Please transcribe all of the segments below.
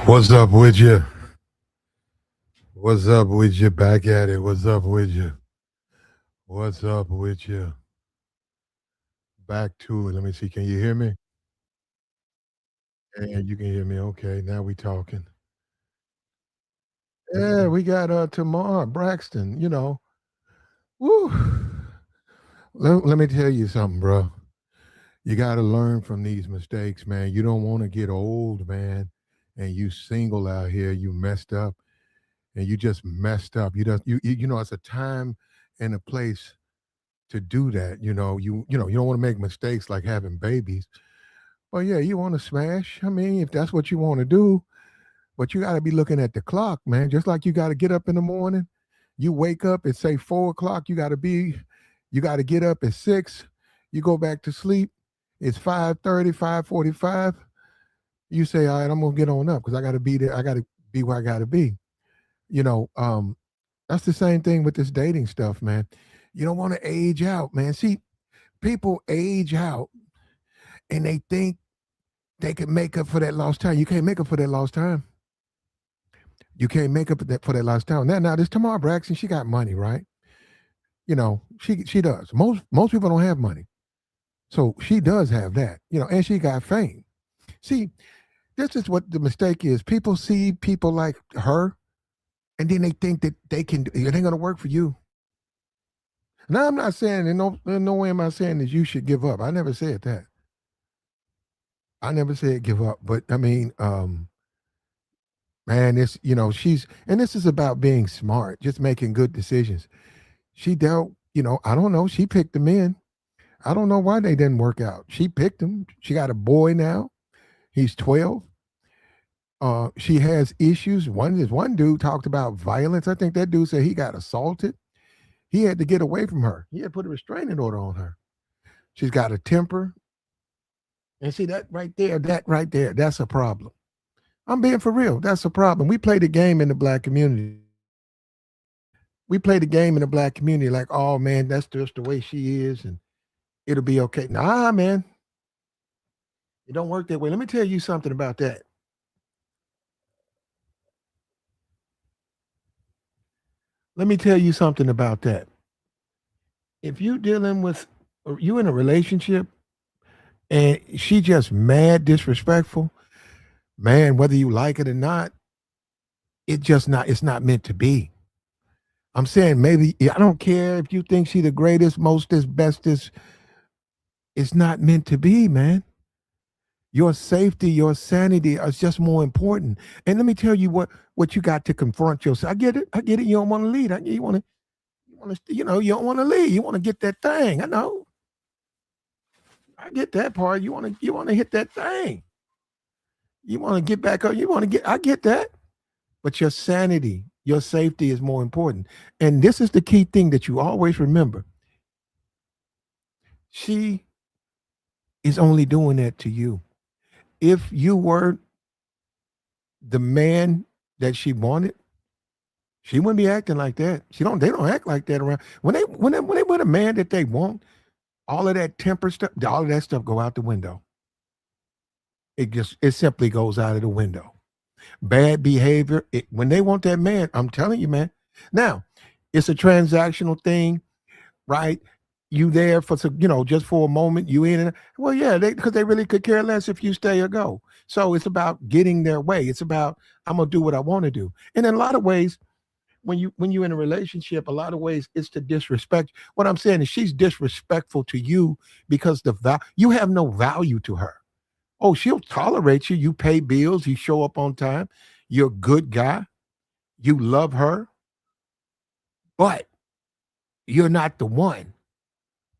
What's up with you? What's up with you? Back at it. What's up with you? What's up with you? Back to it. Let me see. Can you hear me? And you can hear me. Okay, now we talking. Yeah, we got Tamar Braxton. Woo. Let me tell you something, bro. You got to learn from these mistakes, man. You don't want to get old, man, and you single out here. You messed up, and you just messed up. You know, it's a time and a place to do that. You don't want to make mistakes like having babies. But yeah, you want to smash. I mean, if that's what you want to do, but you got to be looking at the clock, man. Just like you got to get up in the morning, you wake up at say 4 o'clock. You got to get up at 6. You go back to sleep. It's 5:30, 5:45. You say, all right, I'm gonna get on up because I got to be there. I got to be where I got to be. You know, that's the same thing with this dating stuff, man. You don't want to age out, man. See, people age out and they think they can make up for that lost time. You can't make up for that lost time. You can't make up for that lost time. Now, this Tamar Braxton, she got money, right? She does. Most people don't have money, so she does have that. And she got fame. See, this is what the mistake is. People see people like her, and then they think that they can. It ain't gonna work for you. Now, I'm not saying in no way am I saying that you should give up. I never said that. I never said give up, but I mean, man, this is about being smart, just making good decisions. She dealt, I don't know, she picked the men. I don't know why they didn't work out. She picked him. She got a boy now. He's 12. She has issues. One dude talked about violence. I think that dude said he got assaulted. He had to get away from her. He had put a restraining order on her. She's got a temper. And see that right there, that's a problem. I'm being for real. That's a problem. We play the game in the black community. We play the game in the black community like, oh man, that's just the way she is, and it'll be okay. Nah, man, it don't work that way. Let me tell you something about that. Let me tell you something about that. If you dealing with, or you in a relationship and she just mad disrespectful, man, whether you like it or not, it's not meant to be. I'm saying maybe I don't care if you think she the greatest, mostest, bestest. It's not meant to be, man. Your safety, your sanity is just more important. And let me tell you what you got to confront yourself. I get it. I get it. You don't want to lead. You don't want to lead. You want to get that thing. I know. I get that part. You want to hit that thing. You want to get back up. I get that. But your sanity, your safety is more important. And this is the key thing that you always remember. She is only doing that to you. If you were the man that she wanted, she wouldn't be acting like that. They don't act like that around. When they with a man that they want, all of that temper stuff, all of that stuff go out the window. It simply goes out of the window. Bad behavior. When they want that man, I'm telling you, man. Now, it's a transactional thing, right? You there for some, just for a moment, you in and well, yeah, because they really could care less if you stay or go. So it's about getting their way. It's about I'm gonna do what I want to do. And in a lot of ways, when you're in a relationship, a lot of ways it's to disrespect. What I'm saying is she's disrespectful to you because you have no value to her. Oh, she'll tolerate you. You pay bills. You show up on time. You're a good guy. You love her, but you're not the one.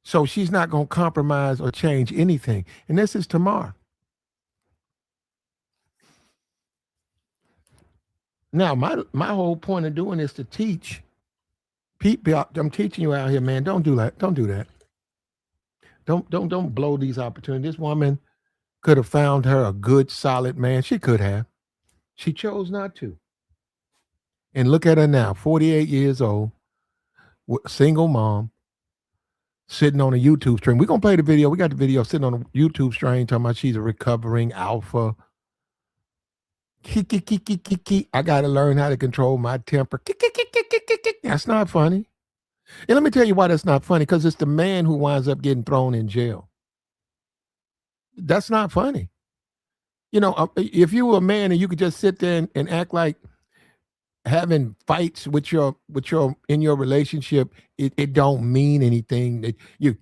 So she's not going to compromise or change anything. And this is Tamar. Now, my whole point of doing this to teach people. I'm teaching you out here, man. Don't do that. Don't do that. Don't blow these opportunities. This woman could have found her a good, solid man. She could have. She chose not to. And look at her now, 48 years old, single mom, sitting on a YouTube stream. We're gonna play the video. We got the video sitting on a YouTube stream talking about she's a recovering alpha. I got to learn how to control my temper. That's not funny. And let me tell you why that's not funny, because it's the man who winds up getting thrown in jail. That's not funny. If you were a man and you could just sit there and act like having fights with your in your relationship, it don't mean anything. That you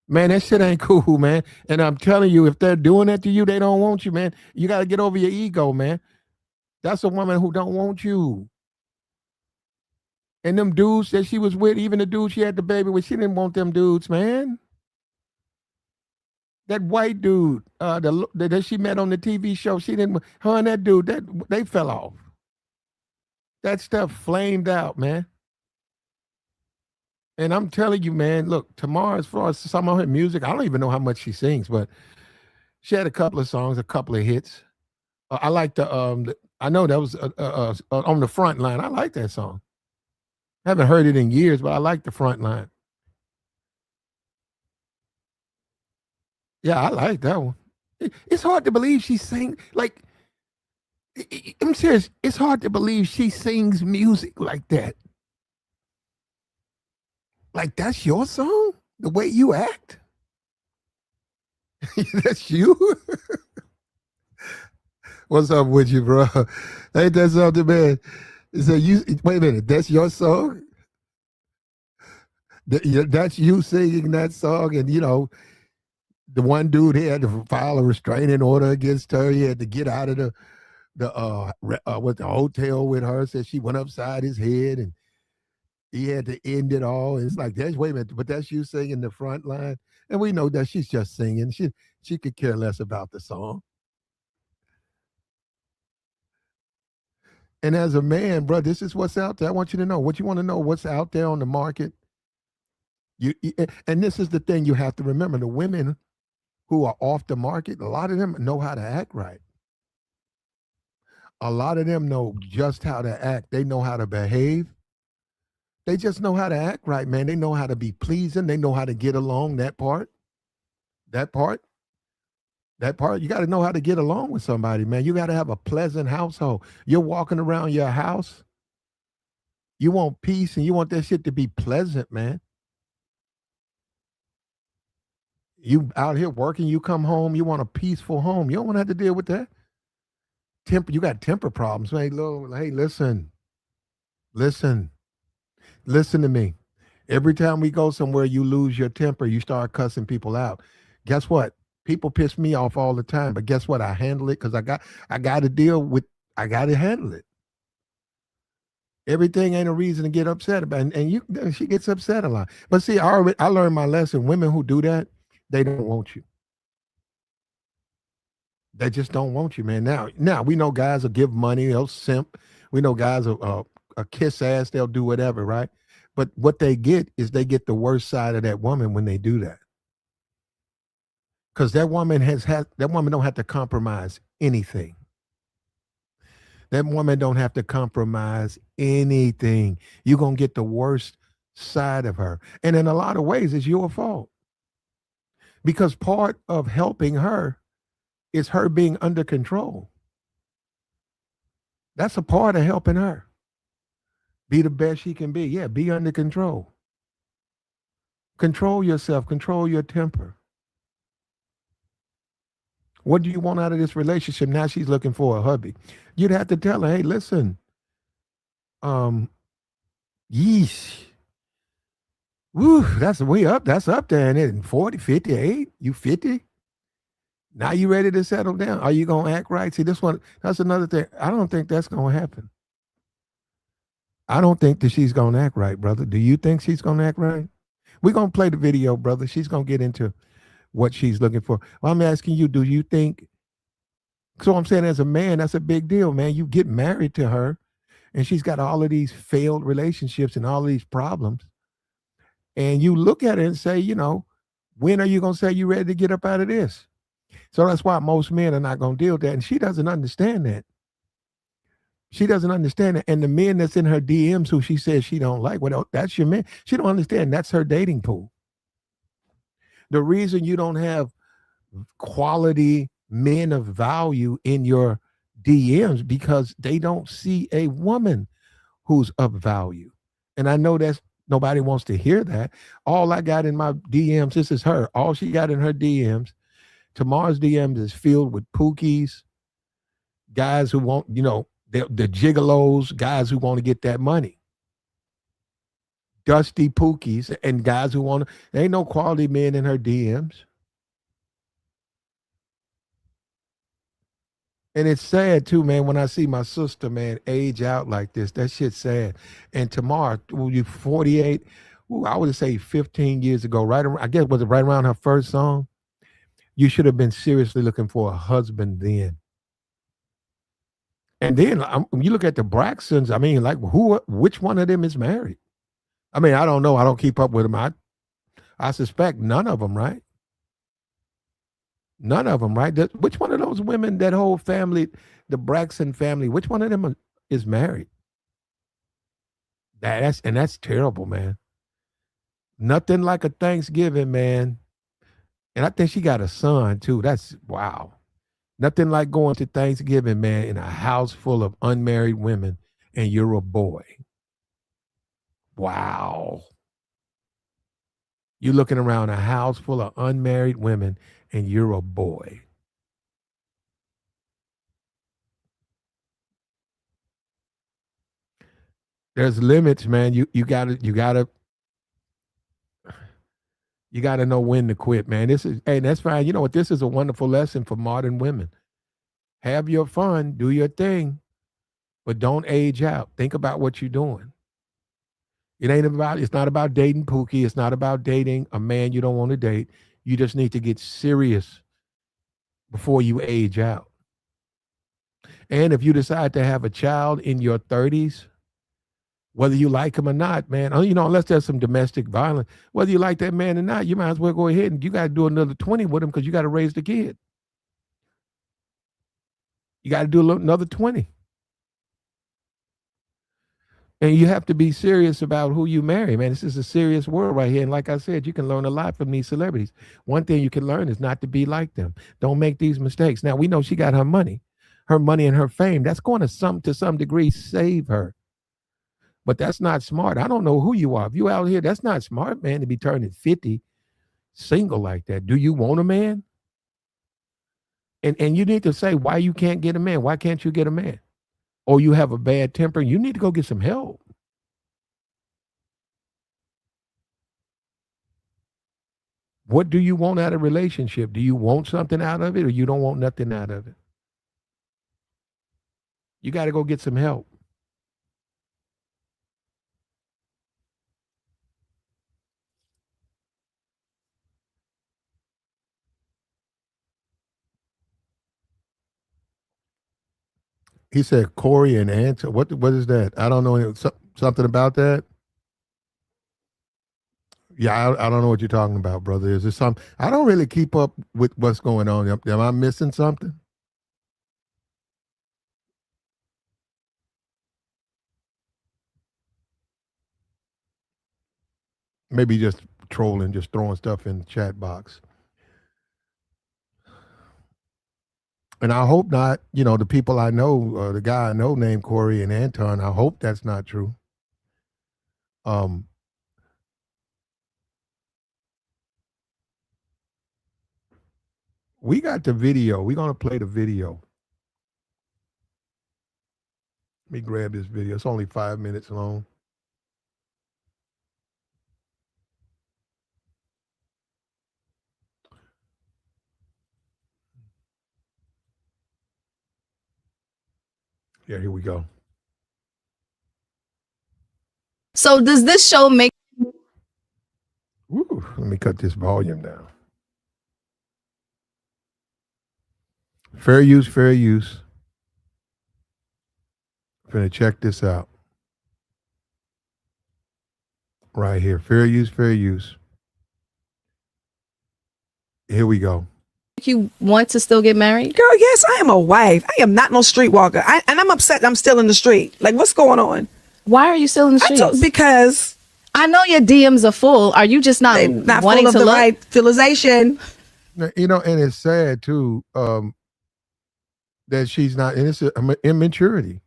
man, that shit ain't cool, man. And I'm telling you, if they're doing that to you, they don't want you, man. You got to get over your ego, man. That's a woman who don't want you. And them dudes that she was with, even the dude she had the baby with, she didn't want them dudes, man. That white dude that she met on the TV show, she didn't. Her and that dude, they fell off. That stuff flamed out, man. And I'm telling you, man, look, Tamar, as far as some of her music, I don't even know how much she sings, but she had a couple of songs, a couple of hits. I like I know that was on the front line. I like that song. I haven't heard it in years, but I like the front line. Yeah, I like that one. It's hard to believe she sings like. I'm serious. It's hard to believe she sings music like that. Like that's your song? The way you act? That's you? What's up with you, bro? Ain't that something, man? So wait a minute, that's your song? That's you singing that song, and the one dude, he had to file a restraining order against her. He had to get out of the hotel with her. Said she went upside his head, and he had to end it all. And it's like, wait a minute, but that's you singing the front line, and we know that she's just singing. She could care less about the song. And as a man, bro, this is what's out there. I want you to know what you want to know. What's out there on the market? And this is the thing you have to remember: the women who are off the market, a lot of them know how to act right. A lot of them know just how to act. They know how to behave. They just know how to act right, man. They know how to be pleasing. They know how to get along. That part. You got to know how to get along with somebody, man. You got to have a pleasant household. You're walking around your house. You want peace and you want that shit to be pleasant, man. You out here working, you come home, you want a peaceful home. You don't want to have to deal with that. You got temper problems. Hey, listen to me. Every time we go somewhere, you lose your temper, you start cussing people out. Guess what? People piss me off all the time, but guess what? I handle it because I got to handle it. Everything ain't a reason to get upset about it. And she gets upset a lot. But see, I learned my lesson. Women who do that, they don't want you. They just don't want you, man. Now we know guys will give money, they'll simp. We know guys will kiss ass, they'll do whatever, right? But what they get is they get the worst side of that woman when they do that. Because that woman don't have to compromise anything. That woman don't have to compromise anything. You're going to get the worst side of her. And in a lot of ways, it's your fault. Because part of helping her is her being under control. That's a part of helping her. Be the best she can be. Yeah, be under control. Control yourself. Control your temper. What do you want out of this relationship? Now she's looking for a hubby. You'd have to tell her, hey, listen, yeesh. Woo, that's way up. That's up there in 40, 58. You 50? Now you ready to settle down? Are you going to act right? See, that's another thing. I don't think that's going to happen. I don't think that she's going to act right, brother. Do you think she's going to act right? We're going to play the video, brother. She's going to get into what she's looking for. Well, I'm asking you, do you think? So I'm saying as a man, that's a big deal, man. You get married to her and she's got all of these failed relationships and all of these problems. And you look at it and say, when are you going to say you're ready to get up out of this? So that's why most men are not going to deal with that. And she doesn't understand that. She doesn't understand it. And the men that's in her DMs who she says she don't like, well, that's your man. She don't understand. That's her dating pool. The reason you don't have quality men of value in your DMs because they don't see a woman who's of value. And I know that's nobody wants to hear that. All I got in my DMs, this is her. All she got in her DMs, Tamar's DMs is filled with pookies, guys who want, the gigolos, guys who want to get that money. Dusty pookies and guys who want to, there ain't no quality men in her DMs. And it's sad too, man, when I see my sister, man, age out like this. That shit's sad. And Tamar, you 48, I would say 15 years ago, right around, I guess, was it right around her first song? You should have been seriously looking for a husband then. And then you look at the Braxtons, I mean, like which one of them is married? I mean, I don't know. I don't keep up with them. I suspect none of them, right? None of them, right? Which one of those women, that whole family, the Braxton family, which one of them is married? That's terrible, man. Nothing like a Thanksgiving, man. And I think she got a son too. That's wow. Nothing like going to Thanksgiving, man, in a house full of unmarried women and you're a boy. Wow. You're looking around a house full of unmarried women and you're a boy. There's limits, man. You gotta know when to quit, man. And that's fine. You know what? This is a wonderful lesson for modern women. Have your fun, do your thing, but don't age out. Think about what you're doing. It's not about dating Pookie. It's not about dating a man you don't want to date. You just need to get serious before you age out. And if you decide to have a child in your 30s, whether you like him or not, man, unless there's some domestic violence, whether you like that man or not, you might as well go ahead and you got to do another 20 with him because you got to raise the kid. You got to do another 20. And you have to be serious about who you marry, man. This is a serious world right here. And like I said, you can learn a lot from these celebrities. One thing you can learn is not to be like them. Don't make these mistakes. Now, we know she got her money and her fame. That's going to some degree save her. But that's not smart. I don't know who you are. If you out here, that's not smart, man, to be turning 50 single like that. Do you want a man? And you need to say why you can't get a man. Why can't you get a man? Or you have a bad temper, you need to go get some help. What do you want out of a relationship? Do you want something out of it or you don't want nothing out of it? You got to go get some help. He said Corey and Anton. What is that? I don't know something about that. Yeah, I don't know what you're talking about, brother. Is there some? I don't really keep up with what's going on. Am I missing something? Maybe just trolling, just throwing stuff in the chat box. And I hope not, the people I know, the guy I know named Corey and Anton, I hope that's not true. We got the video. We're going to play the video. Let me grab this video. It's only 5 minutes long. Yeah, here we go. So does this show make... Ooh, let me cut this volume down. Fair use, fair use. I'm going to check this out. Right here. Fair use, fair use. Here we go. You want to still get married? Girl, yes, I am a wife. I am not no streetwalker. And I'm upset I'm still in the street. Like, what's going on? Why are you still in the streets? Because I know your DMs are full. Are you just not not wanting full of to the look? right fertilization. You know, and it's sad too that she's not, and it's immaturity.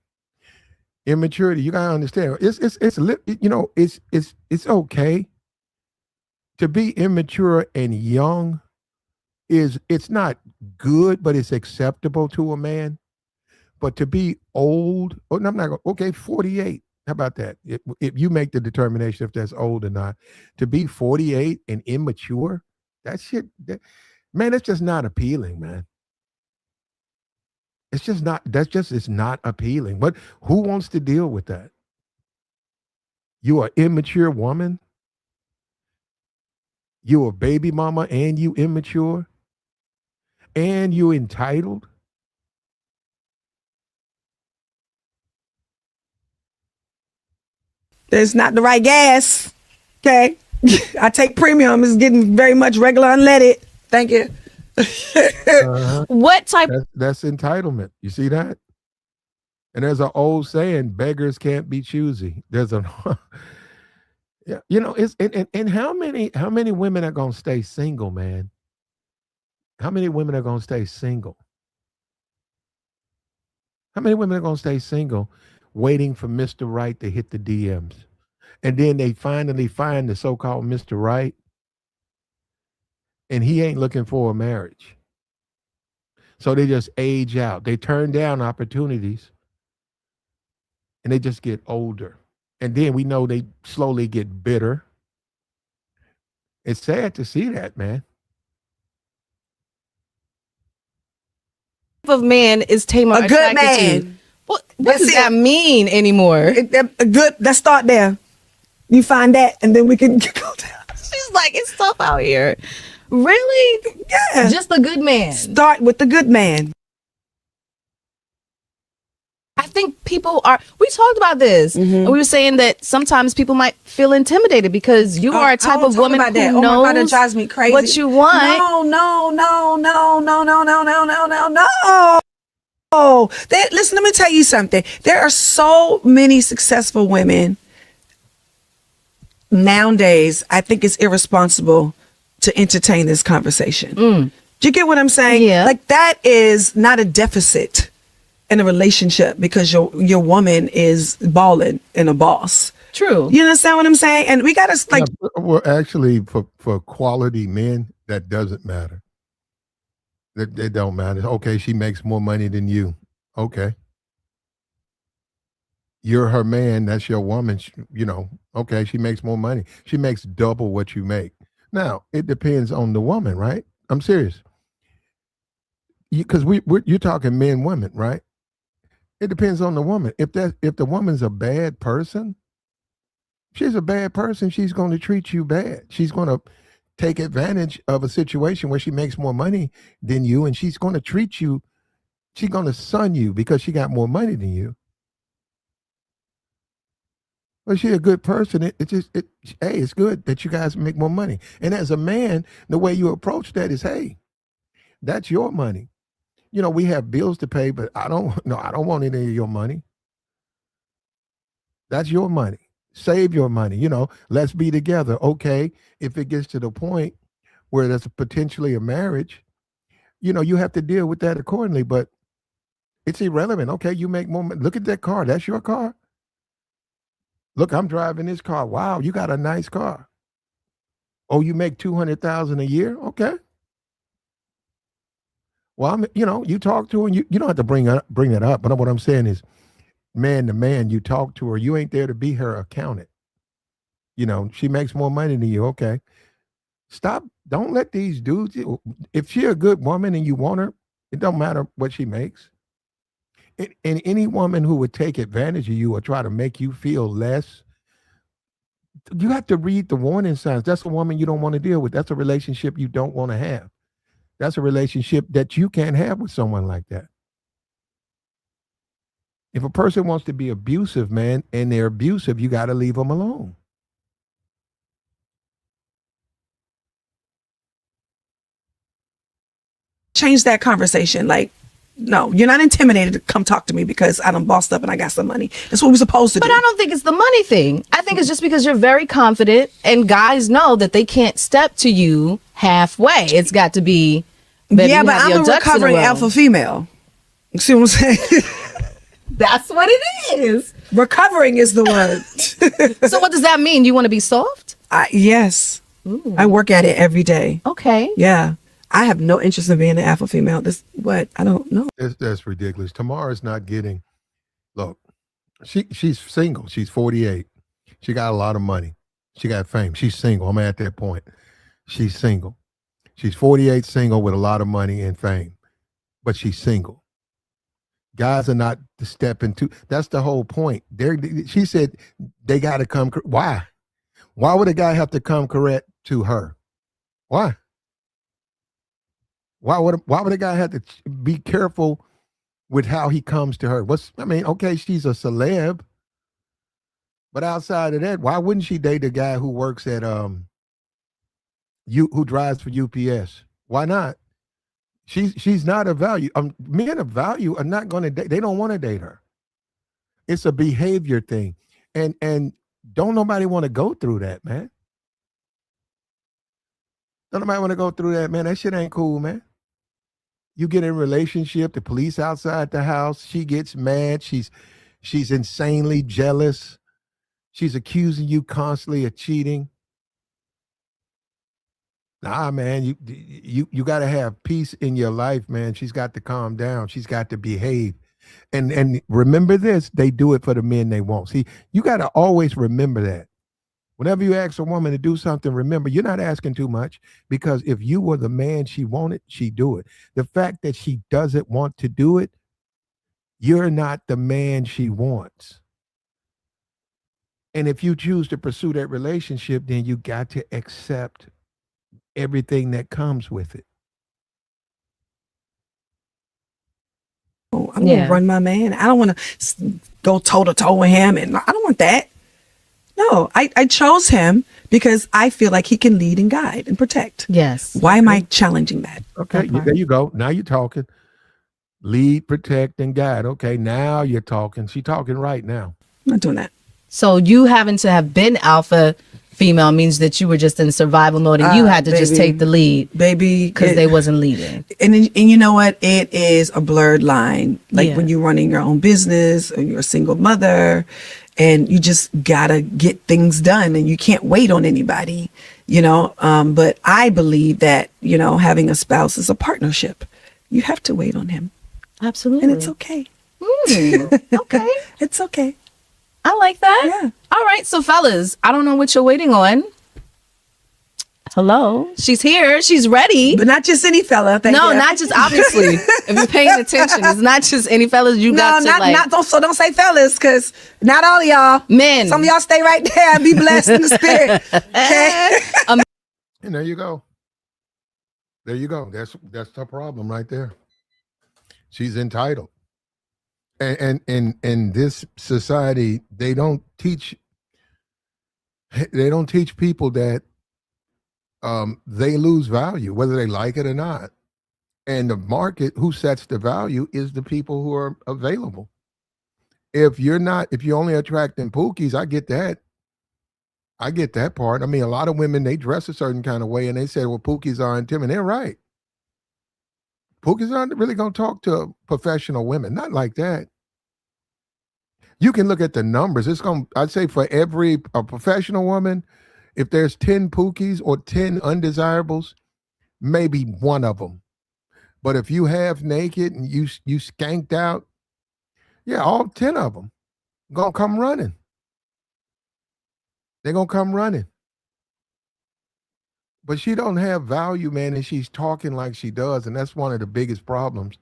Immaturity. You gotta understand. You know, it's okay to be immature and young. It's not good, but it's acceptable to a man. But to be old, oh, no, I'm not going. Okay, 48. How about that? If you make the determination if that's old or not, to be 48 and immature, that shit, man, that's just not appealing, man. It's just not. That's just it's not appealing. But who wants to deal with that? You are immature woman. You a baby mama, and you immature, and you entitled. It's not the right gas. Okay. I take premium. It's getting very much regular unleaded. Thank you. What type? That's entitlement. You see that? And there's an old saying: beggars can't be choosy. There's a, yeah, you know, it's and how many women are gonna stay single, man? How many women are gonna stay single? How many women are gonna stay single, waiting for Mr. Right to hit the DMs, and then they finally find the so-called Mr. Right, and he ain't looking for a marriage. So they just age out. They turn down opportunities and they just get older. And then we know they slowly get bitter. It's sad to see that, man. Of man is Tamar A good attracted to? man. What That's does it. that mean anymore? A good. Let's start there. You find that, and then we can go down. She's like, it's tough out here. Really? Yeah. Just a good man. Start with the good man. I think people are. We talked about this, and we were saying that sometimes people might feel intimidated because you are a type of woman who Oh knows my God, that drives me crazy. what you want. No. Oh, listen, let me tell you something. There are so many successful women nowadays. I think it's irresponsible to entertain this conversation. Do you get what I'm saying? Yeah. Like that is not a deficit in a relationship because your woman is balling and a boss. True. You understand what I'm saying? And we gotta like Yeah, well, actually, for quality men, that doesn't matter. That don't matter. Okay, she makes more money than you. Okay, you're her man. That's your woman. You know. Okay, she makes more money. She makes double what you make. Now it depends on the woman, right? I'm serious. Because you're talking men, women, right? It depends on the woman. If the woman's a bad person, she's a bad person. She's going to treat you bad. She's going to take advantage of a situation where she makes more money than you, and she's going to treat you. She's going to son you because she got more money than you. But she's a good person. Hey, it's good that you guys make more money. And as a man, the way you approach that is, hey, that's your money. You know, we have bills to pay, but I don't want any of your money. That's your money. Save your money. You know, let's be together. Okay. If it gets to the point where there's potentially a marriage, you know, you have to deal with that accordingly, but it's irrelevant. Okay. You make more money. Look at that car. That's your car. Look, I'm driving this car. Wow. You got a nice car. Oh, you make 200,000 a year. Okay. Well, you talk to her and you don't have to bring it up. But what I'm saying is, man to man, you talk to her. You ain't there to be her accountant. You know, she makes more money than you. Okay. Stop. Don't let these dudes, if she's a good woman and you want her, it don't matter what she makes. And any woman who would take advantage of you or try to make you feel less, you have to read the warning signs. That's a woman you don't want to deal with. That's a relationship you don't want to have. That's a relationship that you can't have with someone like that. If a person wants to be abusive, man, and they're abusive, you got to leave them alone. change that conversation. Like, no, you're not intimidated to come talk to me because I done bossed up and I got some money. That's what we're supposed to do. But I don't think it's the money thing. I think it's just because you're very confident and guys know that they can't step to you halfway. It's got to be. Baby, yeah, you but have I'm your a ducks in recovering row. alpha female. You see what I'm saying? That's what it is. Recovering is the word. So what does that mean? You want to be soft? Yes. Ooh. I work at it every day. Okay. Yeah. I have no interest in being an alpha female. This what? I don't know. That's ridiculous. Tamara's not getting. Look, she's single. She's 48. She got a lot of money. She got fame. She's single. I'm at that point. She's single. She's 48, single with a lot of money and fame, but she's single. Guys are not to step into. That's the whole point. She said they got to come. Why? Why would a guy have to come correct to her? Why? Why would a guy have to be careful with how he comes to her? Okay, she's a celeb, but outside of that, why wouldn't she date a guy who works at who drives for UPS? Why not? She's not a value. Men of value are not going to date. They don't want to date her. It's a behavior thing, and don't nobody want to go through that, man. Don't nobody want to go through that, man. That shit ain't cool, man. You get in a relationship, the police outside the house, she gets mad. She's insanely jealous. She's accusing you constantly of cheating. Nah, man, you got to have peace in your life, man. She's got to calm down. She's got to behave. And remember this, they do it for the men they want. See, you got to always remember that. Whenever you ask a woman to do something, remember, you're not asking too much, because if you were the man she wanted, she'd do it. The fact that she doesn't want to do it, you're not the man she wants. And if you choose to pursue that relationship, then you got to accept everything that comes with it. I'm going to run my man. I don't want to go toe to toe with him. And I don't want that. No, I chose him because I feel like he can lead and guide and protect. Yes. Why am I challenging that? Okay, there you go. Now you're talking. Lead, protect, and guide. Okay, now you're talking. She's talking right now. I'm not doing that. So you having to have been alpha female means that you were just in survival mode and you had to just take the lead, baby, because they wasn't leading. And you know what? It is a blurred line. Like when you're running your own business or you're a single mother, and you just gotta get things done, and you can't wait on anybody, you know. But I believe that, you know, having a spouse is a partnership. You have to wait on him. Absolutely. And it's okay. Okay. It's okay. I like that. Yeah. All right. So fellas, I don't know what you're waiting on. Hello. She's here. She's ready. But not just any fella. No, not just, obviously. If you're paying attention, it's not just any fellas. You got to don't say fellas, because not all of y'all. Men. Some of y'all stay right there and be blessed in the spirit. Okay. And there you go. There you go. That's the problem right there. She's entitled. And in this society, they don't teach people that they lose value, whether they like it or not. And the market, who sets the value, is the people who are available. If you're only attracting pookies, I get that. I get that part. I mean, a lot of women, they dress a certain kind of way, and they say, well, pookies are intimidating. They're right. Pookies aren't really going to talk to professional women. Not like that. You can look at the numbers. I'd say for every professional woman, if there's 10 pookies or 10 undesirables, maybe one of them. But if you half naked and you skanked out, yeah, all 10 of them going to come running. They're going to come running. But she don't have value, man, and she's talking like she does, and that's one of the biggest problems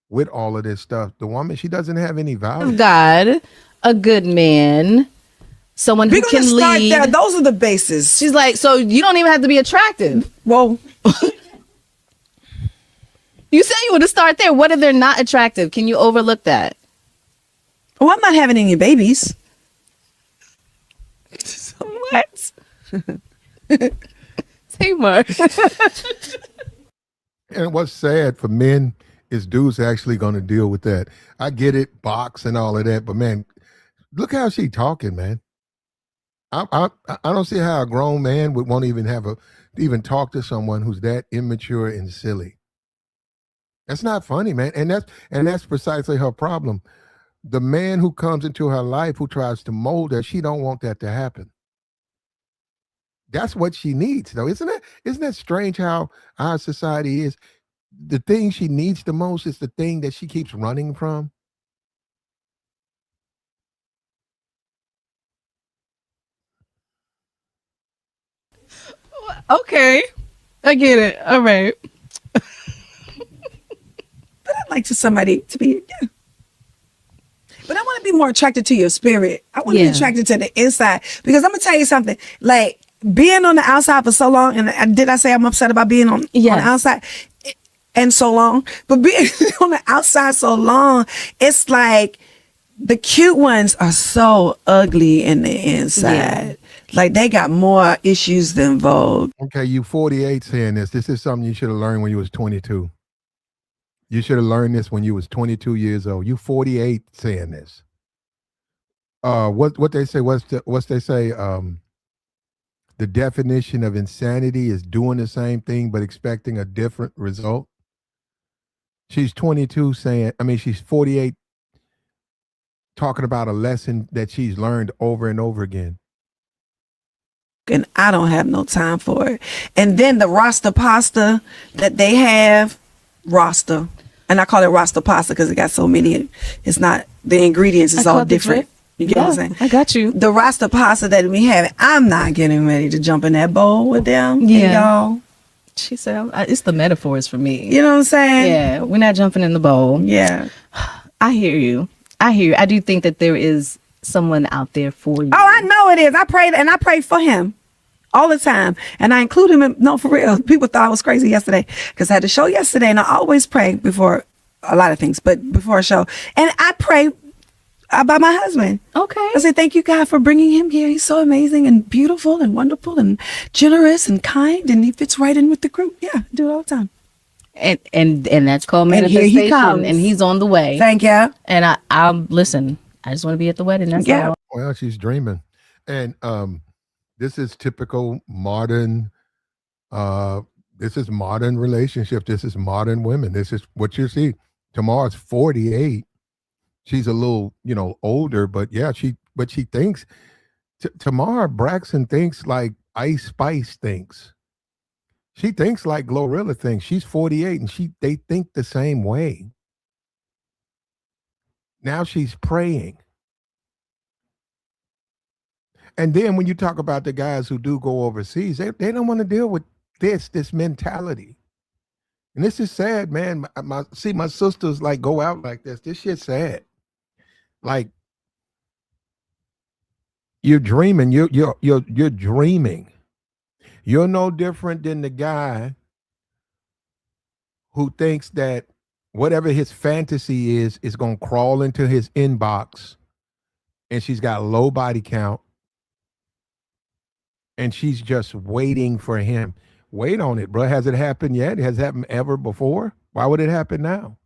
with all of this stuff. The woman, she doesn't have any value. God, a good man, someone who can lead. There. Those are the bases. She's like, so you don't even have to be attractive. Well, you said you want to start there. What if they're not attractive? Can you overlook that? Well, I'm not having any babies. What? Tamar. And what's sad for men is dudes actually going to deal with that. I get it, box and all of that, but man, look how she talking, man. I don't see how a grown man would want to even talk to someone who's that immature and silly. That's not funny, man. And that's precisely her problem. The man who comes into her life who tries to mold her, she don't want that to happen. That's what she needs, though, isn't it? Isn't that strange how our society is? The thing she needs the most is the thing that she keeps running from. Okay. I get it. All right. But I'd like to somebody to be, yeah. But I want to be more attracted to your spirit. I want to be attracted to the inside. Because I'm going to tell you something. Like, being on the outside for so long, and did I say I'm upset about being on the outside? And so long. But being on the outside so long, it's like the cute ones are so ugly in the inside. Yeah. Like, they got more issues than Vogue. Okay, you 48 saying this. This is something you should have learned when you was 22. You should have learned this when you was 22 years old. You 48 saying this. What they say? What's they say? The definition of insanity is doing the same thing but expecting a different result. She's 22 saying, I mean, she's 48 talking about a lesson that she's learned over and over again. And I don't have no time for it. And then the Rasta pasta that they have, Rasta, and I call it Rasta pasta because it got so many. It's not, the ingredients is all different. You get what I'm saying? I got you. The Rasta pasta that we have, I'm not getting ready to jump in that bowl with them. Yeah. Y'all. She said, it's the metaphors for me. You know what I'm saying? Yeah. We're not jumping in the bowl. Yeah. I hear you. I do think that there is someone out there for you. Oh, I know it is. I pray for him all the time. And I include him in, no, for real. People thought I was crazy yesterday because I had a show yesterday and I always pray before a lot of things, but before a show. And I pray about my husband. Okay. I say, thank you, God, for bringing him here. He's so amazing and beautiful and wonderful and generous and kind. And he fits right in with the group. Yeah, I do it all the time. And that's called manifestation. And here he comes. And he's on the way. Thank you. And I'm listen, I just want to be at the wedding. That's all. Well, she's dreaming. And this is typical modern this is modern relationship. This is modern women. This is what you see. Tamar's 48. She's a little, older, but yeah, she thinks Tamar Braxton thinks like Ice Spice thinks. She thinks like Glorilla thinks. She's 48 and they think the same way. Now she's praying. And then when you talk about the guys who do go overseas, they don't want to deal with this mentality. And this is sad, man. My sisters like go out like this. This shit's sad. Like, you're dreaming. You're dreaming. You're no different than the guy who thinks that whatever his fantasy is going to crawl into his inbox, and she's got low body count, and she's just waiting for him. Wait on it, bro. Has it happened yet? Has it happened ever before? Why would it happen now?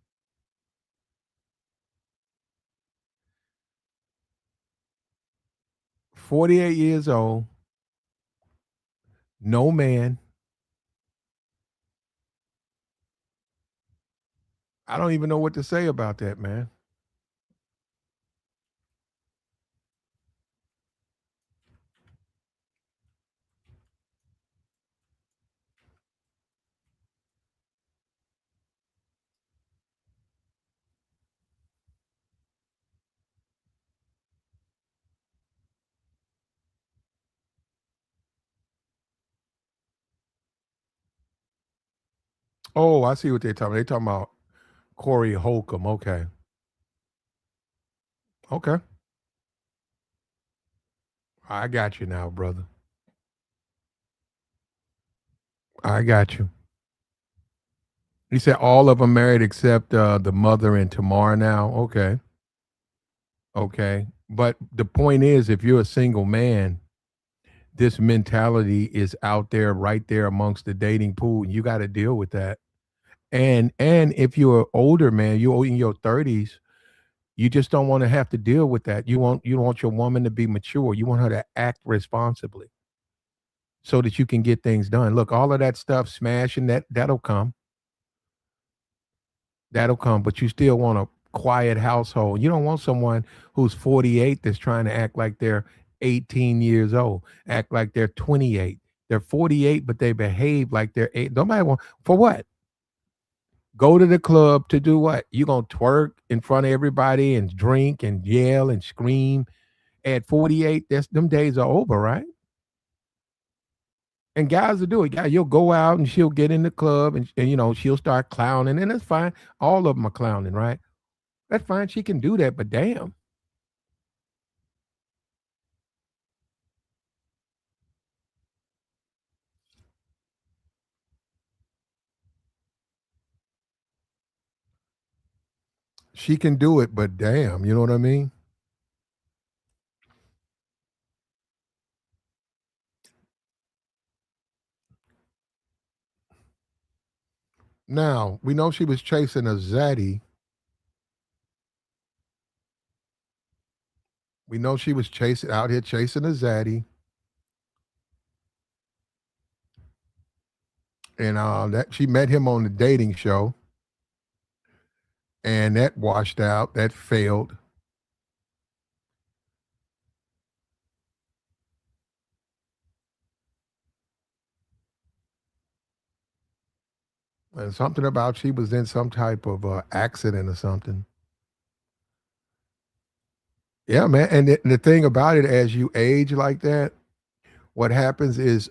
"48 years old, no man." I don't even know what to say about that, man. Oh, I see what they're talking about. They're talking about Corey Holcomb. Okay. Okay. I got you now, brother. I got you. He said all of them married except the mother and Tamar now. Okay. Okay. But the point is, if you're a single man, this mentality is out there, right there amongst the dating pool. And you got to deal with that. And if you're an older man, you're in your 30s, You just don't want to have to deal with that. You want your woman to be mature. You want her to act responsibly so that you can get things done. Look, all of that stuff, smashing that'll come. That'll come, but you still want a quiet household. You don't want someone who's 48 that's trying to act like they're 18 years old, act like they're 28. They're 48, but they behave like they're 8. Nobody want for what? Go to the club to do what? You gonna twerk in front of everybody and drink and yell and scream at 48? That's them days are over, right? And guys will do it. Guy, you'll go out and she'll get in the club and she'll start clowning, and that's fine. All of them are clowning, right? That's fine. She can do that, but damn, she can do it, but damn, you know what I mean? Now we know she was chasing a zaddy. We know she was chasing out here chasing a zaddy, and that she met him on the dating show, and that washed out. That failed. And something about she was in some type of accident or something. Yeah, man. And the thing about it, as you age like that, what happens is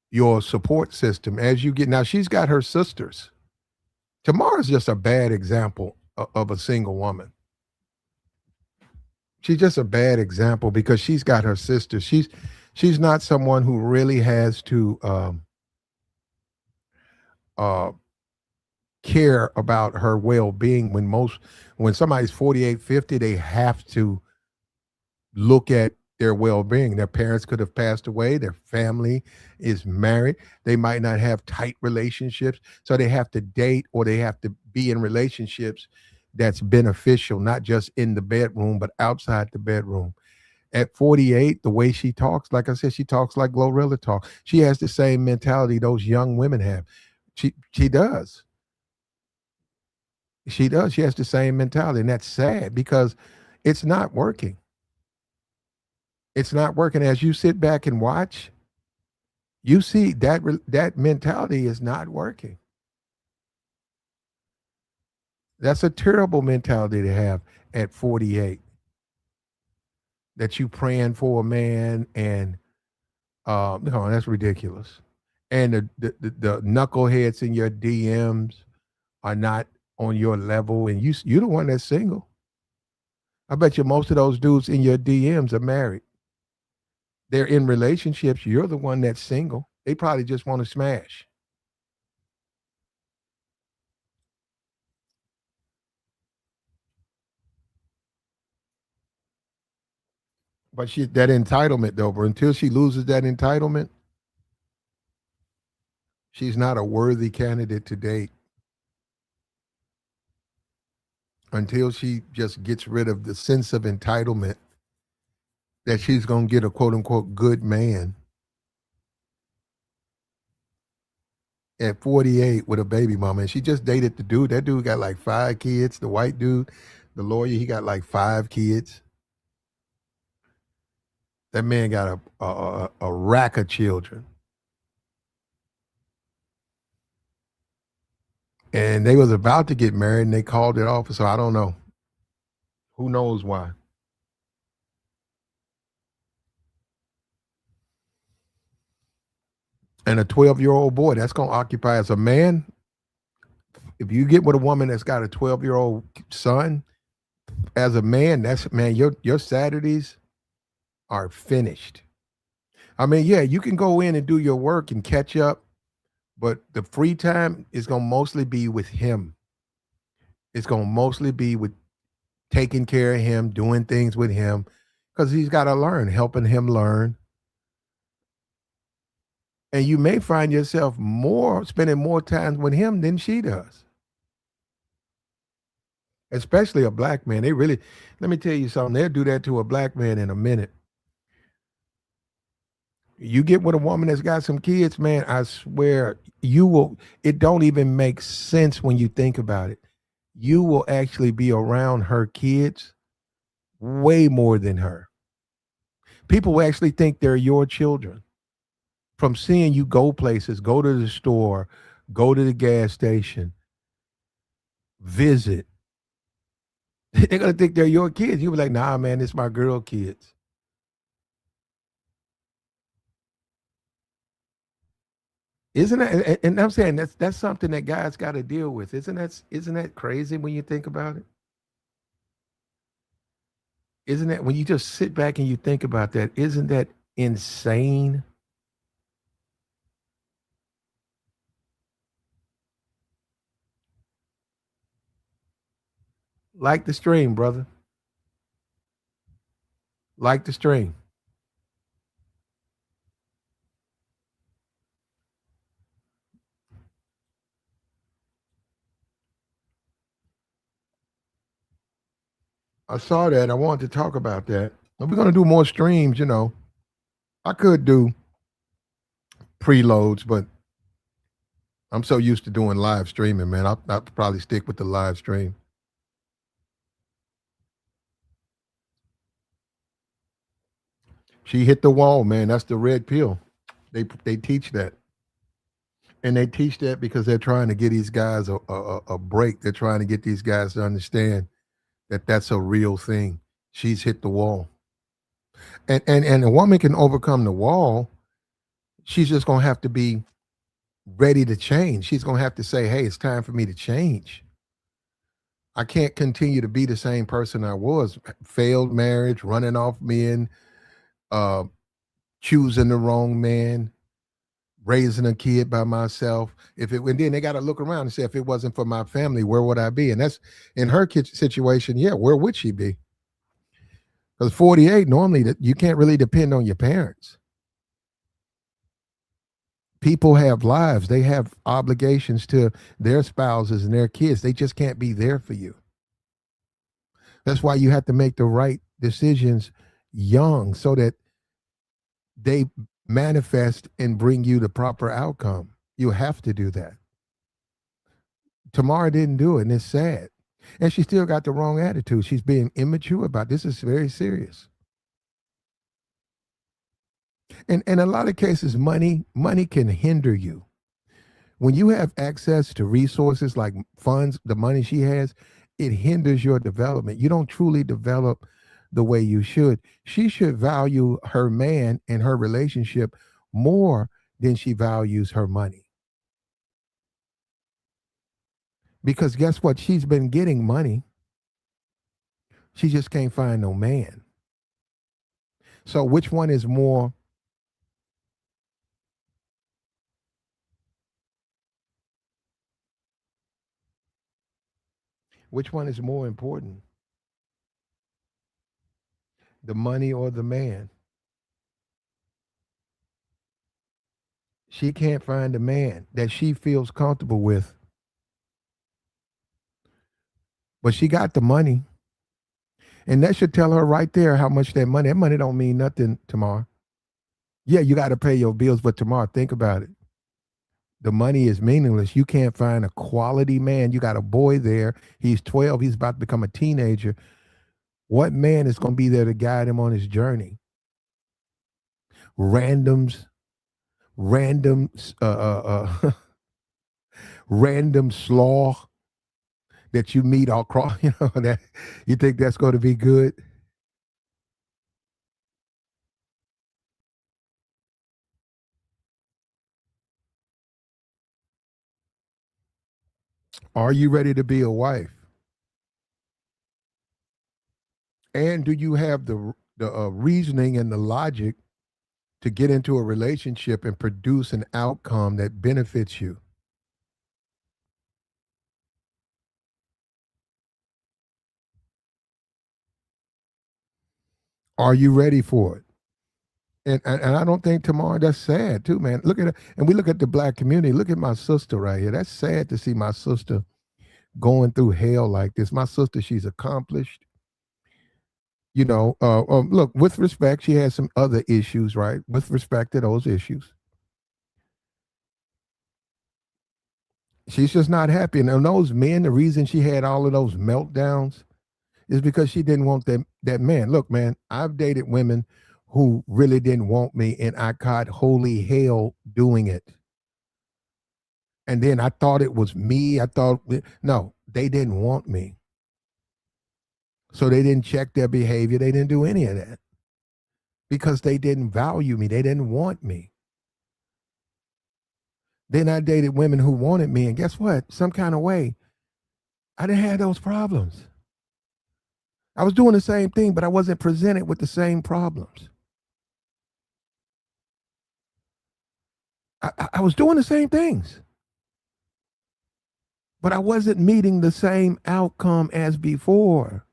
your support system, as you get now, she's got her sisters. Tamara's just a bad example of a single woman. She's just a bad example because she's got her sisters. She's not someone who really has to uh, care about her well-being. When somebody's 48, 50, they have to look at their well-being. Their parents could have passed away, their family is married, they might not have tight relationships, so they have to date or they have to be in relationships that's beneficial, not just in the bedroom but outside the bedroom. At 48, the way she talks, like I said, she talks like Glorilla talk. She has the same mentality those young women have. She does. She does. She has the same mentality, and that's sad because it's not working. It's not working. As you sit back and watch, you see that mentality is not working. That's a terrible mentality to have at 48. That you praying for a man and no, that's ridiculous. And the knuckleheads in your DMs are not on your level, and you're the one that's single. I bet you most of those dudes in your DMs are married. They're in relationships. You're the one that's single. They probably just want to smash. But she that entitlement though, but until she loses that entitlement, she's not a worthy candidate to date. Until she just gets rid of the sense of entitlement that she's gonna get a quote unquote good man at 48 with a baby mama. And she just dated the dude. That dude got like 5 kids. The white dude, the lawyer, he got like 5 kids. That man got a rack of children. And they was about to get married and they called it off. So I don't know. Who knows why? And a 12-year-old boy, that's gonna occupy as a man. If you get with a woman that's got a 12-year-old son, as a man, that's man, your Saturdays are finished. I mean, yeah, you can go in and do your work and catch up, but the free time is gonna mostly be with him. It's gonna mostly be with taking care of him, doing things with him, because he's got to learn, helping him learn. And you may find yourself more spending more time with him than she does. especially a black man. They really, let me tell you something, they'll do that to a black man in a minute. You get with a woman that's got some kids, man, I swear you will, it don't even make sense when you think about it. You will actually be around her kids way more than her. People will actually think they're your children from seeing you go places, go to the store, go to the gas station, visit. They're gonna think they're your kids. You be like, nah, man, it's my girl kids. Isn't that? And I'm saying that's something that guys got to deal with. Isn't that crazy when you think about it? Isn't that when you just sit back and you think about that? Isn't that insane? Like the stream, brother. Like the stream. I saw that. I wanted to talk about that. We're gonna do more streams. I could do preloads, but I'm so used to doing live streaming, man. I'll probably stick with the live stream. She hit the wall, man. That's the red pill. They teach that, and they teach that because they're trying to get these guys a break. They're trying to get these guys to understand that that's a real thing. She's hit the wall, and a woman can overcome the wall. She's just gonna have to be ready to change. She's gonna have to say, "Hey, it's time for me to change. I can't continue to be the same person I was. Failed marriage, running off men, uh, choosing the wrong man, raising a kid by myself. If it and then they got to look around and say, if it wasn't for my family, where would I be? And that's in her situation. Yeah, where would she be? Because 48, normally that you can't really depend on your parents. People have lives. They have obligations to their spouses and their kids. They just can't be there for you. That's why you have to make the right decisions young so that they manifest and bring you the proper outcome. You have to do that. Tamara didn't do it, and it's sad. And she still got the wrong attitude. She's being immature about this. Is very serious. And in a lot of cases, money can hinder you. When you have access to resources like funds, the money she has, it hinders your development. You don't truly develop the way you should. She should value her man and her relationship more than she values her money. Because guess what? She's been getting money. She just can't find no man. So which one is more? Which one is more important? The money or the man? She can't find a man that she feels comfortable with. But she got the money. And that should tell her right there how much that money don't mean nothing tomorrow. Yeah, you got to pay your bills, but tomorrow, think about it. The money is meaningless. You can't find a quality man. You got a boy there. He's 12. He's about to become a teenager. What man is going to be there to guide him on his journey? Randoms, random, random slaw that you meet all across. That you think that's going to be good? Are you ready to be a wife? And do you have the reasoning and the logic to get into a relationship and produce an outcome that benefits you? Are you ready for it? And I don't think tomorrow, that's sad too, man. Look at it. And we look at the black community. Look at my sister right here. That's sad to see my sister going through hell like this. My sister, she's accomplished. Look, with respect, she has some other issues, right? With respect to those issues, she's just not happy. And those men, the reason she had all of those meltdowns is because she didn't want that man. Look, man, I've dated women who really didn't want me, and I caught holy hell doing it. And then I thought it was me. I thought, no, they didn't want me. So they didn't check their behavior. They didn't do any of that because they didn't value me. They didn't want me. Then I dated women who wanted me. And guess what? Some kind of way, I didn't have those problems. I was doing the same thing, but I wasn't presented with the same problems. I was doing the same things, but I wasn't meeting the same outcome as before.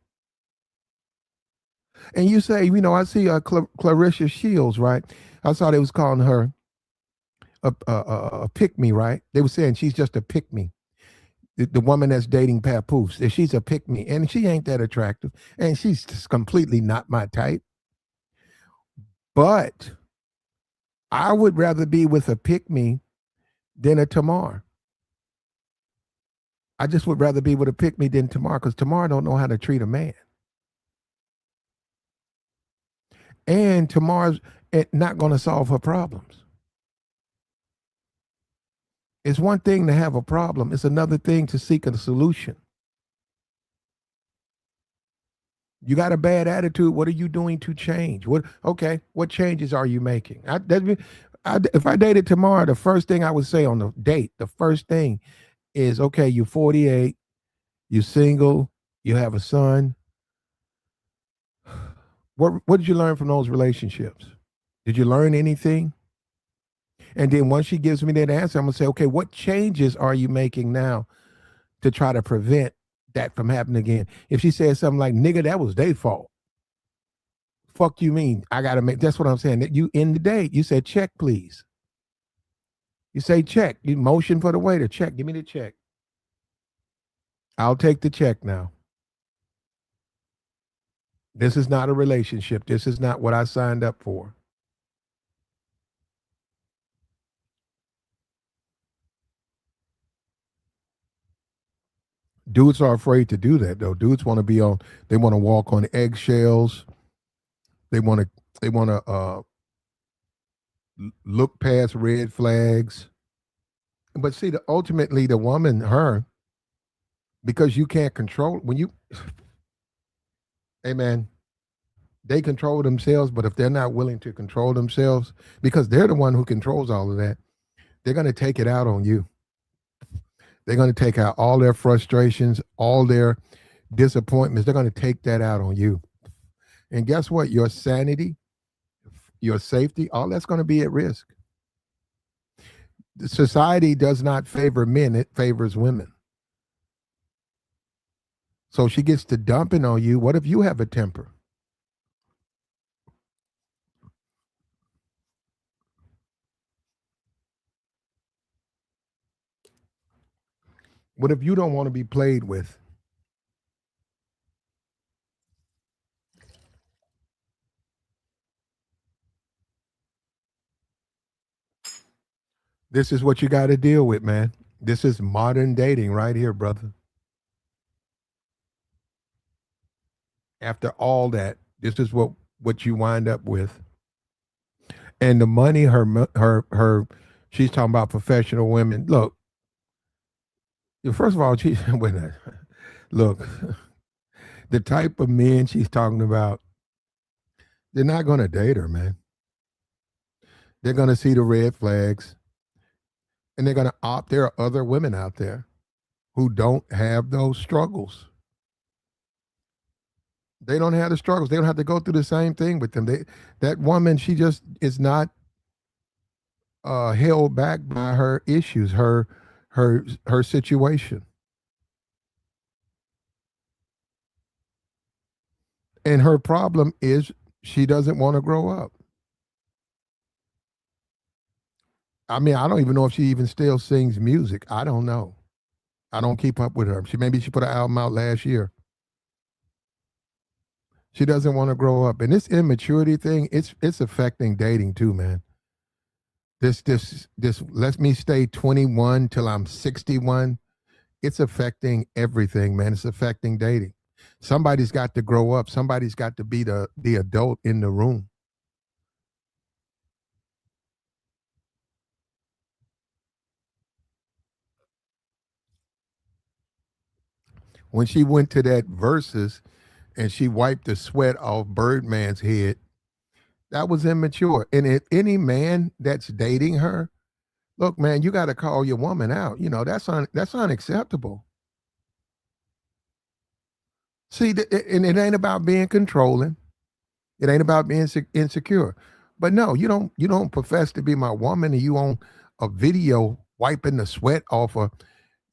And you say, I see Clarissa Shields, right? I saw they was calling her a pick-me, right? They were saying she's just a pick-me. The woman that's dating Papoose, she's a pick-me, and she ain't that attractive, and she's just completely not my type. But I would rather be with a pick-me than a Tamar. I just would rather be with a pick-me than Tamar, because Tamar don't know how to treat a man. And Tamar's not going to solve her problems. It's one thing to have a problem. It's another thing to seek a solution. You got a bad attitude. What are you doing to change? What changes are you making? If I dated Tamar, the first thing I would say on the date, the first thing is, okay, you're 48, you're single, you have a son. What did you learn from those relationships? Did you learn anything? And then once she gives me that answer, I'm going to say, okay, what changes are you making now to try to prevent that from happening again? If she says something like, nigga, that was their fault. Fuck you mean? I got to make, that's what I'm saying. That you end the date, you said, check, please. You say check. You motion for the waiter. Check. Give me the check. I'll take the check now. This is not a relationship. This is not what I signed up for. Dudes are afraid to do that, though. Dudes want to they want to walk on eggshells. They want to look past red flags. But see, ultimately, the woman, her, because you can't control, hey man, they control themselves, but if they're not willing to control themselves, because they're the one who controls all of that, they're going to take it out on you. They're going to take out all their frustrations, all their disappointments. They're going to take that out on you. And guess what? Your sanity, your safety, all that's going to be at risk. Society does not favor men, it favors women. So she gets to dumping on you. What if you have a temper? What if you don't want to be played with? This is what you got to deal with, man. This is modern dating right here, brother. After all that, this is what you wind up with. And the money, her, she's talking about professional women. Look, first of all, look, the type of men she's talking about, they're not going to date her, man. They're going to see the red flags, and they're going to opt. There are other women out there who don't have those struggles. They don't have the struggles. They don't have to go through the same thing with them. That woman, she just is not held back by her issues, her situation. And her problem is she doesn't want to grow up. I mean, I don't even know if she even still sings music. I don't know. I don't keep up with her. She put an album out last year. She doesn't want to grow up. And this immaturity thing, it's affecting dating too, man. This let me stay 21 till I'm 61. It's affecting everything, man. It's affecting dating. Somebody's got to grow up. Somebody's got to be the adult in the room. When she went to that versus and she wiped the sweat off Birdman's head, that was immature. And if any man that's dating her, look, man, you got to call your woman out. You know, that's unacceptable. See, and it ain't about being controlling. It ain't about being insecure. But no, you don't profess to be my woman, and you on a video wiping the sweat off of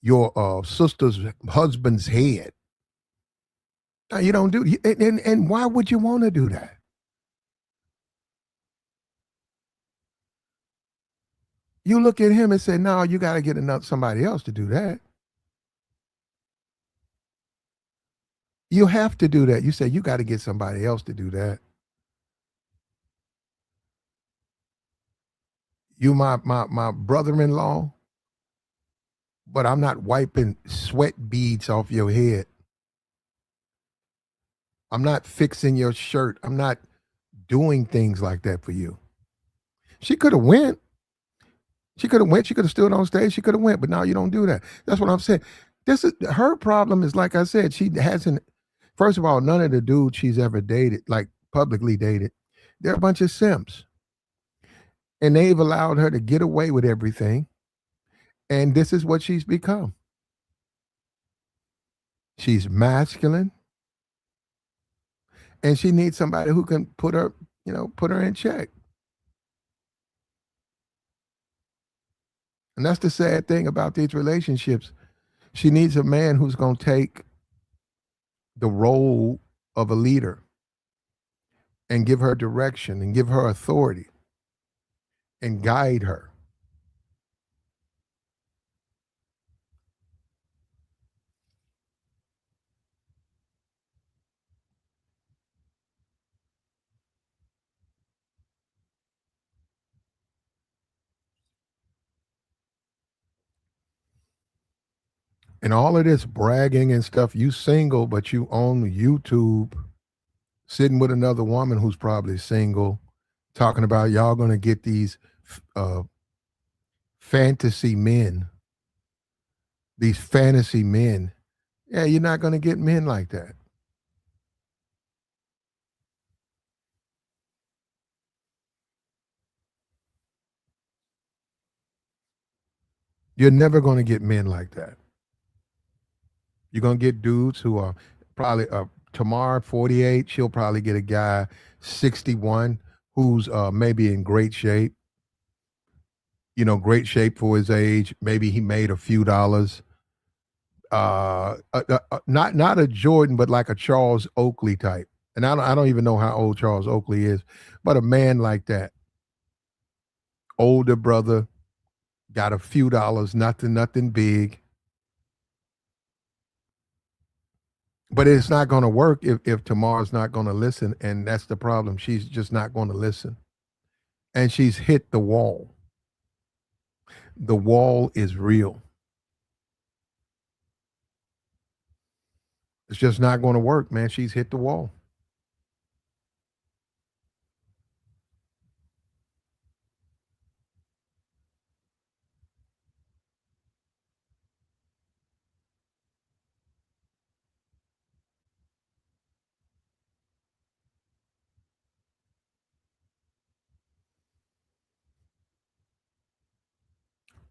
your sister's husband's head. No, you don't do. And why would you want to do that? You look at him and say, "No, you got to get another somebody else to do that." You have to do that. You say you got to get somebody else to do that. You my brother-in-law, but I'm not wiping sweat beads off your head. I'm not fixing your shirt. I'm not doing things like that for you. She could have went. She could have went. She could have stood on stage. She could have went. But now you don't do that. That's what I'm saying. This is her problem. Is like I said, she hasn't. First of all, none of the dudes she's ever dated, like publicly dated, they're a bunch of simps, and they've allowed her to get away with everything. And this is what she's become. She's masculine, and she needs somebody who can put her in check. And that's the sad thing about these relationships. She needs a man who's going to take the role of a leader and give her direction and give her authority and guide her. And all of this bragging and stuff, you single, but you own YouTube, sitting with another woman who's probably single, talking about y'all going to get these uh, fantasy men, these fantasy men. Yeah, you're not going to get men like that. You're never going to get men like that. You're going to get dudes who are probably Tamar 48. She'll probably get a guy 61 who's maybe in great shape. Great shape for his age. Maybe he made a few dollars. Not a Jordan, but like a Charles Oakley type. And I don't even know how old Charles Oakley is, but a man like that, older brother, got a few dollars, nothing big. But it's not going to work if Tamar's not going to listen, and that's the problem. She's just not going to listen, and she's hit the wall. The wall is real. It's just not going to work, man. She's hit the wall.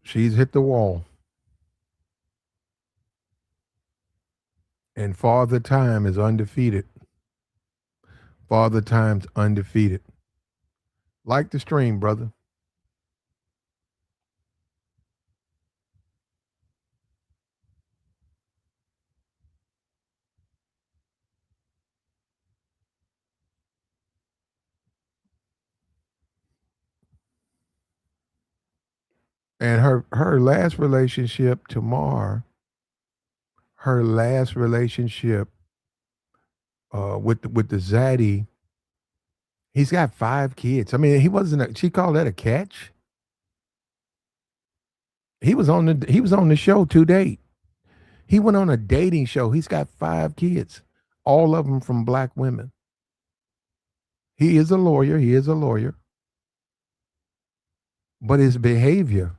She's hit the wall. And Father Time is undefeated. Father Time's undefeated. Like the stream, brother. And her last relationship, Tamar, her last relationship with the zaddy, he's got 5 kids. I mean, he wasn't. She called that a catch. He was on the show to date. He went on a dating show. He's got 5 kids, all of them from black women. He is a lawyer. He is a lawyer, but his behavior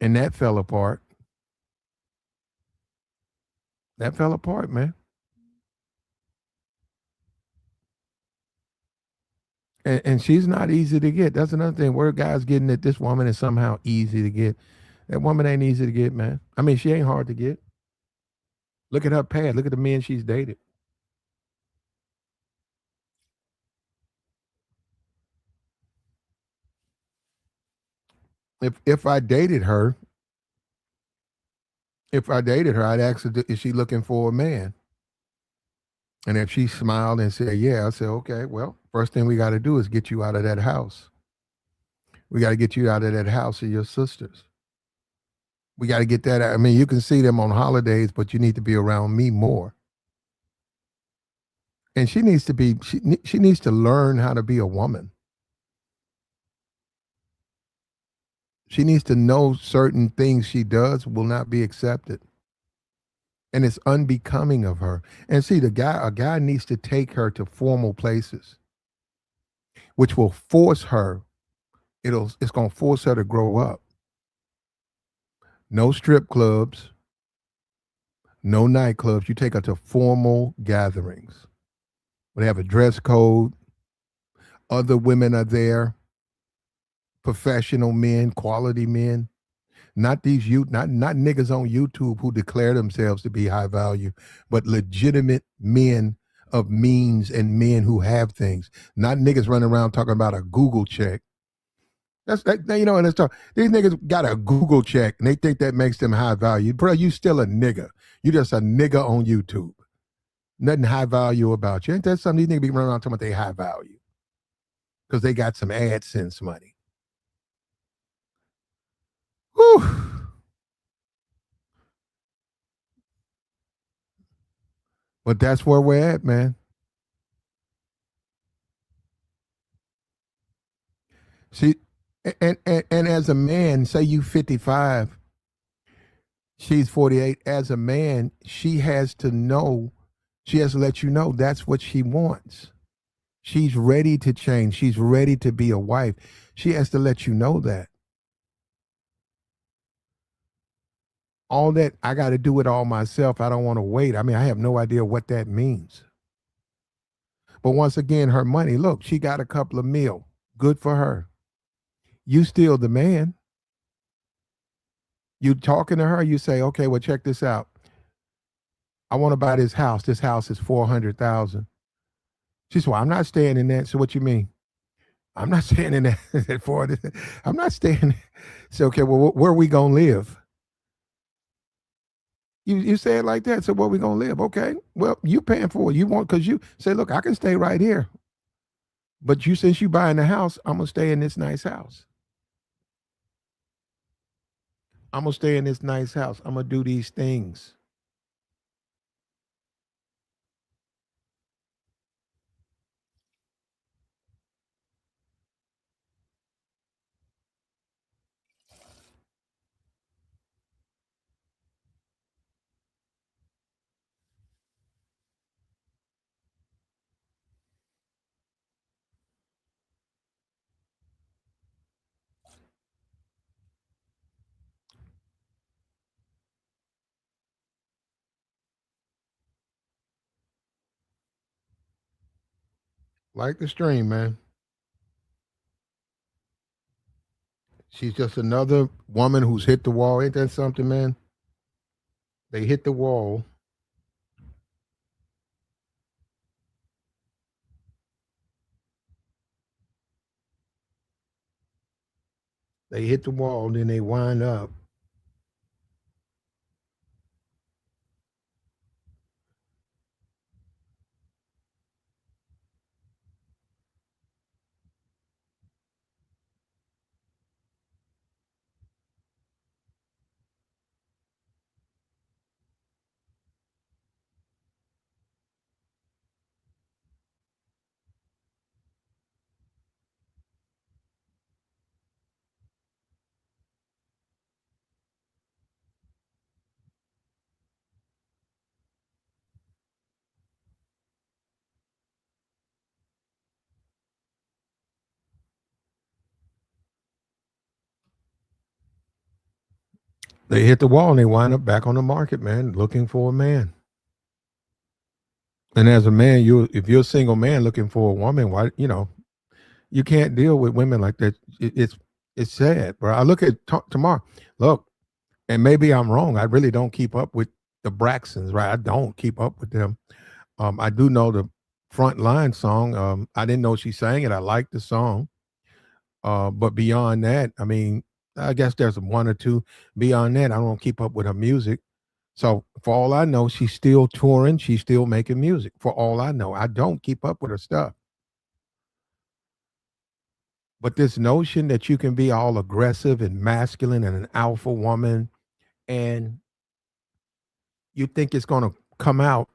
and that fell apart. That fell apart, man. And she's not easy to get. That's another thing. Where guys getting that this woman is somehow easy to get. That woman ain't easy to get, man. I mean, she ain't hard to get. Look at her past. Look at the men she's dated. If I dated her, I'd ask her, is she looking for a man? And if she smiled and said, yeah, I said, okay, well, first thing we got to do is get you out of that house. We got to get you out of that house of your sisters. We got to get that out. I mean, you can see them on holidays, but you need to be around me more. And she needs to learn how to be a woman. She needs to know certain things she does will not be accepted. And it's unbecoming of her. And see, a guy needs to take her to formal places, which will force her. It's gonna force her to grow up. No strip clubs, no nightclubs. You take her to formal gatherings. They have a dress code. Other women are there. Professional men, quality men. Not these not niggas on YouTube who declare themselves to be high value, but legitimate men of means and men who have things. Not niggas running around talking about a Google check. That's that and it's talk. These niggas got a Google check and they think that makes them high value. Bro, you still a nigga. You just a nigga on YouTube. Nothing high value about you. Ain't that something these niggas be running around talking about they high value? Because they got some AdSense money. Whew. But that's where we're at, man. See, and as a man, say you 55, she's 48. As a man, she has to know, she has to let you know that's what she wants. She's ready to change. She's ready to be a wife. She has to let you know that. All that I got to do it all myself. I don't want to wait. I mean, I have no idea what that means. But once again, her money, look, she got a couple of mil. Good for her. You still the man. You talking to her, you say, okay, well, check this out. I want to buy this house. This house is 400,000. She said, well, I'm not staying in that. So what you mean? I'm not staying in that for it. I'm not staying. So okay, well, where are we gonna live? You say it like that. So where we gonna live? Okay. Well, you paying for it. You want because you say, look, I can stay right here. But you since you buying the house, I'm gonna stay in this nice house. I'm gonna stay in this nice house. I'm gonna do these things. Like the stream, man. She's just another woman who's hit the wall. Ain't that something, man? They hit the wall. They hit the wall, then they wind up. They hit the wall and they wind up back on the market, man, looking for a man. And as a man, if you're a single man looking for a woman, why you can't deal with women like that. It's sad, bro. I look at Tamar. Look, and maybe I'm wrong. I really don't keep up with the Braxtons, right? I don't keep up with them. I do know the front line song. I didn't know she sang it. I like the song. But beyond that, I mean, I guess there's one or two. Beyond that, I don't keep up with her music. So for all I know, she's still touring. She's still making music. For all I know, I don't keep up with her stuff. But this notion that you can be all aggressive and masculine and an alpha woman, and you think it's going to come out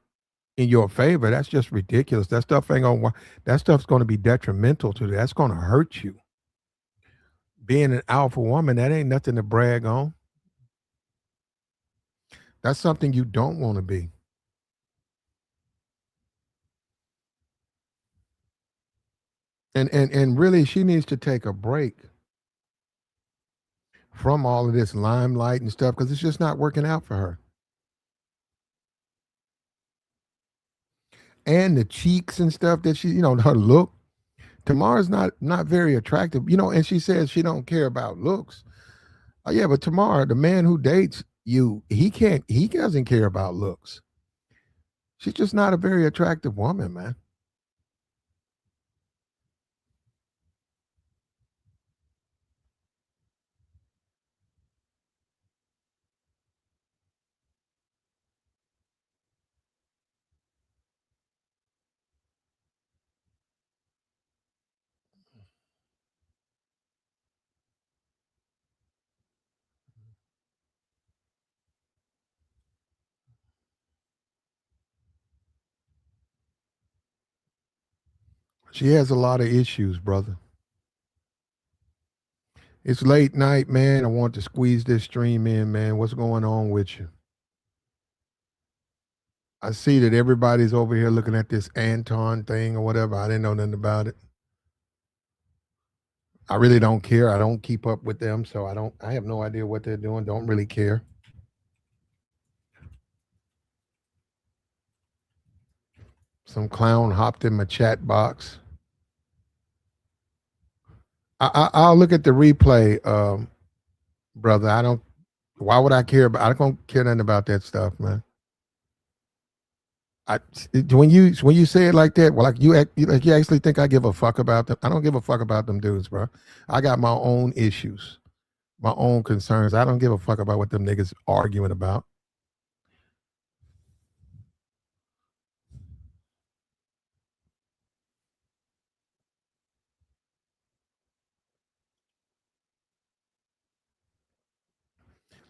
in your favor, that's just ridiculous. That stuff ain't gonna. That stuff's going to be detrimental to you. That's going to hurt you. Being an alpha woman, that ain't nothing to brag on. That's something you don't want to be. And really, she needs to take a break from all of this limelight and stuff because it's just not working out for her. And the cheeks and stuff that she, her look. Tamar's not very attractive, and she says she don't care about looks. Yeah, but Tamar, the man who dates you, he doesn't care about looks. She's just not a very attractive woman, man. She has a lot of issues, brother. It's late night, man. I want to squeeze this stream in, man. What's going on with you? I see that everybody's over here looking at this Anton thing or whatever. I didn't know nothing about it. I really don't care. I don't keep up with them, so I have no idea what they're doing. Don't really care. Some clown hopped in my chat box. I'll look at the replay, brother. I don't. Why would I care about? I don't care nothing about that stuff, man. When you say it like that, well, like you actually think I give a fuck about them. I don't give a fuck about them dudes, bro. I got my own issues, my own concerns. I don't give a fuck about what them niggas arguing about.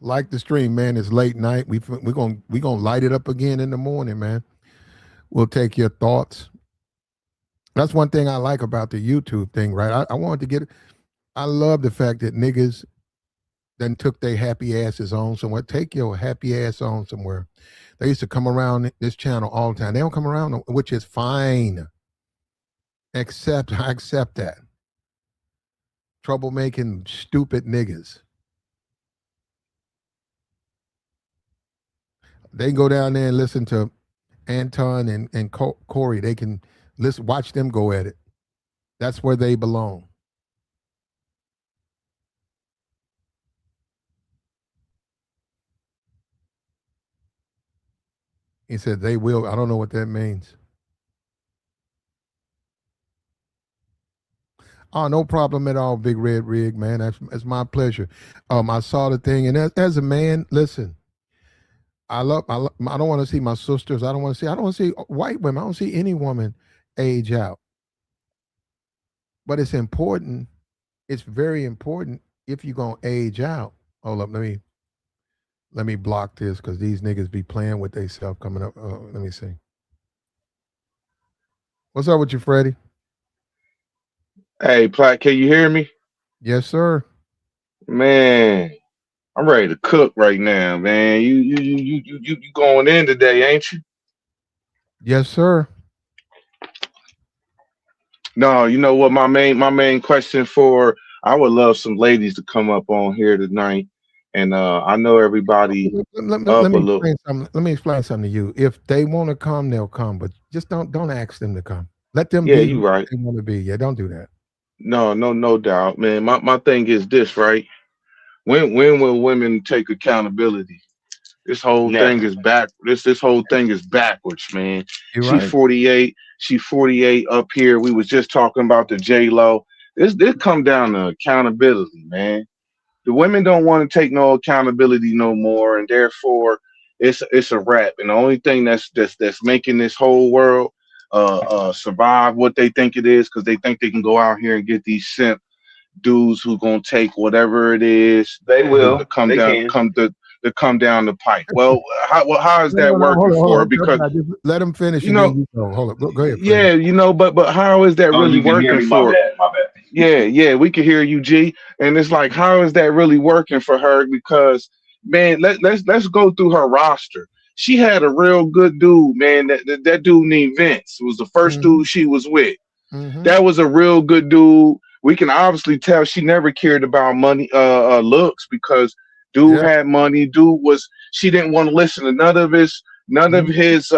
Like the stream, man. It's late night. We're gonna light it up again in the morning, man. We'll take your thoughts. That's one thing I like about the YouTube thing, right? I wanted to get. I love the fact that niggas then took their happy asses on somewhere. Take your happy ass on somewhere. They used to come around this channel all the time. They don't come around, which is fine. I accept that. Troublemaking, stupid niggas. They can go down there and listen to Anton and Corey. They can watch them go at it. That's where they belong. He said they will. I don't know what that means. Oh, no problem at all, Big Red Rig, man. That's my pleasure. I saw the thing, and as a man, listen, I don't want to see my sisters. I don't want to see white women. I don't see any woman age out. But it's important. It's very important if you're gonna age out. Hold up, let me block this because these niggas be playing with themselves coming up. Let me see. What's up with you, Freddie? Hey, Platt, can you hear me? Yes, sir. Man, I'm ready to cook right now, man. You going in today, ain't you? Yes, sir. No, you know what my main question for I would love some ladies to come up on here tonight And I know everybody Let up a me little. explain something. Let me explain something to you. If they want to come, they'll come, but just don't ask them to come. Let them Yeah, be you who right. they want to be. Yeah, don't do that. No doubt, man. My thing is this, right? When will women take accountability? This whole thing is back. This whole thing is backwards, man. You're She right. 48. She 48 up here. We was just talking about the J Lo. This come down to accountability, man. The women don't want to take no accountability no more, and therefore it's a wrap. And the only thing that's making this whole world survive what they think it is, because they think they can go out here and get these simp dudes who gonna take whatever it is They to will. come They down can. to come down the pipe. How is that No, working hold for her? on. Because Just let them finish you and then know, you go. Hold on. Go ahead, friend. yeah, but how is that Oh, really you can hear working me. My for? bad. My bad. Yeah, we can hear you, G. And it's like, how is that really working for her? Because man, let's go through her roster. She had a real good dude, man. That dude named Vince was the first Mm-hmm. dude she was with. Mm-hmm. That was a real good dude. We can obviously tell she never cared about money, looks, because dude Yeah. had money. Dude was she didn't want to listen to none of Mhm. his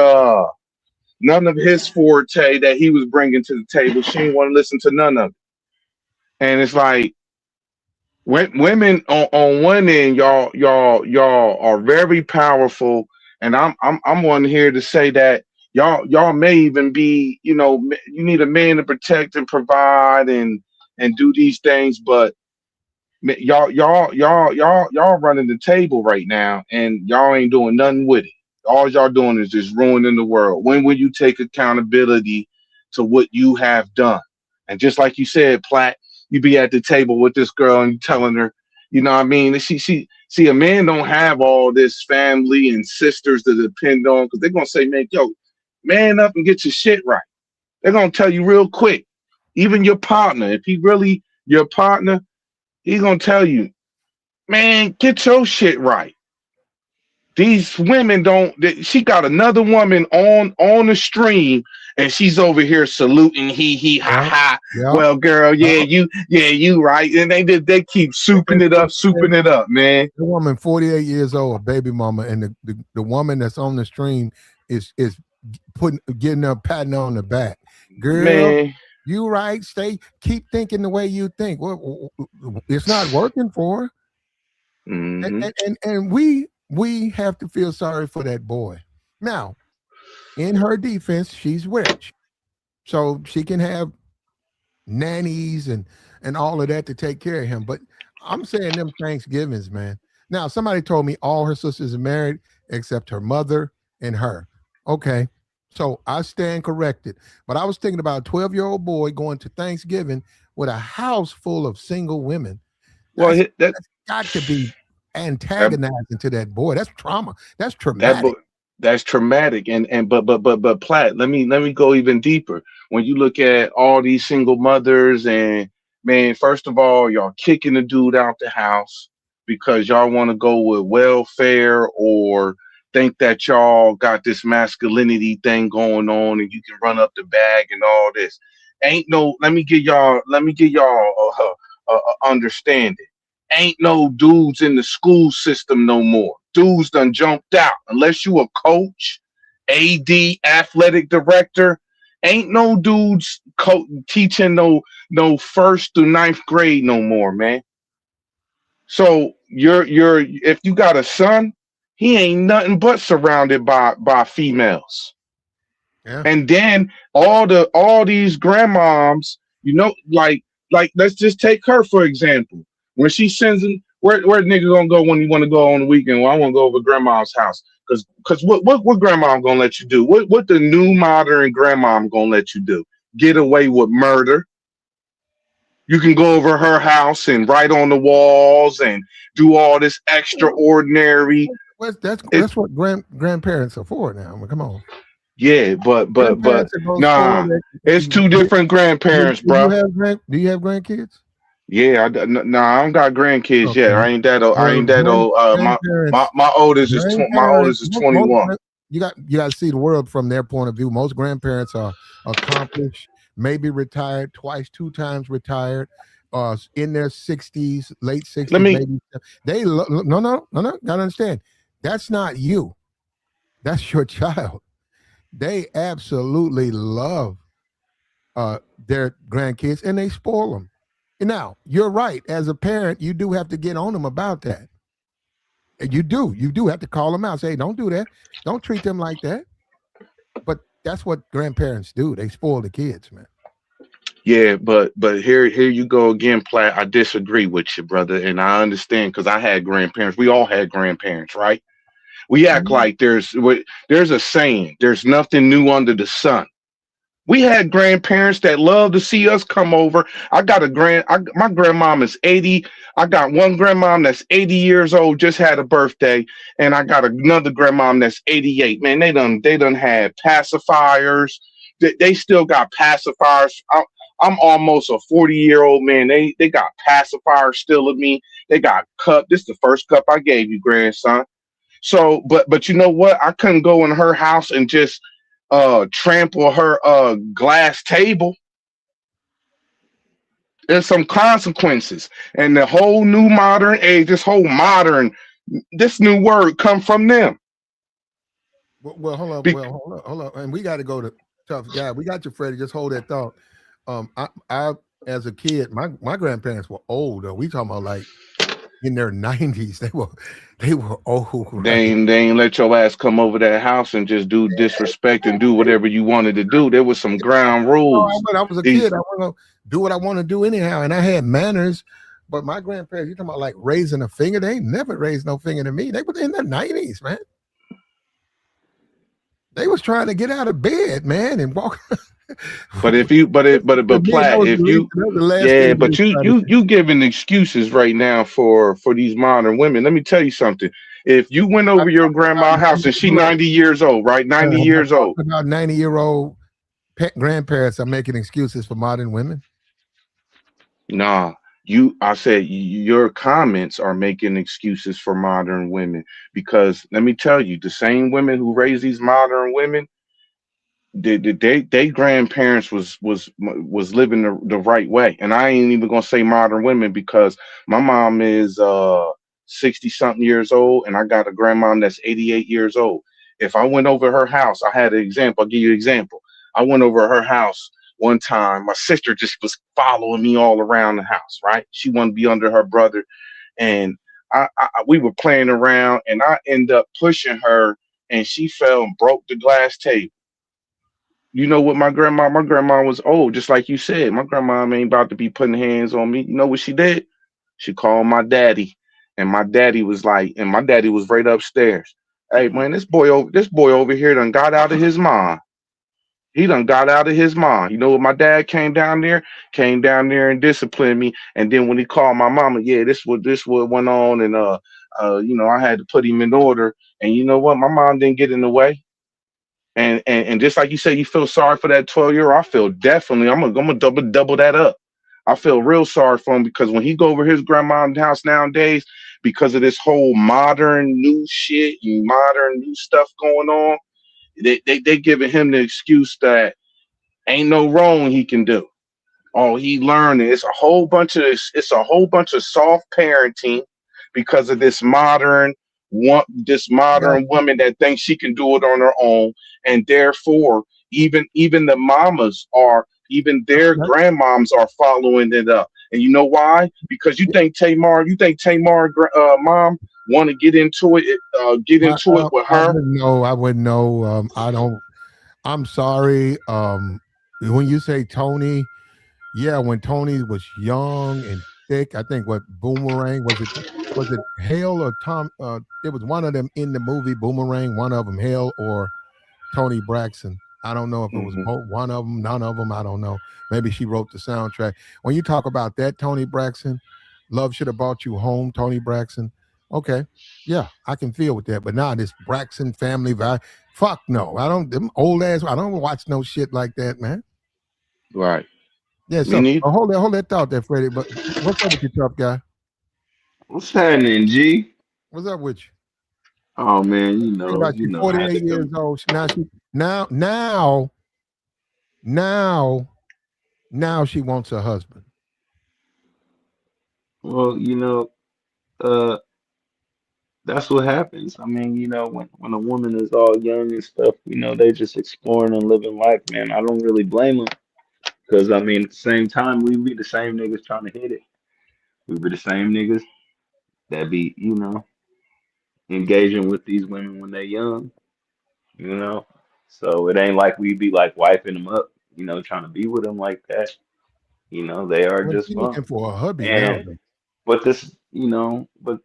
none of his forte that he was bringing to the table. She didn't want to listen to none of it. And it's like women on one end, y'all are very powerful, and I'm one here to say that y'all may even be, you need a man to protect and provide and do these things, but y'all running the table right now, and y'all ain't doing nothing with it. All y'all doing is just ruining the world. When will you take accountability to what you have done? And just like you said, Platt, you be at the table with this girl and you telling her, you know what I mean? She see, a man don't have all this family and sisters to depend on, because they're gonna say, man, yo, man up and get your shit right. They're gonna tell you real quick. Even your partner, if he really your partner, he's gonna tell you, man, get your shit right. These women don't. She got another woman on the stream, and she's over here saluting, he ha Yeah. ha. Yeah. Well, girl, Uh, you right, and they keep and, souping it up, man. the woman 48 years old, a baby mama, and the woman that's on the stream is getting her patting her on the back. Girl, Man, you right. Keep thinking the way you think. Well, it's not working for her. And hmm we have to feel sorry for that boy. Now, in her defense, she's rich. So she can have nannies and all of that to take care of him. But I'm saying them Thanksgivings, man. Now somebody told me all her sisters are married except her mother and her. Okay. So I stand corrected. But I was thinking about a 12-year-old boy going to Thanksgiving with a house full of single women. well, That's that that's got to be that antagonizing to that boy. That's trauma. That's that traumatic. book that's traumatic. And but Platt, let me go even deeper. When you look at all these single mothers, and man, first of all, y'all kicking the dude out the house because y'all want to go with welfare, or think that y'all got this masculinity thing going on and you can run up the bag and all this. Ain't no, let me give y'all a understanding. Ain't no dudes in the school system no more. Dudes done jumped out. Unless you a coach, AD, athletic director, ain't no dudes teaching no first through ninth grade no more, man. So you're if you got a son, he ain't nothing but surrounded by females. Yeah. And then all these grandmoms, like let's just take her for example. When she sends him, where nigga gonna go when you want to go on the weekend? Well, I want to go over grandma's house. Cause what grandma gonna let you do? What the new modern grandma gonna let you do? Get away with murder. You can go over her house and write on the walls and do all this extraordinary. It That's what grandparents are for now. I mean, come on. Yeah, but Grandparents are those four nah, that it's two different grandparents, bro. do you have grandkids? Yeah, nah, I don't got grandkids yet. Okay. I ain't that old. I Well, ain't that old. grandparents, My grandparents, oldest is 21. you got to see the world from their point of view. Most grandparents are accomplished, maybe retired twice, two times retired. in their 60s, late Let 60s, me maybe no. Gotta understand, that's not you. That's your child. They absolutely love their grandkids and they spoil them. Now, you're right. As a parent, you do have to get on them about that. You do. You do have to call them out. Say, don't do that. Don't treat them like that. But that's what grandparents do. They spoil the kids, man. Yeah, but here you go again, Platt. I disagree with you, brother, and I understand because I had grandparents. We all had grandparents, right? We act Mhm. like there's a saying, there's nothing new under the sun. We had grandparents that love to see us come over. My grandmom is 80. I got one grandmom that's 80 years old, just had a birthday, and I got another grandmom that's 88. Man, they done had pacifiers. They still got pacifiers. I'm almost a 40-year-old man. They got pacifiers still of me. They got cup. This is the first cup I gave you, grandson. So, but you know what? I couldn't go in her house and just trample her glass table. There's some consequences. And the whole new modern age, this new word come from them. Well, hold up. Be- Well, hold up. And we got to go to tough guy. We got you, Freddie. Just hold that thought. I as a kid, my grandparents were old. Though. We talking about like in their 90s. They were old, right? they ain't let your ass come over that house and just do disrespect and do whatever you wanted to do. There was some ground Oh, rules. I was a kid. I want to do what I want to do anyhow, and I had manners. But my grandparents, you talking about like raising a finger? They ain't never raised no finger to me. They were in their 90s, man. They was trying to get out of bed, man, and walk. But if you, To but me, that Platt, was if you, that was the last yeah, thing they but was you, trying to you, do. you giving excuses right now for these modern women. Let me tell you something. If you went I'm over your talking about grandma's house and she 90 years old, right? 90 I'm not years old. talking about 90-year-old grandparents are making excuses for modern women. Nah, I said your comments are making excuses for modern women because let me tell you, the same women who raise these modern women, they grandparents was living the right way, and I ain't even gonna say modern women because my mom is 60 something years old, and I got a grandmom that's 88 years old. If I went over her house, I had an example. I'll give you an example. I went over her house one time. My sister just was following me all around the house. Right? She wanted to be under her brother, and we were playing around, and I ended up pushing her, and she fell and broke the glass table. You know what, my grandma was old, just like you said. My grandma ain't about to be putting hands on me. You know what she did? She called my daddy, and my daddy was right upstairs. Hey man, this boy over here done got out of his mind. He done got out of his mind. You know what? My dad came down there and disciplined me. And then when he called my mama, yeah, this what went on, and I had to put him in order. And you know what? My mom didn't get in the way. And just like you said, you feel sorry for that 12-year-old. I feel definitely. I'm gonna double that up. I feel real sorry for him because when he go over his grandma's house nowadays, because of this whole modern new shit and modern new stuff going on, they giving him the excuse that ain't no wrong he can do. Oh, he learned it. It's a whole bunch of soft parenting because of this modern woman that thinks she can do it on her own, and therefore even the mamas are even their grandmoms are following it up. And you know why? Because you think Tamar mom want to get into it with I her. wouldn't know. I wouldn't know. I don't. I'm sorry. When you say Tony, yeah, when Tony was young and thick, I think what Boomerang was it Hale or Tom? It was one of them in the movie Boomerang. One of them, Hale or Tony Braxton. I don't know if it was Mhm. both, one of them, none of them. I don't know. Maybe she wrote the soundtrack. When you talk about that, Tony Braxton, Love Should Have Brought You Home, Tony Braxton. Okay, yeah, I can feel with that. But now this Braxton family vibe, fuck no. I don't. Them old ass. I don't watch no shit like that, man. Right. Yeah. Me So neither. hold that thought there, Freddie. But what's up with you, tough guy? What's happening, G? What's up with you? Oh man, Think about you, I had 48 to years come. old. Now now she wants a husband. Well, uh, that's what happens. I mean, when a woman is all young and stuff, they just exploring and living life, man. I don't really blame them because I mean, at the same time, we be the same niggas trying to hit it. We be the same niggas that be, engaging with these women when they're young, you know. So it ain't like we be like wiping them up, trying to be with them like that. They are Well, just she fun. looking for a hubby now, And though. but this, but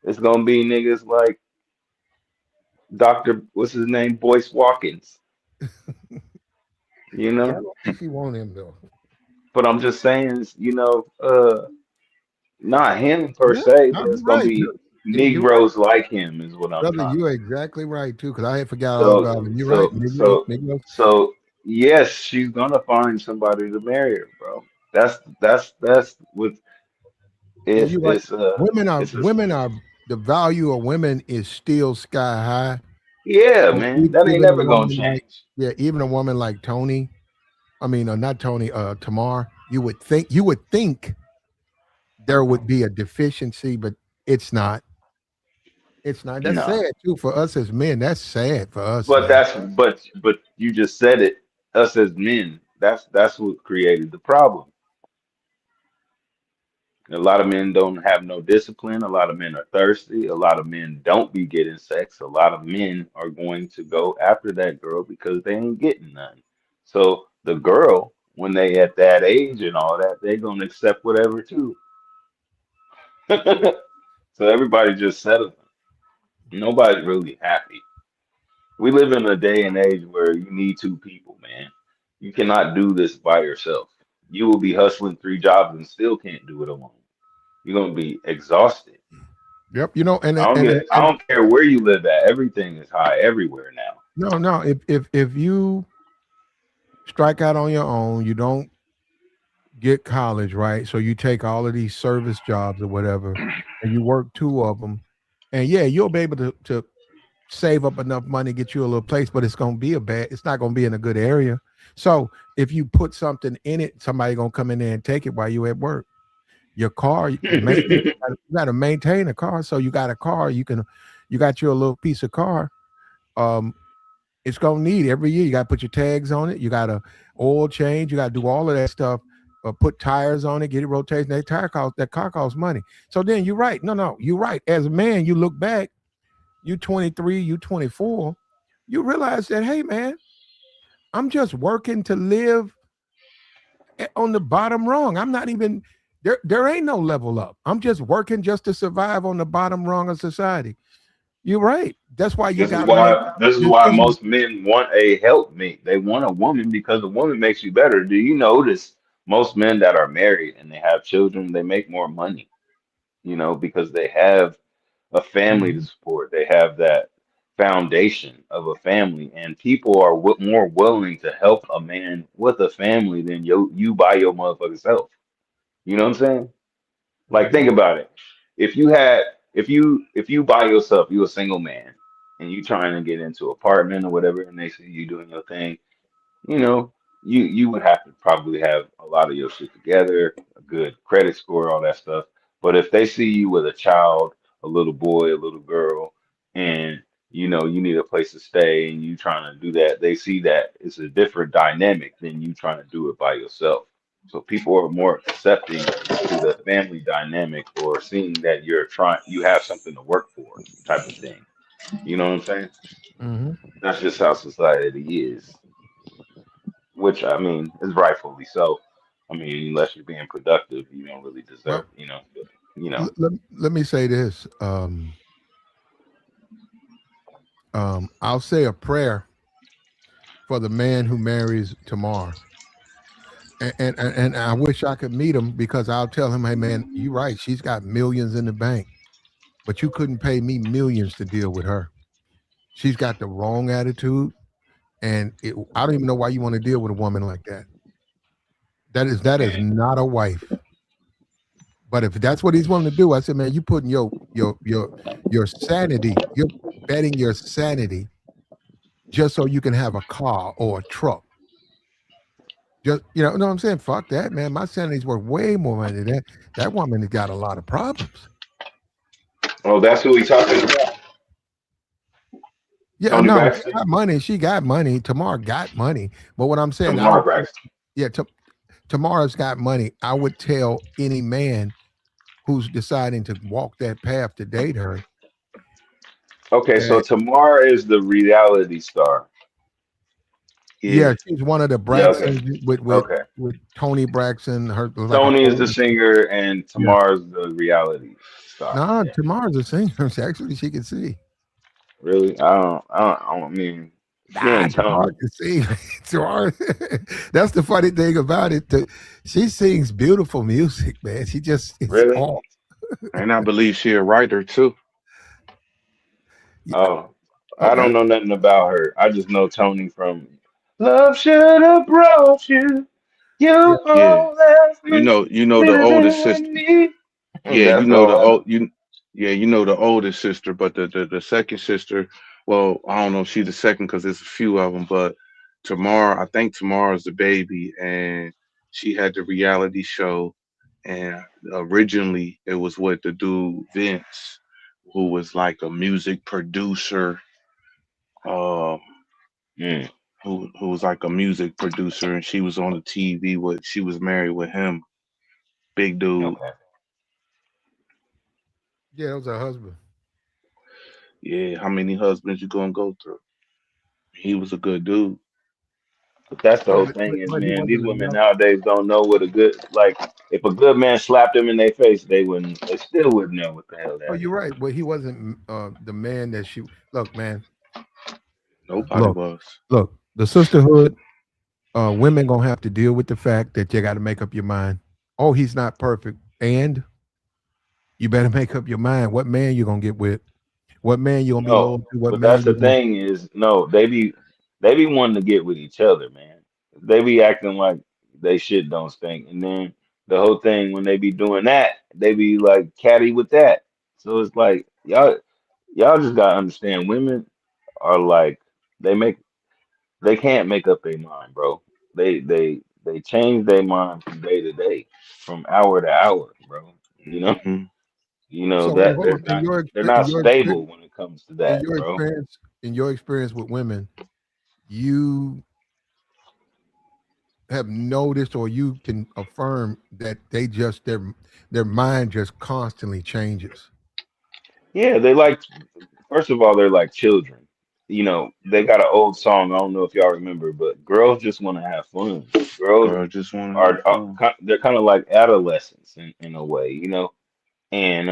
it's gonna be niggas like Dr. What's his name? Boyce Watkins, you Yeah, I know? don't think she want him though. But I'm just saying, not him per Yeah, se, no, but it's you're gonna right. be You're right, Negroes like him is what I'm brother. trying to You're say. exactly right too. Because I had forgot all So about him. You're right. so Negroes, so Negroes. so yes, she's gonna find somebody to marry her, bro. That's what Yeah, it's you're right. it's uh it's a Women are the value of women is still sky high. yeah, So man. That ain't even a never gonna woman like change. yeah, even a woman like Tony. I mean, not Tony. Tamar. You would think there would be a deficiency, but it's not. It's not. That's No. sad too for us as men. That's sad for us, But man. but you just said it. Us as men, that's what created the problem. A lot of men don't have no discipline. A lot of men are thirsty. A lot of men don't be getting sex. A lot of men are going to go after that girl because they ain't getting none. So the girl, when they at that age and all that, they gonna accept whatever too. So everybody just settles. Nobody's really happy. We live in a day and age where you need two people, man. You cannot do this by yourself. You will be hustling three jobs and still can't do it alone. You're gonna be exhausted. Yep. You know, I don't care where you live at. Everything is high everywhere now. no, no. If you strike out on your own, you don't get college, right? So you take all of these service jobs or whatever, and you work two of them, and yeah, you'll be able to save up enough money, get you a little place, but it's gonna be it's not gonna be in a good area. So if you put something in it, somebody gonna come in there and take it while you at work. Your car maintenance, you gotta maintain a car. So you got a car, you got you a little piece of car. Um, it's gonna need every year. You gotta put your tags on it. You gotta oil change. You gotta do all of that stuff. Put tires on it. Get it rotating. That car costs money. So then you're right. No, no, you're right. As a man, you look back. You 23. You 24. You realize that hey, man, I'm just working to live on the bottom rung. I'm not even there. There ain't no level up. I'm just working just to survive on the bottom rung of society. You're right. That's why you gotta make This is why decisions. most men want a helpmate. They want a woman because a woman makes you better. Do you notice most men that are married and they have children, they make more money, because they have a family to Mhm. support. They have that foundation of a family, and people are more willing to help a man with a family than you by your motherfucking self. You know what I'm saying? Like Mhm. think about it. If you had if you by yourself, you a single man, and you trying to get into apartment or whatever, and they see you doing your thing, you know, you would have to probably have a lot of your shit together, a good credit score, all that stuff. But if they see you with a child, a little boy, a little girl, and you need a place to stay and you trying to do that, they see that it's a different dynamic than you trying to do it by yourself. So people are more accepting to the family dynamic or seeing that you have something to work for type of thing. You know what I'm saying? Mhm. That's just how society is, which I mean is rightfully so. I mean, unless you're being productive, you don't really deserve, Well, you know. let me say this. I'll say a prayer for the man who marries Tamar. And I wish I could meet him because I'll tell him, hey man, you're right. She's got millions in the bank, but you couldn't pay me millions to deal with her. She's got the wrong attitude, and I don't even know why you want to deal with a woman like that. That is And not a wife. But if that's what he's willing to do, I said, man, you putting your sanity, you're betting your sanity just so you can have a car or a truck. Just know what I'm saying? Fuck that, man. My sanity's worth way more money than that. That woman has got a lot of problems. Oh, that's who we talking about. Yeah, Tony no, she Braxton, got money. She got money. Tamar got money. But what I'm saying, I Tamar would, Braxton. yeah, Tamara's got money. I would tell any man who's deciding to walk that path to date her Okay, so that, Tamar is the reality star. yeah, Yeah. she's one of the Yeah. Okay. Braxtons with Okay. Tony Braxton. Her like a Tony is the old, singer, and yeah. Tamar's the reality star. No, Yeah. Tamara's a singer. Actually, she can see. Really? I don't mean she Nah, ain't Tamara Tony. can sing. Tamara, that's the funny thing about it. She sings beautiful music, man. She just it's Really? all. And I believe she a writer too. Yeah, Oh, I okay. don't know nothing about her. I just know Tony from Love Should Have Brought You. Yeah, You Yeah. all left me You know the living oldest with sister. me. Yeah, you That's know all the I know. old you yeah, you know the oldest sister, but the second sister, well, I don't know if she's the second because there's a few of them, but Tamar, I think Tamar is the baby, and she had the reality show, and originally it was with the dude Vince, who was like a music producer, uh, Mm, who was like a music producer, and she was on the TV with she was married with him, big dude. okay. yeah, that was her husband. Yeah, how many husbands you gonna go through? He was a good dude. But that's the Yeah, whole but thing is, he man, these wasn't women enough. nowadays don't know what a good like. If a good man slapped them in their face, they wouldn't. They still wouldn't know what the hell Oh, that you're is. right. But he wasn't the man that she. Look, man. Nobody Look, was. look. The sisterhood. Women gonna have to deal with the fact that you got to make up your mind. Oh, he's not perfect, and you better make up your mind. What man you gonna get with? What man you gonna be No, loyal to? What but man that's you the gonna? thing is, no, they be wanting to get with each other, man. They be acting like they shit don't stink, and then the whole thing when they be doing that, they be like catty with that. So it's like y'all just gotta understand, women are like they make they can't make up their mind, bro. They change their mind from day to day, from hour to hour, bro. You know, Hmm. So that hold there's on. not they're not stable when it comes to In that, your bro. experience, with women, you have noticed or you can affirm that they just their mind just constantly changes. Yeah, they like first of all, they're like children. They got an old song. I don't know if y'all remember, but girls just want to have fun. Girls Girl, just want to have fun. they're kind of like adolescents in a way, And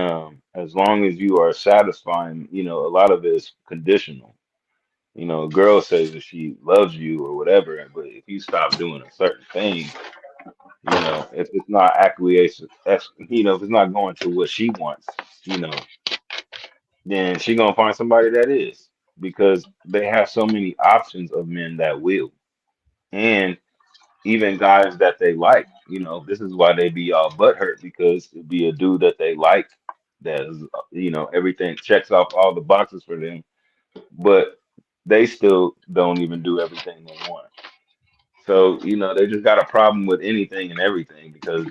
as long as you are satisfying, a lot of it is conditional. A girl says that she loves you or whatever, but if you stop doing a certain thing, if it's not acquiescence, if it's not going to what she wants, then she gonna find somebody that is because they have so many options of men that will, and even guys that they like. This is why they be all butthurt because it'd be a dude that they like that is, everything checks off all the boxes for them, but they still don't even do everything they want. So, they just got a problem with anything and everything because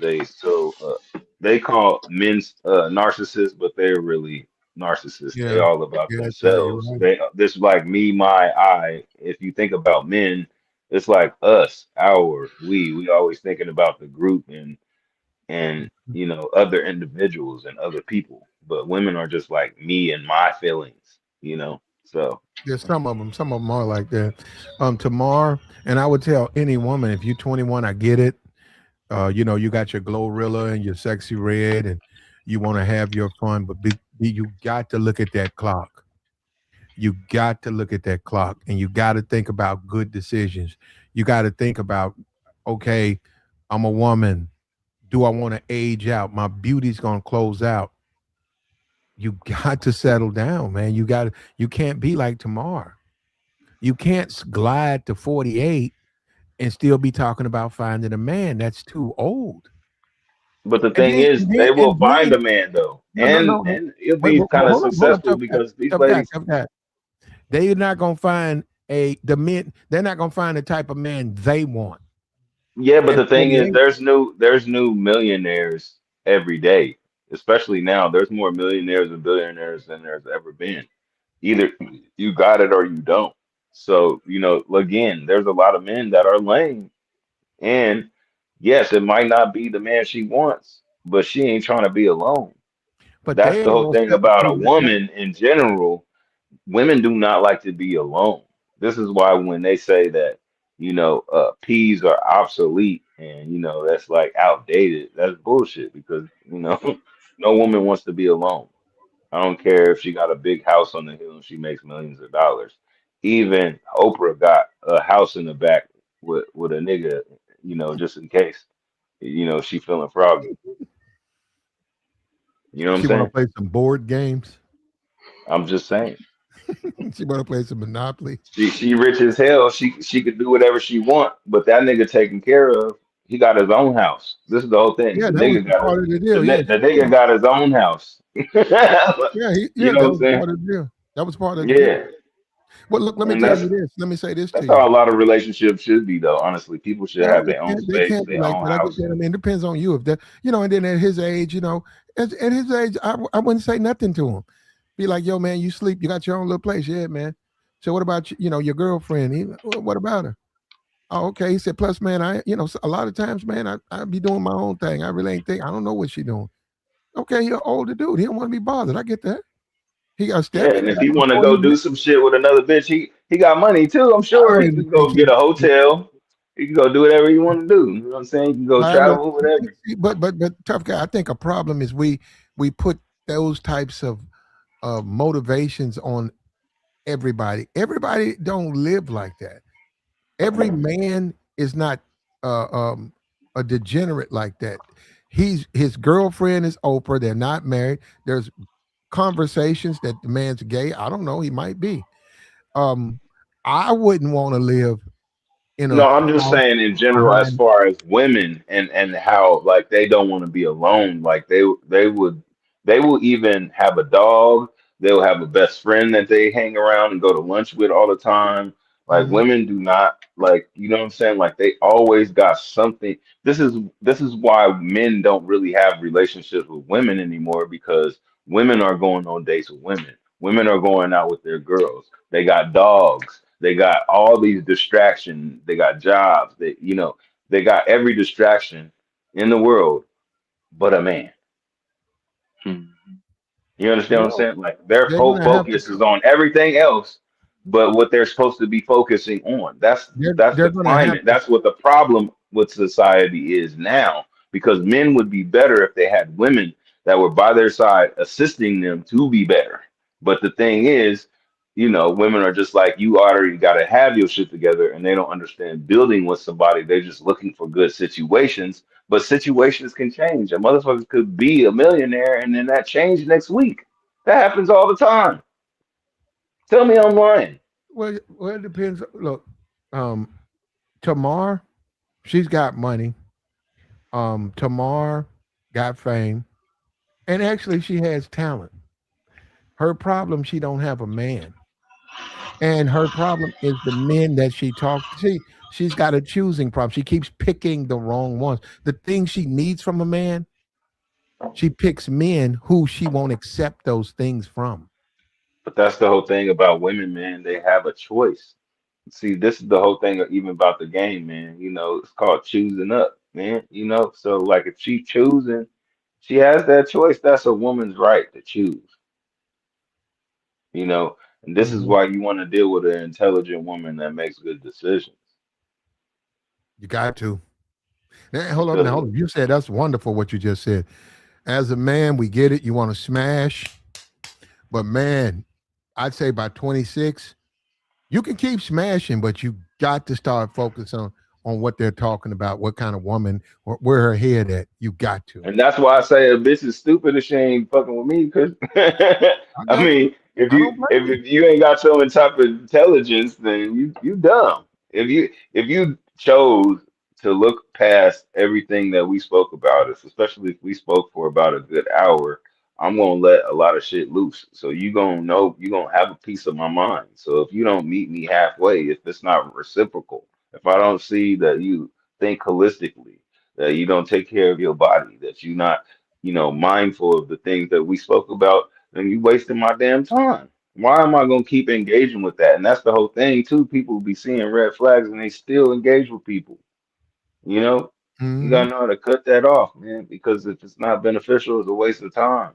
they call men narcissists, but they're really narcissists. They Yeah, all about yeah, yeah. You're themselves. right. This is like me, my, I. If you think about men, it's like us, our, we always thinking about the group and other individuals and other people. But women are just like me and my feelings. So Yeah, some of them are like that. Tamar, and I would tell any woman if you're 21, I get it. You got your Glorilla and your Sexy Red, and you want to have your fun, but you got to look at that clock. You got to look at that clock, and you got to think about good decisions. You got to think about, okay, I'm a woman. Do I want to age out? My beauty's gonna close out. You got to settle down, man. You can't be like Tamar. You can't glide to 48 and still be talking about finding a man. That's too old. but the And thing then, is, and then, they will and find then a man though, no, no, and no. and it'll Wait, be wait, kind of hold on, successful because these ladies. tough that. They're not gonna find the men. They're not gonna find the type of man they want. Yeah, but at the thing is, 48. there's new millionaires every day, especially now. There's more millionaires and billionaires than there's ever been. Either you got it or you don't. So, again, there's a lot of men that are lame. And yes, it might not be the man she wants, but she ain't trying to be alone. But That's they the ain't whole gonna thing step. about See, a woman in general. Women do not like to be alone. This is why when they say that, peas are obsolete and that's like outdated, that's bullshit because no woman wants to be alone. I don't care if she got a big house on the hill and she makes millions of dollars. Even Oprah got a house in the back with a nigga, just in case, she feeling froggy. You know what I'm she want to saying? play some board games. I'm just saying. She want to play some Monopoly. She rich as hell. She could do whatever she want, but that nigga taken care of. He got his own house. This is the whole thing. Yeah, The that was nigga got part of the deal. Yeah, the nigga got his own house. yeah, You know that what I'm was saying? part of the deal. That was part of the deal. Yeah, Well, look, let me and tell that's you this. Let me say this to that's you. how a lot of relationships should be, though. Honestly, people should No, have their own they space, can't be their like own that. I get house. that. I mean, it depends on you. If that, and then at his age, at his age, I wouldn't say nothing to him. Be like, yo, man, you sleep. You got your own little place. Yeah, man. So what about you? Your girlfriend? What about her? Oh, okay. He said, plus, man, a lot of times, man, I be doing my own thing. I really ain't think. I don't know what she doing. Okay, he an older dude. He don't want to be bothered. I get that. He got to Yeah, step and if back he want to before he. go do some shit with another bitch, he got money too. I'm I sure don't he even could think go he. get a hotel. He can go do whatever he want to do. You know what I'm saying? He can go I know, travel, whatever. but tough guy. I think a problem is we put those types of motivations on everybody. Everybody don't live like that. Every man is not uh, um, a degenerate like that. His girlfriend is Oprah. They're not married. There's conversations that the man's gay. I don't know. He might be. Um, I wouldn't want to live in No, a I'm just house saying in general, as behind. far as women and how like they don't want to be alone. Like they will even have a dog. They'll have a best friend that they hang around and go to lunch with all the time. Like Mhm. women do not like, you know what I'm saying? Like they always got something. This is why men don't really have relationships with women anymore because women are going on dates with women. Women are going out with their girls. They got dogs. They got all these distractions. They got jobs. They got every distraction in the world but a man. You understand what I'm Well, saying? Like their they're whole gonna have to. focus is on everything else, but what they're supposed to be focusing on. That's They're the gonna have climate. to. That's what the problem with society is now. Because men would be better if they had women that were by their side assisting them to be better. But the thing is, women are just like you already got to have your shit together, and they don't understand building with somebody. They're just looking for good situations, but situations can change. A motherfucker could be a millionaire and then that change next week. That happens all the time. Tell me I'm lying. Well, it depends. Look, um, Tamar, she's got money. Tamar got fame, and actually, she has talent. Her problem, she don't have a man, and her problem is the men that she talks. She's got a choosing problem. She keeps picking the wrong ones. The things she needs from a man, she picks men who she won't accept those things from. But that's the whole thing about women, man. They have a choice. See, this is the whole thing even about the game, man. It's called choosing up, man. So like if she choosing, she has that choice. That's a woman's right to choose, you know. And this is Mhm. why you want to deal with an intelligent woman that makes good decisions. You got to. Now, hold up. Now, Because hold up. You said that's wonderful what you just said. As a man, we get it. You want to smash, but man, I'd say by 26, you can keep smashing, but you got to start focusing on what they're talking about, what kind of woman, or where her head at. You got to. And that's why I say a bitch is stupid if she ain't fucking with me. Cause I I got you. mean, if I don't you blame if, you. if you ain't got some type of intelligence, then you dumb. If you chose to look past everything that we spoke about, especially if we spoke for about a good hour, I'm gonna let a lot of shit loose. So you gonna have a piece of my mind. So if you don't meet me halfway, if it's not reciprocal, if I don't see that you think holistically, that you don't take care of your body, that you're not, mindful of the things that we spoke about, then you wasting my damn time. Why am I gonna keep engaging with that? And that's the whole thing too. People be seeing red flags and they still engage with people. You know, you Hmm. gotta know how to cut that off, man, because if it's not beneficial, it's a waste of time.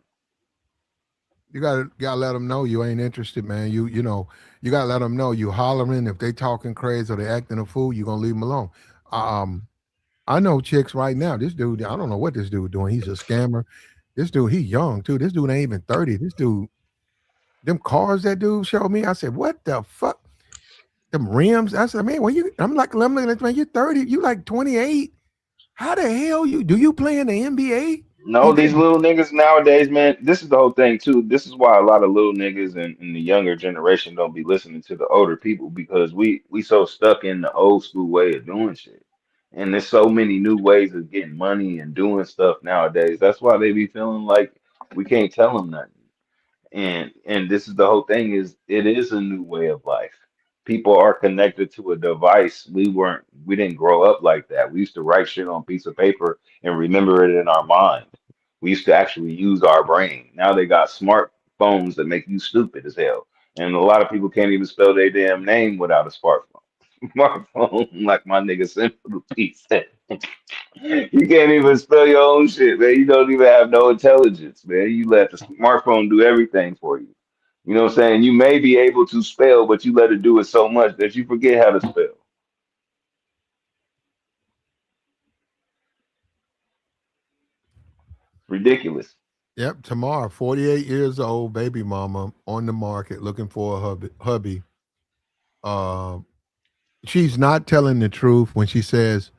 You gotta let them know you ain't interested, man. You gotta let them know you hollering if they talking crazy or they acting a fool. You gonna leave them alone. Um, I know chicks right now. This dude, I don't know what this dude doing. He's a scammer. This dude, he young too. This dude ain't even 30. This dude, them cars that dude showed me. I said, what the fuck? Them rims. I said, man, I'm looking at man, you're 30. You like 28. How the hell do you play in the NBA? He No, did. these little niggas nowadays, man, this is the whole thing too. This is why a lot of little niggas and the younger generation don't be listening to the older people because we so stuck in the old school way of doing shit. And there's so many new ways of getting money and doing stuff nowadays. That's why they be feeling like we can't tell them nothing. And this is the whole thing is it is a new way of life. People are connected to a device. We didn't grow up like that. We used to write shit on a piece of paper and remember it in our mind. We used to actually use our brain. Now they got smartphones that make you stupid as hell. And a lot of people can't even spell their damn name without a smartphone. Smartphone, like my nigga Simple Piece said. You can't even spell your own shit, man. You don't even have no intelligence, man. You let the smartphone do everything for you. You know what I'm saying? You may be able to spell, but you let it do it so much that you forget how to spell. Ridiculous. Yep, Tamar, 48 years old, baby mama on the market looking for a hubby. Uh, she's not telling the truth when she says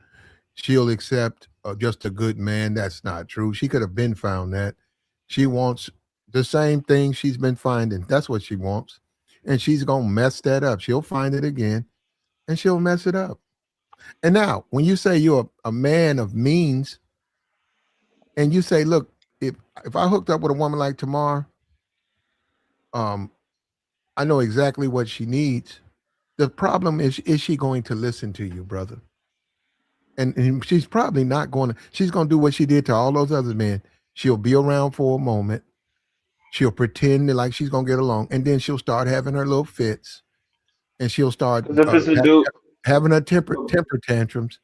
she'll accept just a good man. That's not true. She could have been found that. She wants the same thing she's been finding. That's what she wants. And she's going to mess that up. She'll find it again and she'll mess it up. And now, when you say you're a man of means and you say, look, if I hooked up with a woman like Tamar, um, I know exactly what she needs. The problem is she going to listen to you, brother? And she's probably not going to. She's going to do what she did to all those other men. She'll be around for a moment. She'll pretend like she's going to get along, and then she'll start having her little fits, and she'll start Because if it's a dude, having her temper tantrums.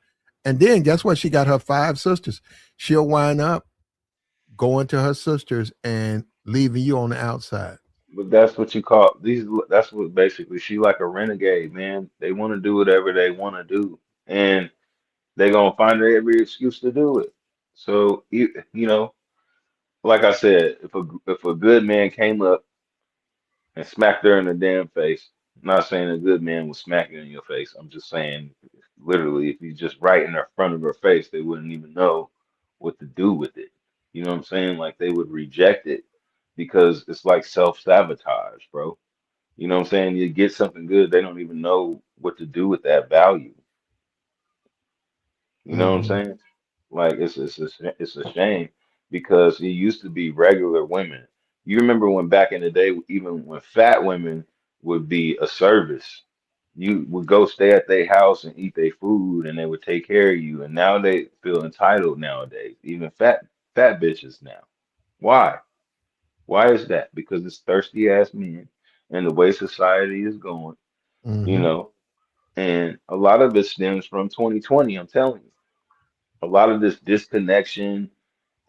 And then guess what? She got her 5 sisters. She'll wind up going to her sisters and leaving you on the outside. but that's what you call these. That's what basically she like a renegade, man. They want to do whatever they want to do, and they gonna find every excuse to do it. So like I said, if a good man came up and smacked her in the damn face. I'm not saying a good man would smack you in your face. I'm just saying, literally, if he's just right in the front of her face, they wouldn't even know what to do with it. You know what I'm saying? Like they would reject it because it's like self-sabotage, bro. You know what I'm saying? You get something good, they don't even know what to do with that value. You know what I'm Hmm. saying? Like it's a shame because it used to be regular women. You remember when back in the day, even when fat women would be a service, you would go stay at their house and eat their food, and they would take care of you. And now they feel entitled nowadays, even fat bitches now. Why? Why is that? Because it's thirsty ass men, and the way society is going, you Hmm. know. And a lot of it stems from 2020. I'm telling you a lot of this disconnection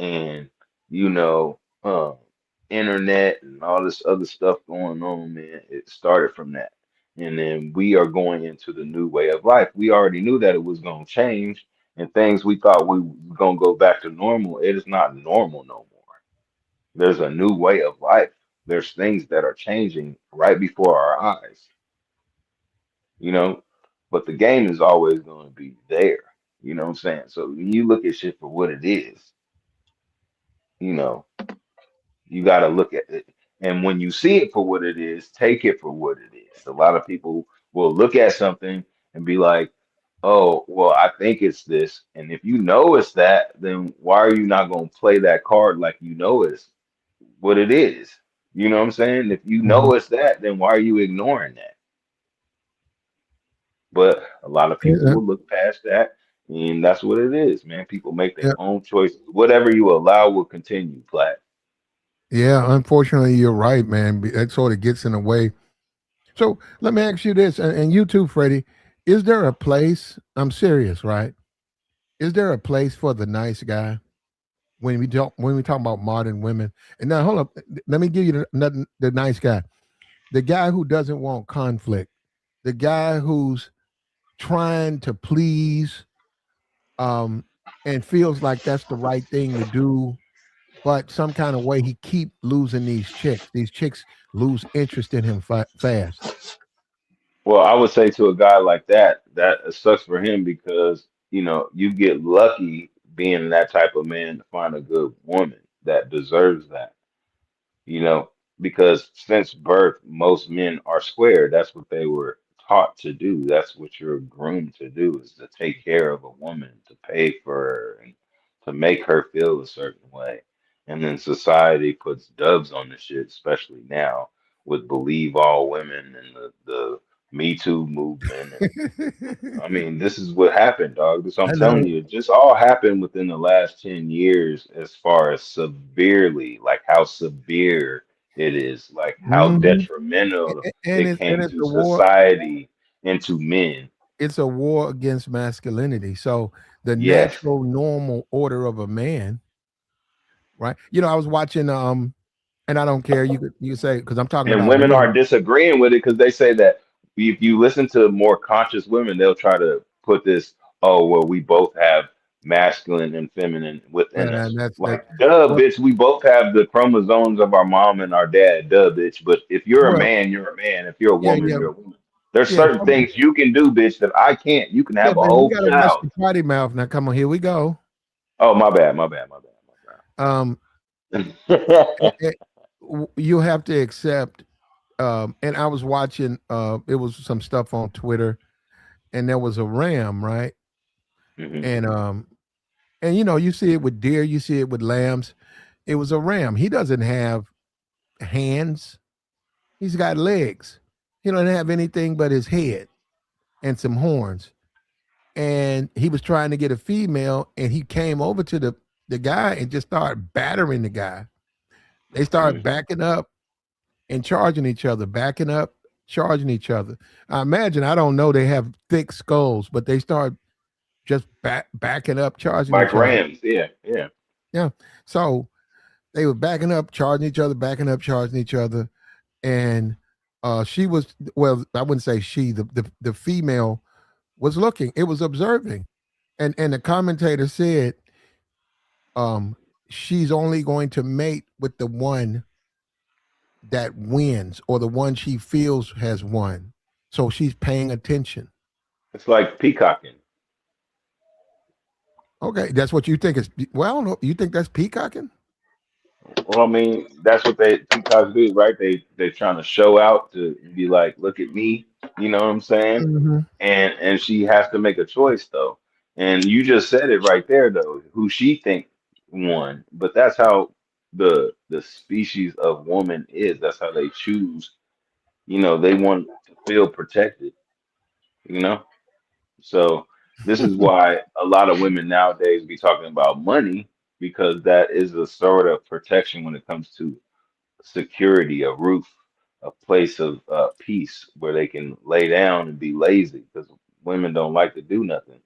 and you know internet and all this other stuff going on, man, it started from that. And then we are going into the new way of life. We already knew that it was going to change, and things we thought we were going to go back to normal, it is not normal no more. There's a new way of life. There's things that are changing right before our eyes, you know, but the game is always going to be there. You know what I'm saying? So when you look at shit for what it is, you know, you got to look at it. And when you see it for what it is, take it for what it is. A lot of people will look at something and be like, oh, well, I think it's this. And if you know it's that, then why are you not going to play that card like you know it's what it is? You know what I'm saying? If you Hmm. know it's that, then why are you ignoring that? But a lot of people Yeah. will look past that And that's what it is, man. People make their Yeah, own choices. Whatever you allow will continue, Platt. yeah. Unfortunately, you're right, man. That sort of gets in the way. So let me ask you this, and you too, Freddie. Is there a place? I'm serious, right? Is there a place for the nice guy when we talk about modern women? And now, hold up. Let me give you the nice guy, the guy who doesn't want conflict, the guy who's trying to please, um, and feels like that's the right thing to do, but some kind of way he keep losing these chicks. These chicks lose interest in him fast. Well, I would say to a guy like that, that it sucks for him because, you get lucky being that type of man to find a good woman that deserves that. you know, because since birth, most men are square. That's what they were taught to do. That's what you're groomed to do is to take care of a woman, to pay for her, and to make her feel a certain way. And then society puts dubs on the shit, especially now with Believe All Women and the Me Too movement. I mean, this is what happened, dog. This I'm I telling know. you, it just all happened within the last 10 years as far as severely, like how severe it is, like how Mhm. detrimental And it and came it's to a war. society and to men. It's a war against masculinity. So the Yes. natural, normal order of a man, right? You know, I was watching, and I don't care. You could say because I'm talking And about women are men. disagreeing with it because they say that if you listen to more conscious women, they'll try to put this, oh, well, we both have masculine and feminine within us. And that's that. Like, duh, Well, bitch, we both have the chromosomes of our mom and our dad, duh, bitch. But if you're a well, man, you're a man. If you're a yeah, woman, yeah, you're a woman. There's yeah. certain things you can do, bitch, that I can't. You can Yeah, have a but we whole got to watch child. the potty mouth. Now, come on, here we go. Oh, my bad, my bad, my Um, bad, my bad. you have to accept. And I was watching. It was some stuff on Twitter, and there was a ram, right? hmm And you know, you see it with deer, you see it with lambs. It was a ram. He doesn't have hands. He's got legs. He doesn't have anything but his head and some horns. And he was trying to get a female, and he came over to the guy and just started battering the guy. They started backing up and charging each other, backing up, charging each other. I imagine, I don't know, they have thick skulls, but they start just backing up, charging Like each other. Rams, yeah, yeah. Yeah. So they were backing up, charging each other, backing up, charging each other. And she was, well, I wouldn't say she, the female was looking, it was observing. And the commentator said, um, she's only going to mate with the one that wins or the one she feels has won. So she's paying attention. It's like peacocking. Okay, that's what you think is, well, I don't know. You think that's peacocking? Well, I mean, that's what they peacocks do, right? They're trying to show out to be like, look at me, you know what I'm saying? Hmm. And she has to make a choice though. And you just said it right there though, who she think won. But that's how the species of woman is. That's how they choose. They want to feel protected, you know? So this is why a lot of women nowadays be talking about money because that is a sort of protection when it comes to security, a roof, a place of peace where they can lay down and be lazy because women don't like to do nothing.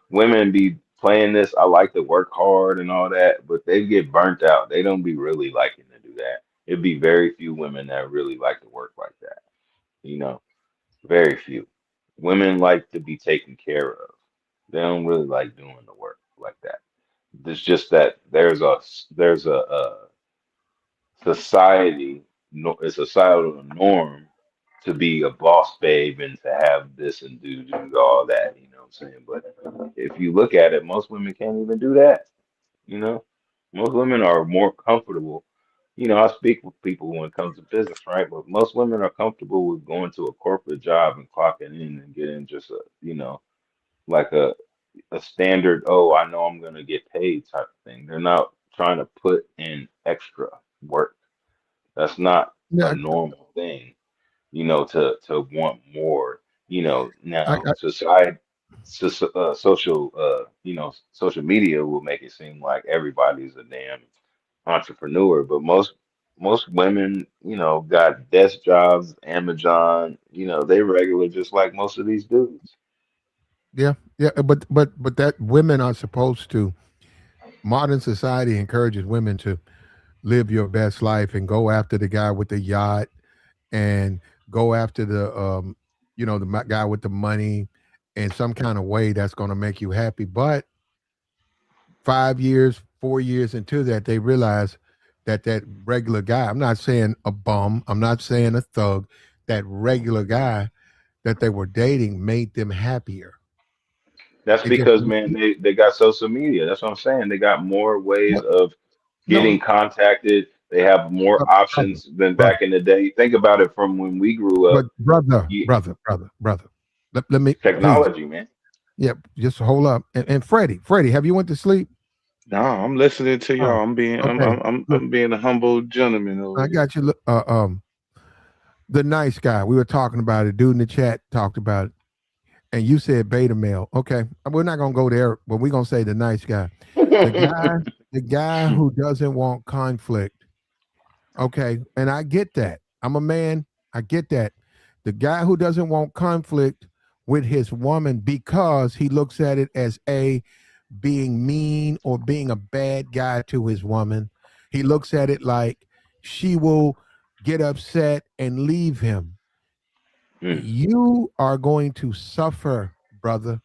Women be playing this, I like to work hard and all that, but they get burnt out. They don't be really liking to do that. It'd be very few women that really like to work like that. You know, very few. Women like to be taken care of. They don't really like doing the work like that. It's just that there's a society, no, a societal norm to be a boss babe and to have this and do all that. You know what I'm saying? But if you look at it, most women can't even do that. You know, most women are more comfortable. I speak with people when it comes to business, right? But most women are comfortable with going to a corporate job and clocking in and getting just like a standard, oh, I know I'm gonna get paid type of thing. They're not trying to put in extra work. That's not a Yeah, normal thing, to want more. I, Now I, society. social, social media will make it seem like everybody's a damn entrepreneur, but most women, got desk jobs, Amazon, they regular just like most of these dudes. Yeah, yeah, but that women are supposed to. Modern society encourages women to live your best life and go after the guy with the yacht and go after the guy with the money in some kind of way that's going to make you happy. But 5 years, 4 years into that, they realize that regular guy. I'm not saying a bum. I'm not saying a thug. That regular guy that they were dating made them happier. That's It just because, man, they got social media. That's what I'm saying. They got more ways of no, getting contacted. They have more brother, options than brother. back in the day. Think about it from when we grew But up. brother, You, brother. Let me please. technology, man. Yeah, just hold up. And Freddie, have you went to sleep? No, I'm listening to Oh, y'all. I'm being I'm okay. I'm I'm, Look, I'm being a humble gentleman over I here. got you. Look, the nice guy. We were talking about it. Dude in the chat talked about it, and you said beta male. Okay, we're not gonna go there, but we're gonna say the nice guy, the guy, the guy who doesn't want conflict. Okay, and I get that. I'm a man. I get that. The guy who doesn't want conflict with his woman because he looks at it as a being mean or being a bad guy to his woman. He looks at it like she will get upset and leave him. Mm, You are going to suffer, brother.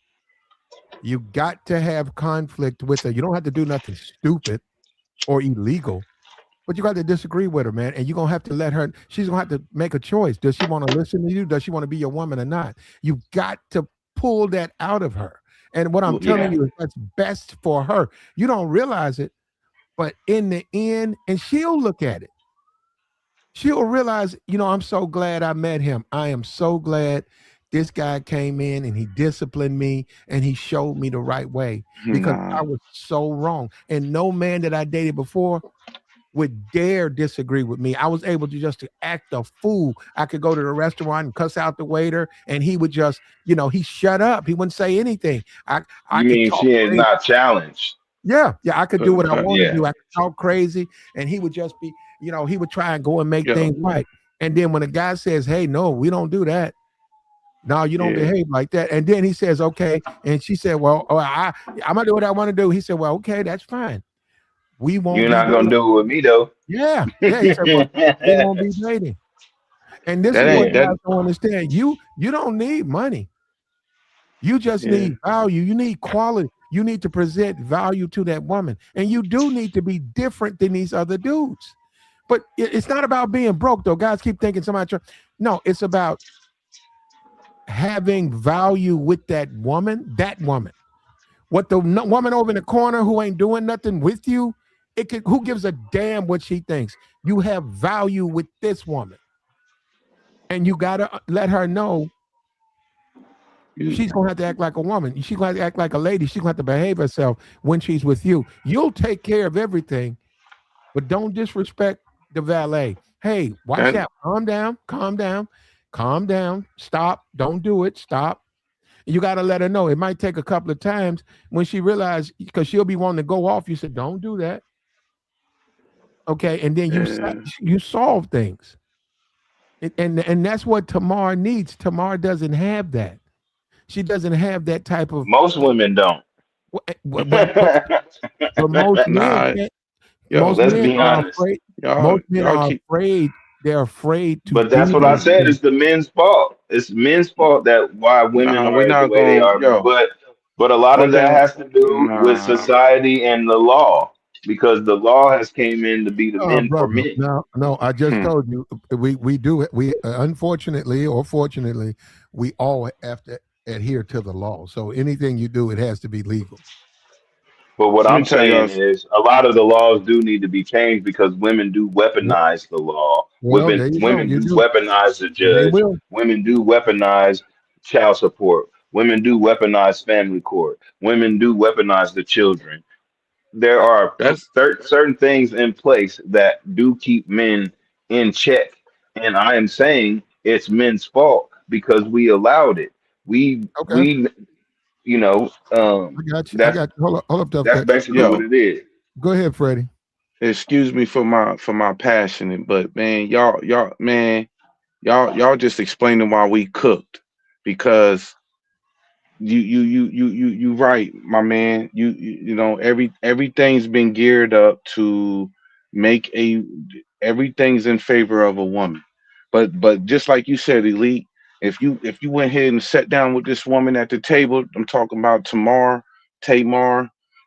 You got to have conflict with her. You don't have to do nothing stupid or illegal, but you got to disagree with her, man. And you're gonna have to let her. She's gonna have to make a choice. Does she want to listen to you? Does she want to be your woman or not? You've got to pull that out of her. And what I'm telling yeah. you is that's best for her. You don't realize it, but in the end, and she'll look at it. She'll realize, I'm so glad I met him. I am so glad this guy came in and he disciplined me and he showed me the right way because Nah, I was so wrong. And no man that I dated before would dare disagree with me. I was able to just to act a fool. I could go to the restaurant and cuss out the waiter, and he would just, he shut up. He wouldn't say anything. I You could mean talk she is crazy. not challenged? Yeah, I could do what I want to Yeah. do. I could talk crazy, and he would just be, he would try and go and make yeah, things right. And then when a guy says, "Hey, no, we don't do that. No, you don't yeah. behave like that," and then he says, "Okay," and she said, "Well, I'm gonna do what I want to do." He said, "Well, okay, that's fine. We won't You're be not gonna dating." do it with me though. Yeah. He said, "Well, we won't be dating." And this That is what ain't that. guys don't understand. You don't need money. You just Yeah, need value. You need quality. You need to present value to that woman. And you do need to be different than these other dudes. But it's not about being broke, though. Guys keep thinking no, it's about having value with that woman. That woman. What the woman over in the corner who ain't doing nothing with you, who gives a damn what she thinks? You have value with this woman. And you gotta let her know you. she's gonna have to act like a woman. She's gonna have to act like a lady. She's gonna have to behave herself when she's with you. You'll take care of everything, but don't disrespect the valet. Hey, watch That out. Calm down, calm down, calm down. Stop. Don't do it. Stop. You got to let her know. It might take a couple of times when she realizes because she'll be wanting to go off. You said, "Don't do that." Okay, and then uh, you solve things, and that's what Tamar needs. Tamar doesn't have that. She doesn't have that type of Most women don't. but most men nah, can't. yo, Most Let's men be are honest. afraid. y'all Most men y'all are keep. afraid. They're afraid to But that's do what I those said. things. It's the men's fault. It's men's fault that why women Nah, we are the not way they gonna. are. Yo, But a lot one of that thing. has to do with Nah, society and the law because the law has came in to be the Oh, men for brother, men. no. I just hmm. told you we do it. We unfortunately or fortunately, we all have to adhere to the law. So anything you do, it has to be legal. But what Let me I'm tell y'all. saying is a lot of the laws do need to be changed because women do Well, weaponize the law. well, there you go. Women You do do. weaponize the They judge. will. Women do weaponize child support. Women do weaponize family court. Women do weaponize the children. There are That's certain things in place that do keep men in check. And I am saying it's men's fault because we allowed it. We Okay. we you know, I got you. I that's got you. Hold up, that's basically what Yo, it is. Go ahead, Freddie. excuse me for my passionate, but man, y'all just explaining why we cooked because you right, my man. You know everything's been geared up to make a everything's in favor of a woman. But just like you said, Elite, if you went ahead and sat down with this woman at the table, I'm talking about Tamar,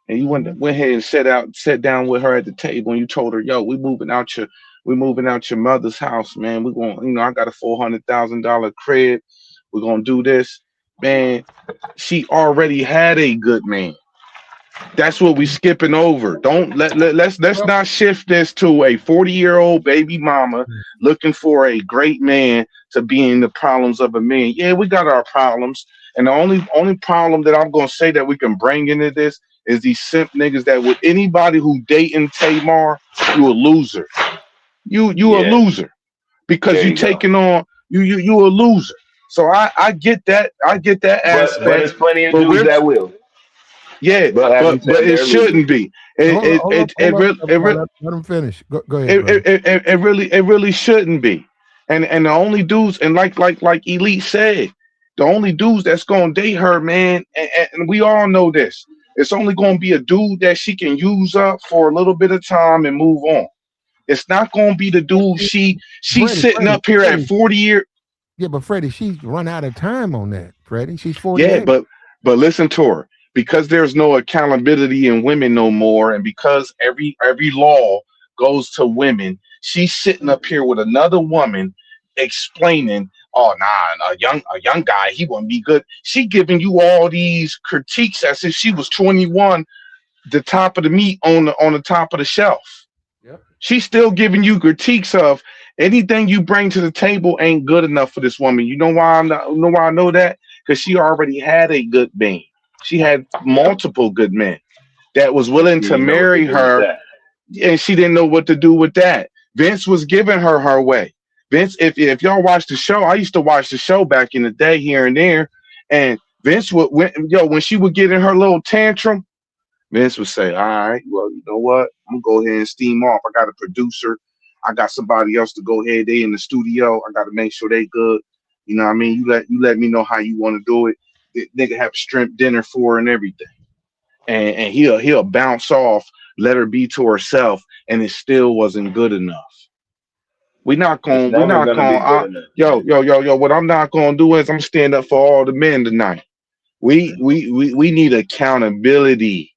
and you Mhm. went ahead and sat down with her at the table and you told her, yo, we moving out your mother's house, man. We're going, I got a $400,000 crib. We're gonna do this, man. She already had a good man. That's what we skipping over. Don't let's Well, not shift this to a 40-year-old baby mama looking for a great man to be in the problems of a man. Yeah, we got our problems. And the only problem that I'm gonna say that we can bring into this is these simp niggas that with anybody who dating Tamar, you a loser. You a Yeah, loser because there you you go. taking on you a loser. So I get that. I get that But aspect. there's plenty of But dudes we're that will. yeah, But as you but said, it they're losers. shouldn't be. It hold it up, it hold it, up. re- it, re- Let him finish. Go ahead, it, brother. it really shouldn't be. And the only dudes and like Elite said, the only dudes that's gonna date her, man, and we all know this. It's only gonna be a dude that she can use up for a little bit of time and move on. It's not gonna be the But dude see, she's sitting up here at Freddie. 40 years. Yeah, but Freddie, she's run out of time on that. Freddie, she's Yeah, 48. but listen to her. Because there's no accountability in women no more, and because every law goes to women, she's sitting up here with another woman explaining, "Oh nah, a young guy, he wouldn't be good." She giving you all these critiques as if she was 21, the top of the meat on the top of the shelf. Yep. She's still giving you critiques of anything you bring to the table ain't good enough for this woman. You know why I know that? Because she already had a good man. She had Yep. multiple good men that was willing She to didn't know what to marry do with her, that. and she didn't know what to do with that. Vince was giving her way. Vince, if y'all watch the show, I used to watch the show back in the day here and there, and Vince would when she would get in her little tantrum, Vince would say, "All right, well, you know what? I'm gonna go ahead and steam off. I got a producer. I got somebody else to go ahead. They in the studio. I got to make sure they good. You know what I mean? You let me know how you want to do it. The nigga have a shrimp dinner for her and everything, and he'll bounce off, let her be to herself, and it still wasn't good enough. We not It's going. We never not gonna going. be good enough. Yo. What I'm not gonna do is I'm stand up for all the men tonight. We need accountability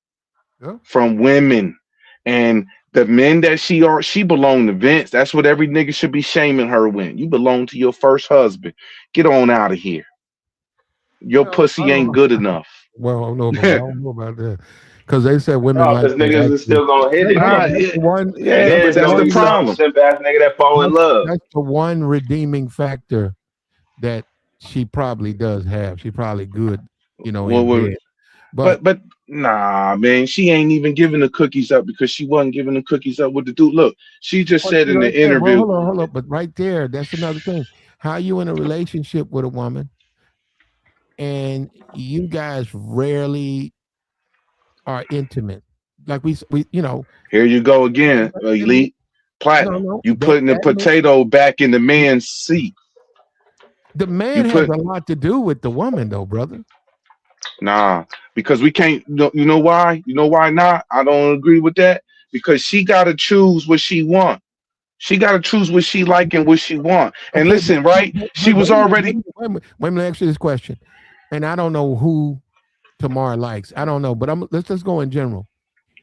Yeah. from women and the men that she belonged to Vince. That's what every nigga should be shaming her when you belong to your first husband. Get on out of here. Your Well, I pussy don't ain't know. good enough. Well, I don't know about that because they said women No, like because to niggas is actually. still gonna hit Hey, it. hold up. Yeah, And yeah, then but it's That's the that's gonna the be one. some problem. simp ass nigga that fall in love. That's the one redeeming factor that she probably does have. She probably good, Well, in bed. But but nah, man, she ain't even giving the cookies up because she wasn't giving the cookies up with the dude. Look, she just but said see in right the there, well, interview. hold on. But right there, that's another thing. How you in a relationship with a woman and you guys rarely are intimate. Like Here you go again, no, elite platinum. no, You that putting the that makes potato back in the man's seat. the You man has put a lot to do with the woman, though, brother. Nah, because we can't. You know why? You know why not? I don't agree with that because she got to choose what she want. She got to choose what she like and what she want. And Okay, listen, right? She was wait a minute, already. wait a minute, answer this question. And I don't know who Tamar likes. I don't know, but let's just go in general.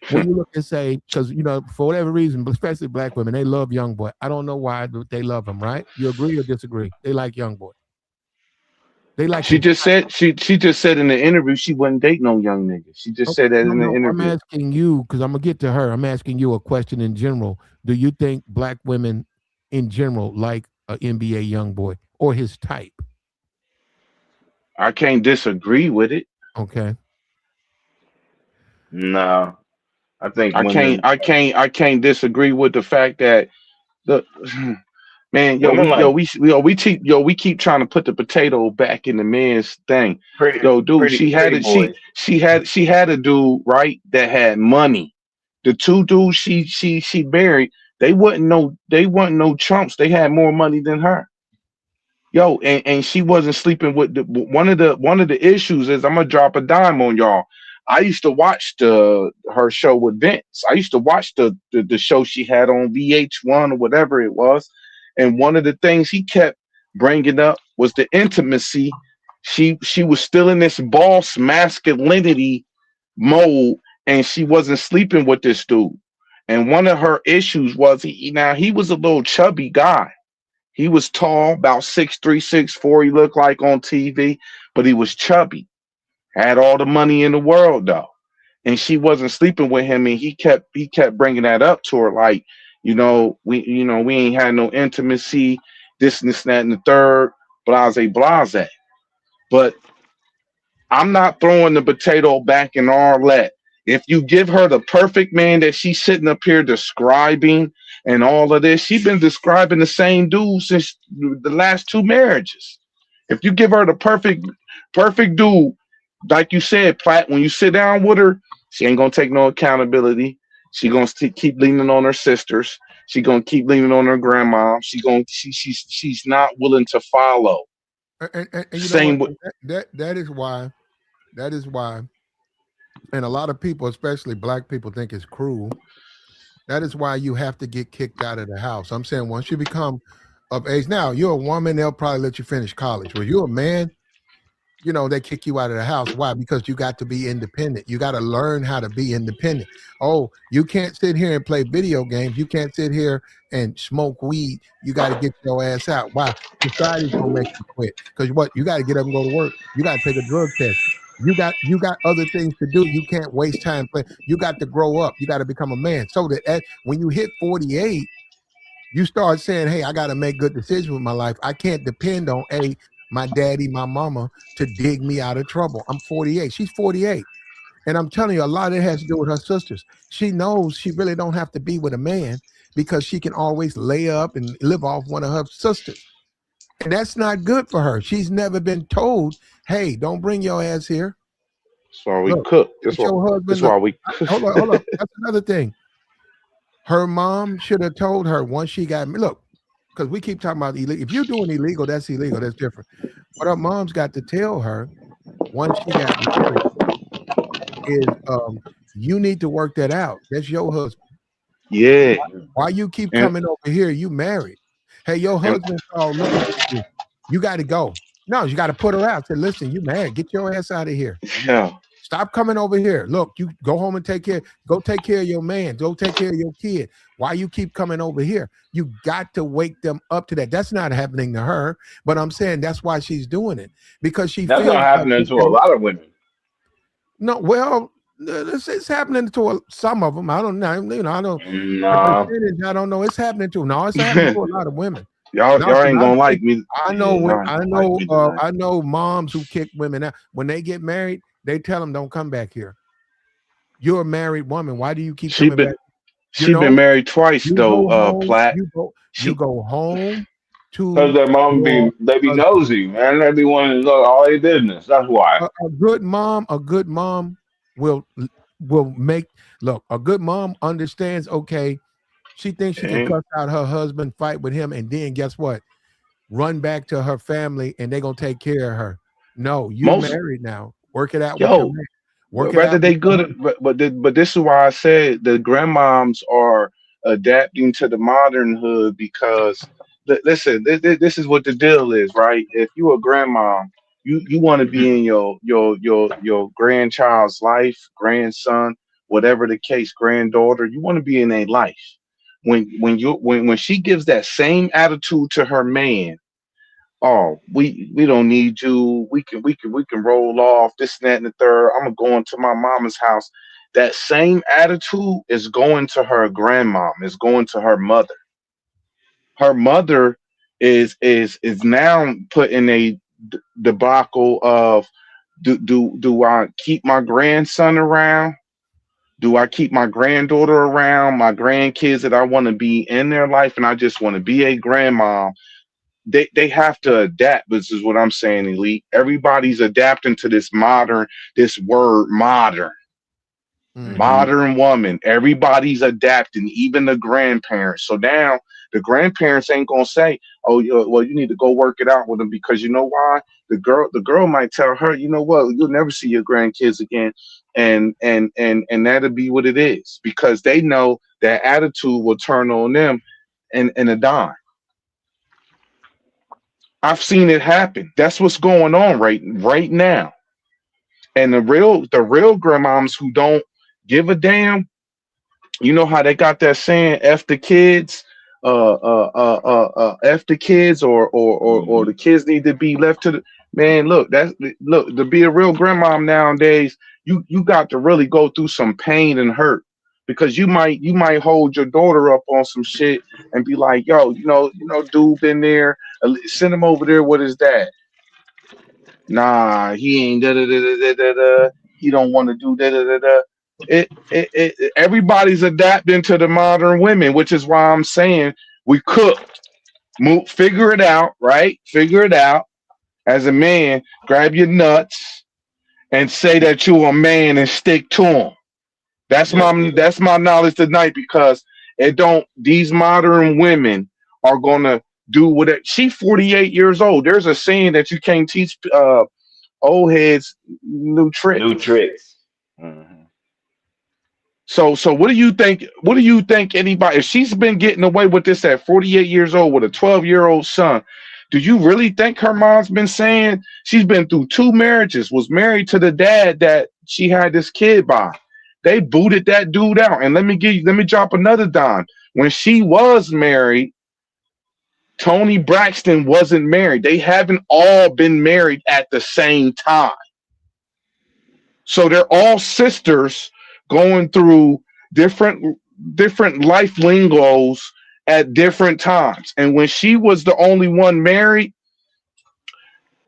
When you look and say, because for whatever reason, especially black women, they love young boy. I don't know why, but they love him, right? You agree or disagree? They like young boy. They like She his. just said she just said in the interview she wasn't dating no young nigga. She just Okay, said that no, in the no. I'm interview. asking you because I'm gonna get to her. I'm asking you a question in general. Do you think black women in general like a NBA young boy or his type? I can't disagree with it. Okay. No, I think I can't women. I can't I can't disagree with the fact that the Man, Women like we keep trying to put the potato back in the man's thing. Yo, dude, pretty boys. she had a dude, right, that had money. The two dudes she married, they wasn't no chumps. They had more money than her. Yo, and she wasn't sleeping with one of the issues is I'm gonna drop a dime on y'all. I used to watch the her show with Vince. I used to watch the show she had on VH1 or whatever it was, and one of the things he kept bringing up was the intimacy. She was still in this boss masculinity mode, and she wasn't sleeping with this dude. And one of her issues was he was a little chubby guy. He was tall, about 6'3", 6'4", he looked like on TV, but he was chubby. Had all the money in the world though. And she wasn't sleeping with him, and he kept bringing that up to her, like, we ain't had no intimacy, this and this and that and the third, blase blase. But I'm not throwing the potato back in Arlette. If you give her the perfect man that she's sitting up here describing and all of this, she's been describing the same dude since the last two marriages. If you give her the perfect dude, like you said, Platt, when you sit down with her, she ain't gonna take no accountability. She gonna keep leaning on her sisters. She gonna keep leaning on her grandma. She's not willing to follow. And you know what? Same with That is why, and a lot of people, especially black people, think it's cruel. That is why you have to get kicked out of the house. I'm saying once you become of age, now you're a woman, they'll probably let you finish college. When you're a man, they kick you out of the house. Why? Because you got to be independent. You got to learn how to be independent. Oh, you can't sit here and play video games. You can't sit here and smoke weed. You got to get your ass out. Why? Society's gonna make you quit. Because what? You got to get up and go to work. You got to take a drug test. You got other things to do. You can't waste time playing. You got to grow up. You got to become a man. So that when you hit 48, you start saying, hey, I got to make good decisions with my life. I can't depend on my daddy, my mama to dig me out of trouble. I'm 48. She's 48. And I'm telling you, a lot of it has to do with her sisters. She knows she really don't have to be with a man because she can always lay up and live off one of her sisters. And that's not good for her. She's never been told, hey, don't bring your ass here. That's why we cook. That's why we hold on. That's another thing. Her mom should have told her once she got me. Look, because we keep talking about illegal. If you're doing illegal, that's illegal. That's different. What her mom's got to tell her once she got married is you need to work that out. That's your husband. Yeah. Why you keep coming over here? You married. Hey, your husband looking at you. You got to go. No, you got to put her out. Say, listen, you married. Get your ass out of here. Yeah. Stop coming over here. Look, you go home and go take care of your man. Go take care of your kid. Why you keep coming over here? You got to wake them up to that. That's not happening to her, but I'm saying that's why she's doing it because that's not happening to a lot of women. No, well, it's happening to some of them. I don't know. I don't. Nah. I don't know. It's happening to it's happening to a lot of women. Y'all ain't gonna like me. I know. I know moms who kick women out when they get married. They tell them, "Don't come back here. You're a married woman. Why do you keep coming back?" She's been married twice though, Platt. You go home to because their mom be nosy, man. They be wanting to know all their business. That's why. A good mom will make a good mom understands. Okay, she thinks she can cuss out her husband, fight with him, and then guess what? Run back to her family, and they're gonna take care of her. No, you're married now. Work it out with your man. Whether they good, but this is why I said the grandmoms are adapting to the modern hood because listen, this is what the deal is, right? If you a grandmom, you want to be in your grandchild's life, grandson, whatever the case, granddaughter. You want to be in a life. When she gives that same attitude to her man. Oh, we don't need you. We can roll off this and that and the third. I'm gonna go into my mama's house. That same attitude is going to her grandmom, is going to her mother. Her mother is now put in a debacle of do I keep my grandson around? Do I keep my granddaughter around, my grandkids that I want to be in their life, and I just want to be a grandmom? They have to adapt. This is what I'm saying, Elite. Everybody's adapting to this word modern. Mm-hmm. Modern woman. Everybody's adapting, even the grandparents. So now the grandparents ain't gonna say, "Oh, well, you need to go work it out with them," because you know why? The girl might tell her, "You know what? You'll never see your grandkids again," and that'll be what it is, because they know that attitude will turn on them in a dime. I've seen it happen. That's what's going on right now. And the real grandmoms who don't give a damn. You know how they got that saying, "F the kids," "F the kids," or the kids need to be left to the man. Look, to be a real grandmom nowadays, you got to really go through some pain and hurt, because you might hold your daughter up on some shit and be like, "Yo, dude been there. Send him over there with his dad." Nah, he ain't da da da da da da. He don't want to do da da da da. Everybody's adapting to the modern women, which is why I'm saying we cook, figure it out, right? Figure it out. As a man, grab your nuts and say that you're a man and stick to them. That's my knowledge tonight, because it don't. These modern women are gonna do what she's 48 years old. There's a saying that you can't teach old heads new New tricks. tricks. Hmm. So what do you think? What do you think anybody, if she's been getting away with this at 48 years old with a 12-year-old son, do you really think her mom's been saying she's been through two marriages, was married to the dad that she had this kid by? They booted that dude out. And let me drop another dime. When she was married, Tony Braxton wasn't married. They haven't all been married at the same time. So they're all sisters going through different different life lingos at different times. And when she was the only one married,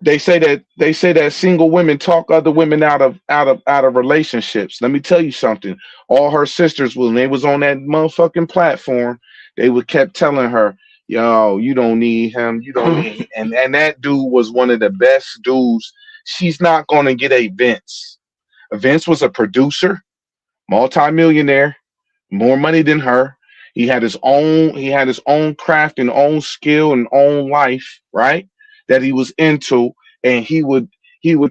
they say that single women talk other women out of relationships. Let me tell you something. All her sisters, when they was on that motherfucking platform, they would kept telling her, "Yo, you don't need him. You don't need him." And that dude was one of the best dudes. She's not gonna get a Vince. Vince was a producer, multimillionaire, more money than her. He had his own craft and own skill and own life, right? That he was into, and he would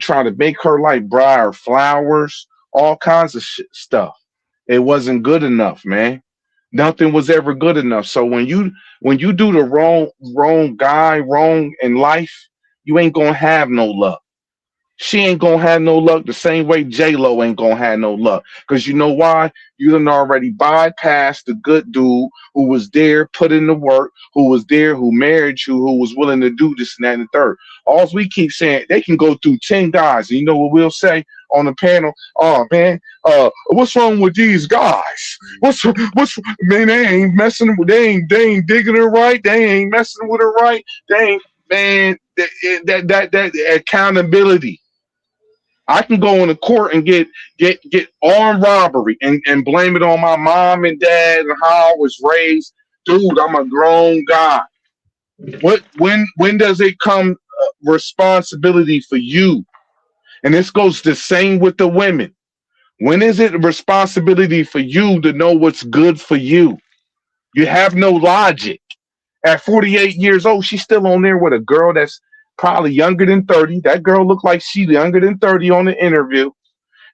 try to make her like briar flowers, all kinds of stuff. It wasn't good enough, man. Nothing was ever good enough. So when you do the wrong guy wrong in life, you ain't gonna have no luck. She ain't gonna have no luck the same way J-Lo ain't gonna have no luck. Because you know why? You done already bypassed the good dude who was there, put in the work, who was there, who married you, who was willing to do this and that and the third. All we keep saying, they can go through 10 guys. And you know what we'll say on the panel? "Oh man, what's wrong with these guys? What's man, they ain't messing with, they ain't digging her right, they ain't messing with her right, they ain't, man, that accountability. I can go into court and get armed robbery and blame it on my mom and dad and how I was raised. Dude, I'm a grown guy. When does it come responsibility for you? And this goes the same with the women. When is it a responsibility for you to know what's good for you? You have no logic. At 48 years old, she's still on there with a girl that's probably younger than 30. That girl looked like she's younger than 30 on the interview.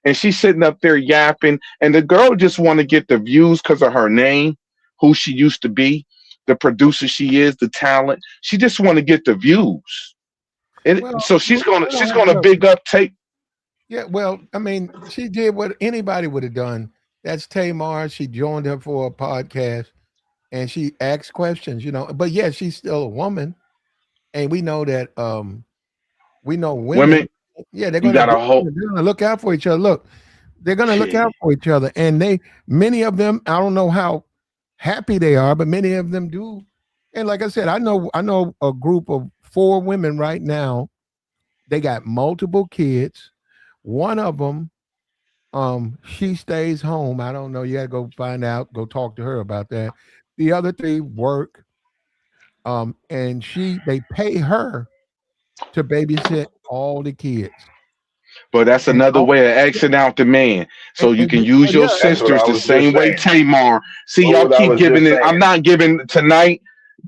And she's sitting up there yapping. And the girl just want to get the views because of her name, who she used to be, the producer she is, the talent. She just want to get the views. Well, So she's gonna she's well, gonna well, big up take. yeah, well, I mean, she did what anybody would have done. That's Tamar. She joined her for a podcast and she asked questions, but yeah, she's still a woman. And we know that we know women, Women, yeah, they're you gonna gotta they're hope. gonna they're gonna look out for each other. Look, they're gonna look Shit. out for each other. And many of them, I don't know how happy they are, but many of them do. And like I said, I know a group of 4 women right now. They got multiple kids. One of them She stays home. I don't know. You got to go find out. Go talk to her about that. The other three work. And they pay her to babysit all the kids. But that's And another all, way of Xing out the man. So you can oh use your yeah, That's what sisters I the was just same way saying. Tamar. See, What y'all was I keep was giving just it. I'm saying? not giving tonight.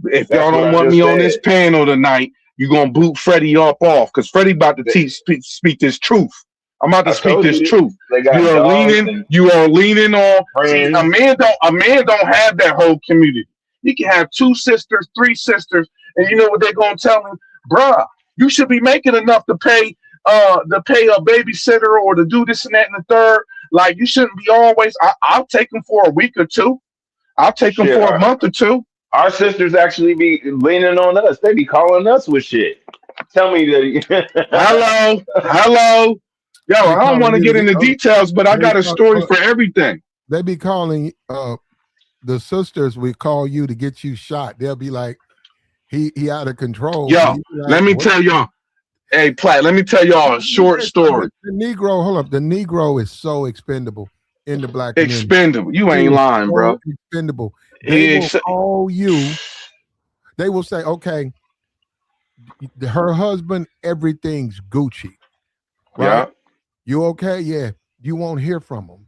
If That's y'all what don't I want just me on this said. panel tonight, you're going to boot Freddie up off because Freddie about to speak this truth. I'm about to I speak told this you truth. they got dogs and You are leaning on, see, friends. a man don't have that whole community. He can have two sisters, three sisters, and you know what they're going to tell him? Bruh, you should be making enough to pay a babysitter or to do this and that and the third. Like you shouldn't be always. I'll take them for a week or two. I'll take them Shit, for a month or two. our sisters actually be leaning on us. They be calling us with shit. Tell me that. Hello, hello. Yo, they be I don't calling want to you get to get. into details, but I They got a call, story for everything. they be calling the sisters. We call you to get you shot. They'll be like, he out of control, and Yo, you be like, let me what? tell y'all. Hey, Platt, let me tell y'all a Let me short tell you something. story. The Negro, hold up. The Negro is so expendable in the black community. Expendable. You He ain't is lying, so bro. expendable. They He will ex- call you. They will say, okay, her husband, everything's Gucci, right? yeah. You okay? Yeah. You won't hear from him.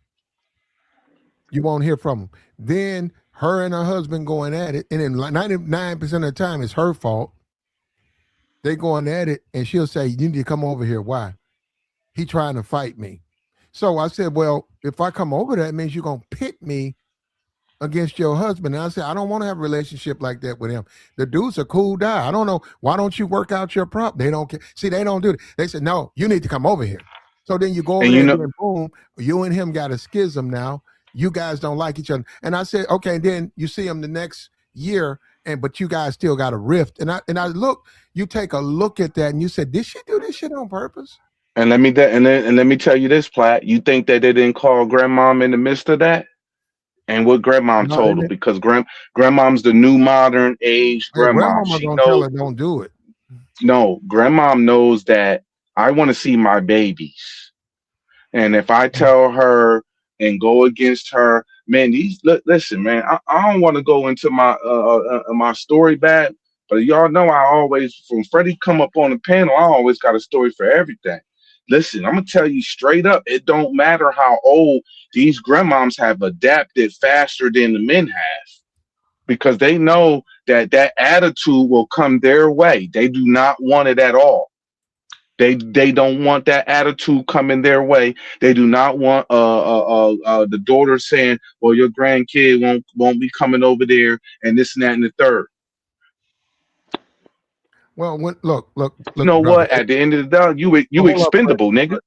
You won't hear from him. Then her and her husband going at it, and then 99% of the time it's her fault. They going at it, and she'll say, "You need to come over here." Why? He trying to fight me. So I said, "Well, if I come over there, it means you're gonna pit me against your husband." And I said, "I don't want to have a relationship like that with him. The dude's a cool guy. I don't know. Why don't you work out your problem?" They don't care. See, they don't do it. They said, "No, you need to come over here." So then you go over And there, you and know, then boom, you and him got a schism now. You guys don't like each other. And I said, okay, then you see him the next year, but you guys still got a rift. And I look, you take a look at that and you said, did she do this shit on purpose? and let me tell you this, Platt. You think that they didn't call grandmom in the midst of that? And what grandmom No, told her because grandmom's the new modern age hey, grandmom. grandmama She gonna tell knows her don't do it. no, grandmom knows that I want to see my babies. And if I tell her and go against her, man, listen, man, I don't want to go into my story bad, but y'all know I always, from Freddie come up on the panel, I always got a story for everything. Listen, I'm gonna tell you straight up, it don't matter how old these grandmoms have adapted faster than the men have because they know that that attitude will come their way. They do not want it at all. They don't want that attitude coming their way. They do not want the daughter saying, "Well, your grandkid won't be coming over there," and this and that and the third. Well, look, You know brother. what? At the end of the day, you Hold up, Freddie. expendable, nigga.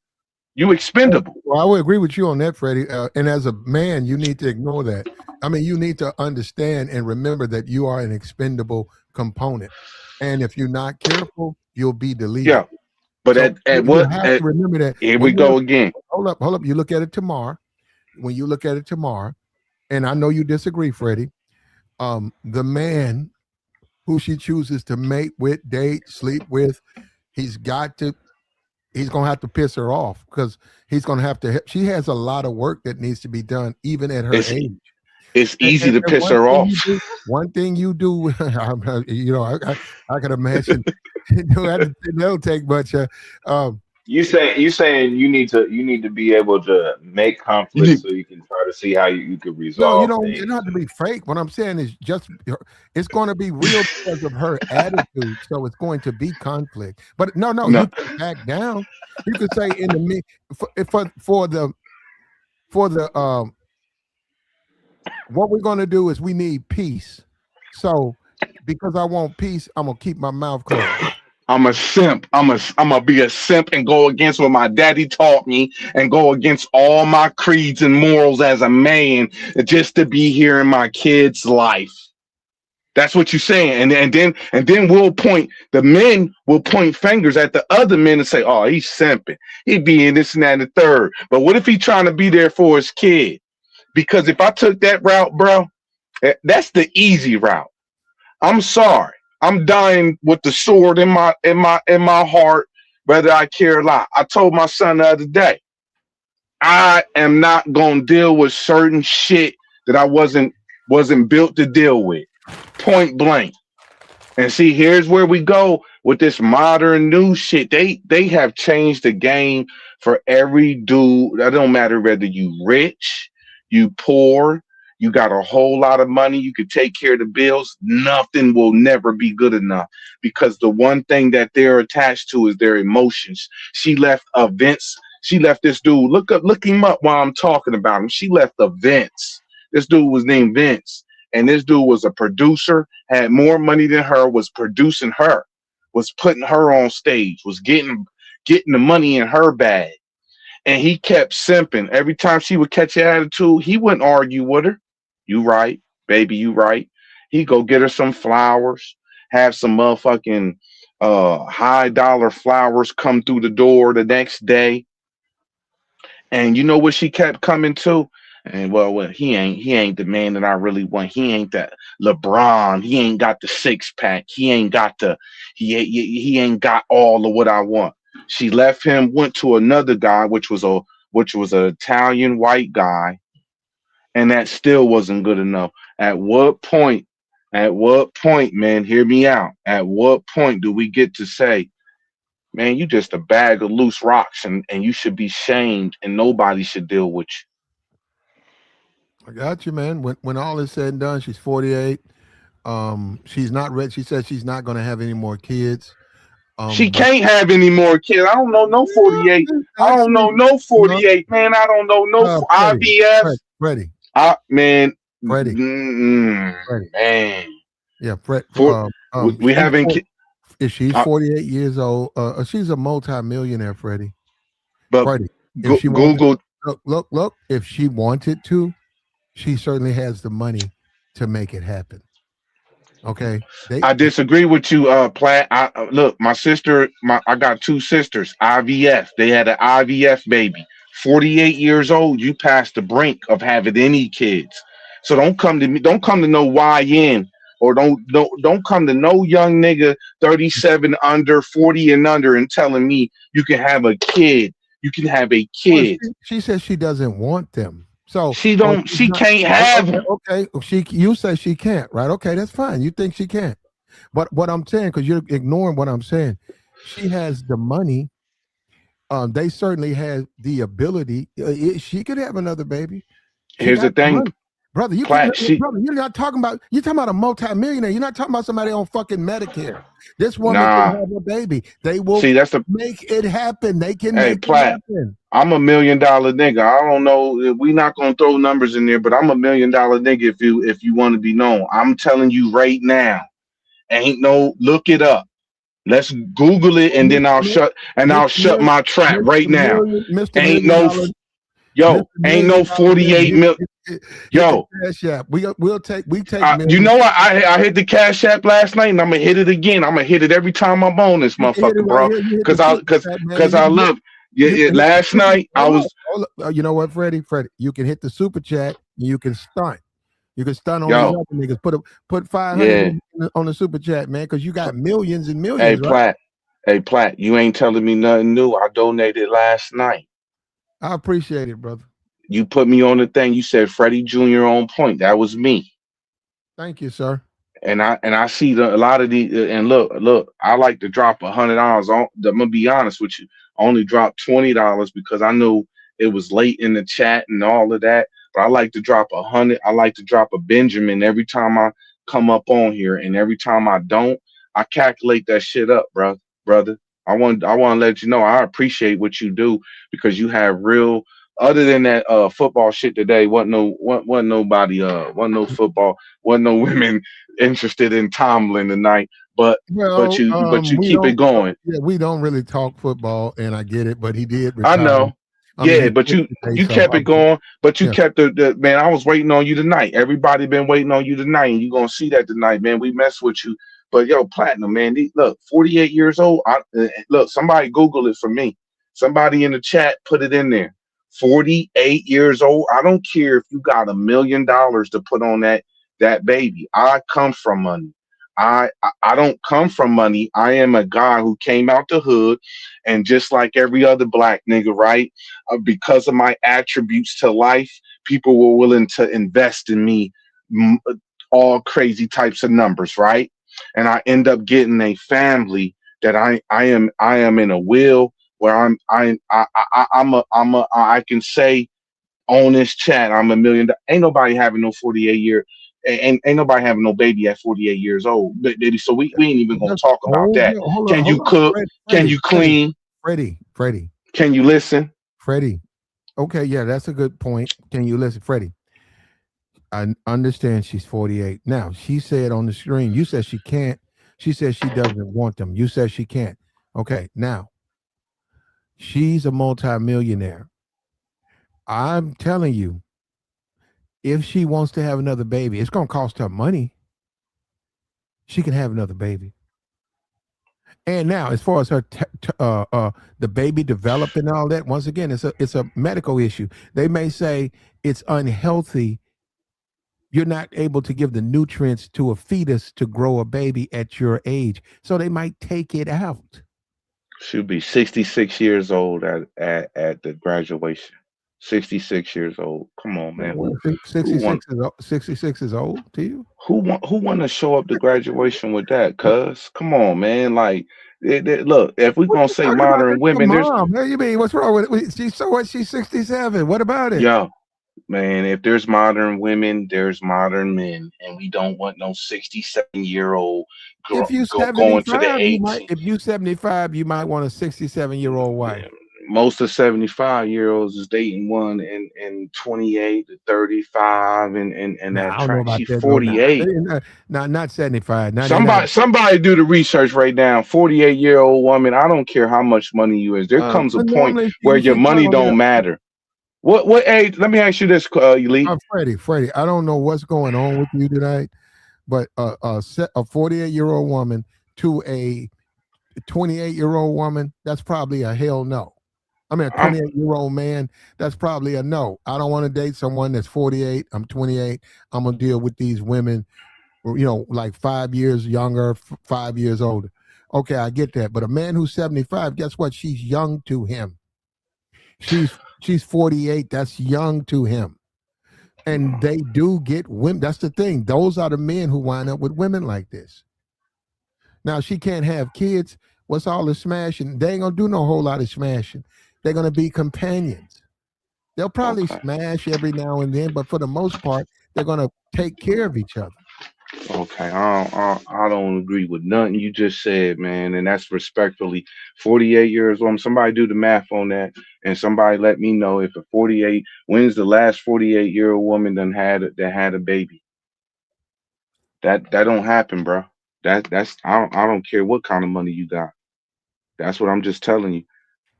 You expendable. Well, I would agree with you on that, Freddie. And as a man, you need to ignore that. I mean, you need to understand and remember that you are an expendable component. And if you're not careful, you'll be deleted. Yeah, but So at you what? have to remember that Here we when you go look, again. hold up. You look at it tomorrow. When you look at it tomorrow, and I know you disagree, Freddie, the man who she chooses to mate with, date, sleep with, he's got to he's going to have to piss her off because he's going to have to. She has a lot of work that needs to be done, even at her It's age. it's And, easy and, to and piss her off. one thing you do, I can imagine. It don't take much. Um, You saying you need to be able to make conflict You- so you can try to see how you could no, resolve you don't things. have to be fake. What I'm saying is just it's going to be real because of her attitude. So it's going to be conflict. But no, no, you can back down. You could say in the for the what we're going to do is we need peace. So because I want peace, I'm gonna keep my mouth closed. I'm a simp. I'm a be a simp and go against what my daddy taught me and go against all my creeds and morals as a man just to be here in my kid's life. That's what you're saying. And then the men will point fingers at the other men and say, "Oh, he's simping. He being this and that and the third." But what if he's trying to be there for his kid? Because if I took that route, bro, that's the easy route. I'm sorry. I'm dying with the sword in my heart, whether I care or not. I told my son the other day, I am not gonna deal with certain shit that I wasn't built to deal with. Point blank. And see, here's where we go with this modern new shit. They have changed the game for every dude. That don't matter whether you rich, you poor, you got a whole lot of money, you could take care of the bills. Nothing will never be good enough because the one thing that they're attached to is their emotions. She left events. She left this dude. Look him up while I'm talking about him. She left events. This dude was named Vince, and this dude was a producer, had more money than her, was producing her, was putting her on stage, was getting the money in her bag. And he kept simping. Every time she would catch an attitude, he wouldn't argue with her. You right, baby, you right. He go get her some flowers, have some motherfucking high dollar flowers come through the door the next day. And you know what she kept coming to? And well, he ain't the man that I really want. He ain't that LeBron. He ain't got the six pack. He ain't got all of what I want. She left him, went to another guy, which was an Italian white guy, and that still wasn't good enough. At what point? At what point, man? Hear me out. At what point do we get to say, man, you just a bag of loose rocks and you should be shamed and nobody should deal with I got you, man. When all is said and done, she's 48. She's not ready. She says she's not going to have any more kids. you? She But can't have any more kids. I don't know no 48. I don't know no no, 48, man. I don't know no Freddie, IVF. Freddie, Man, Freddie, Freddie. man. Yeah, Fred. For, we She's haven't, if she's uh, 48 years old, she's a multi-millionaire, Freddie. but Freddie, if she wanted, Google. look, if she wanted to, she certainly has the money to make it happen. Okay, I disagree with you, Platt. Look, my sister, I got two sisters, IVF. They had an IVF baby. 48 years old, you past the brink of having any kids. So don't come to me, don't come to no YN, or don't come to no young nigga 37 under, 40 and under and telling me you can have a kid. You can have a well, kid. she says she doesn't want them. So She can't have them. okay. You say she can't, right? Okay, that's fine. You think she can't, but what I'm saying, because you're ignoring what I'm saying, she has the money. They certainly have the ability. She could have another baby. She Here's the got the thing, money. Brother, Platt. brother, you're talking about a multi-millionaire. You're not talking about somebody on fucking Medicare. This woman Nah. can have a baby. They will That's the make it happen. They can Hey, make it Platt. happen. I'm $1 million nigga. I don't know. We not gonna throw numbers in there, but I'm $1 million nigga if you want to be known. I'm telling you right now. Ain't no look it up. Let's Google it and then I'll shut my trap right now. Mr. Ain't Million no Dollar, yo, ain't no 48 mil. Hit Yo, the cash app. We take you millions. know what? I hit the Cash App last night and I'm gonna hit it again. I'm gonna hit it every time I'm on this You can hit it motherfucker, right bro. here. You hit Cause the I super chat, man. cause I love last night I was You know what, Freddie? You can hit the super chat and you can stunt. You can stunt on Yo. these other niggas. Put 500 on the super chat, man, because you got millions and millions. Hey Platt, you ain't telling me nothing new. I donated last night. I appreciate it, brother. You put me on the thing. You said Freddie Jr. on point. That was me. Thank you, sir. And I see a lot of these. And look. I like to drop $100. I'm gonna be honest with you. I only dropped $20 because I knew it was late in the chat and all of that. But I like to drop 100. I like to drop a Benjamin every time I come up on here, and every time I don't, I calculate that shit up, brother. I want to let you know I appreciate what you do because you have real. Other than that football shit today, wasn't nobody wasn't no football, wasn't no women interested in Tomlin tonight. But you keep it going. Yeah, we don't really talk football, and I get it, but he did retire. I know. But you kept it going. But you kept the man. I was waiting on you tonight. Everybody been waiting on you tonight, and you gonna see that tonight, man. We mess with you. But yo, Platinum, man, look, 48 years old. Look, somebody Google it for me. Somebody in the chat put it in there. 48 years old. I don't care if you got $1 million to put on that baby. I come from money. I don't come from money. I am a guy who came out the hood, and just like every other black nigga, right? Because of my attributes to life, people were willing to invest in me, m- all crazy types of numbers, right? And I end up getting a family that I am in a will where I can say on this chat I'm a million. Ain't nobody having no 48 year. Ain't nobody having no baby at 48 years old, baby. So we ain't even gonna Just talk about hold, that. yeah, hold on, Can you hold on, cook? Can Freddie, you clean? Freddie, Can you listen? Freddie. Okay, yeah, that's a good point. Can you listen, Freddie? I understand she's 48. Now, she said on the screen, you said she can't. She said she doesn't want them. You said she can't. Okay, now she's a multimillionaire. I'm telling you, if she wants to have another baby, it's going to cost her money. She can have another baby. And now, as far as her the baby developing and all that, once again, it's a medical issue. They may say it's unhealthy. You're not able to give the nutrients to a fetus to grow a baby at your age, so they might take it out. She'll be 66 years old at the graduation. 66 years old. Come on, man. Well, Who want 66 is old to you? who want to show up to graduation with that? Cuz come on, man. Like, look, if we're What gonna you say talking about? That's modern your women, there's mom. What do you mean? What's wrong with it? She's so what? She's 67. What about it? yo, man. If there's modern women, there's modern men, and we don't want no 67-year-old If you going to the 75, you might. 18. If you 75, you might want a 67-year-old wife. Most of 75-year-olds is dating one in 28 to 35 and Now that I don't know track. about She's that. No, now, 48. not 75. Now they're not. Somebody do the research right now. 48-year-old woman. I don't care how much money you is. There comes a But point normally where your she's money probably don't matter. What age? Let me ask you this, Elite. Freddie. I don't know what's going on with you tonight, but a 48-year-old woman to a 28-year-old woman, that's probably a hell no. I mean, a I'm 28-year-old man, that's probably a no. I don't want to date someone that's 48. I'm 28. I'm gonna deal with these women, like 5 years younger, 5 years older. Okay, I get that. But a man who's 75, guess what? She's young to him. She's 48. That's young to him. And they do get women. That's the thing. Those are the men who wind up with women like this. Now she can't have kids. What's all the smashing? They ain't gonna do no whole lot of smashing. They're gonna be companions. They'll probably okay. smash every now and then, but for the most part, they're gonna take care of each other. Okay, I don't agree with nothing you just said, man, and that's respectfully 48 years old. Somebody do the math on that, and somebody let me know if a 48. When's the last 48-year-old woman that had a baby? That don't happen, bro. That's I don't care what kind of money you got. That's what I'm just telling you.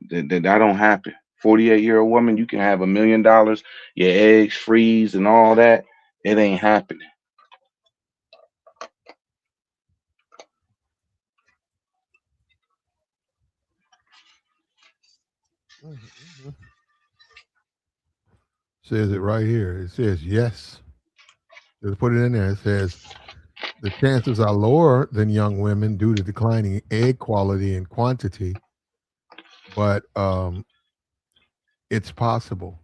That don't happen. 48-year-old woman, you can have $1 million, your eggs freeze and all that. It ain't happening. Mhm. Says it right here. It says yes. Just put it in there. It says the chances are lower than young women due to declining egg quality and quantity, but it's possible.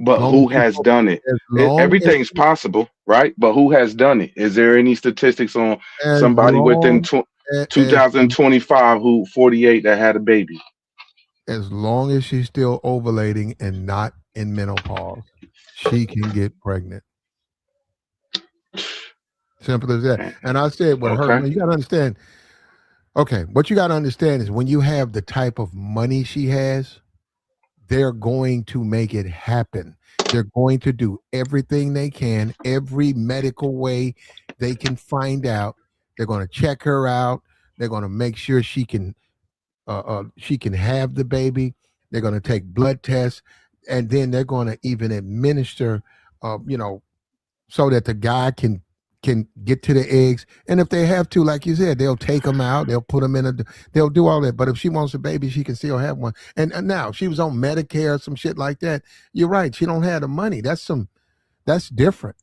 As But long as who you has go, done it? as long as Everything's possible, right? But who has done it? Is there any statistics on as somebody within long as 2025 who 48 that had a baby? as long as she's still ovulating and not in menopause, she can get pregnant. Simple as that. And I said with her, Okay. man, you gotta understand. Okay, what you gotta understand is when you have the type of money she has, they're going to make it happen. They're going to do everything they can, every medical way they can find out. They're going to check her out. They're going to make sure she can have the baby. They're going to take blood tests, and then they're going to even administer, you know, so that the guy can get to the eggs. And if they have to, like you said, they'll take them out. They'll put them in they'll do all that. But if she wants a baby, she can still have one. And now she was on Medicare, some shit like that. You're right. She don't have the money. That's different.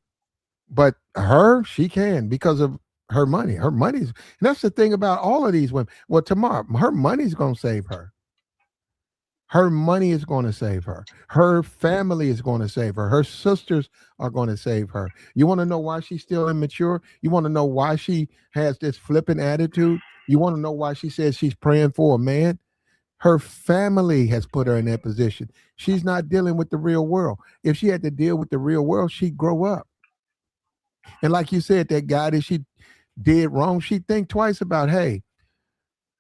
But her, she can because of her money. Her money's, and that's the thing about all of these women. Well, Tamar, her money's gonna save her. Her money is going to save her. Her family is going to save her. Her sisters are going to save her. You want to know why she's still immature? You want to know why she has this flippant attitude? You want to know why she says she's praying for a man? Her family has put her in that position. She's not dealing with the real world. If she had to deal with the real world, she'd grow up. And like you said, that guy that she did wrong, she'd think twice about, hey,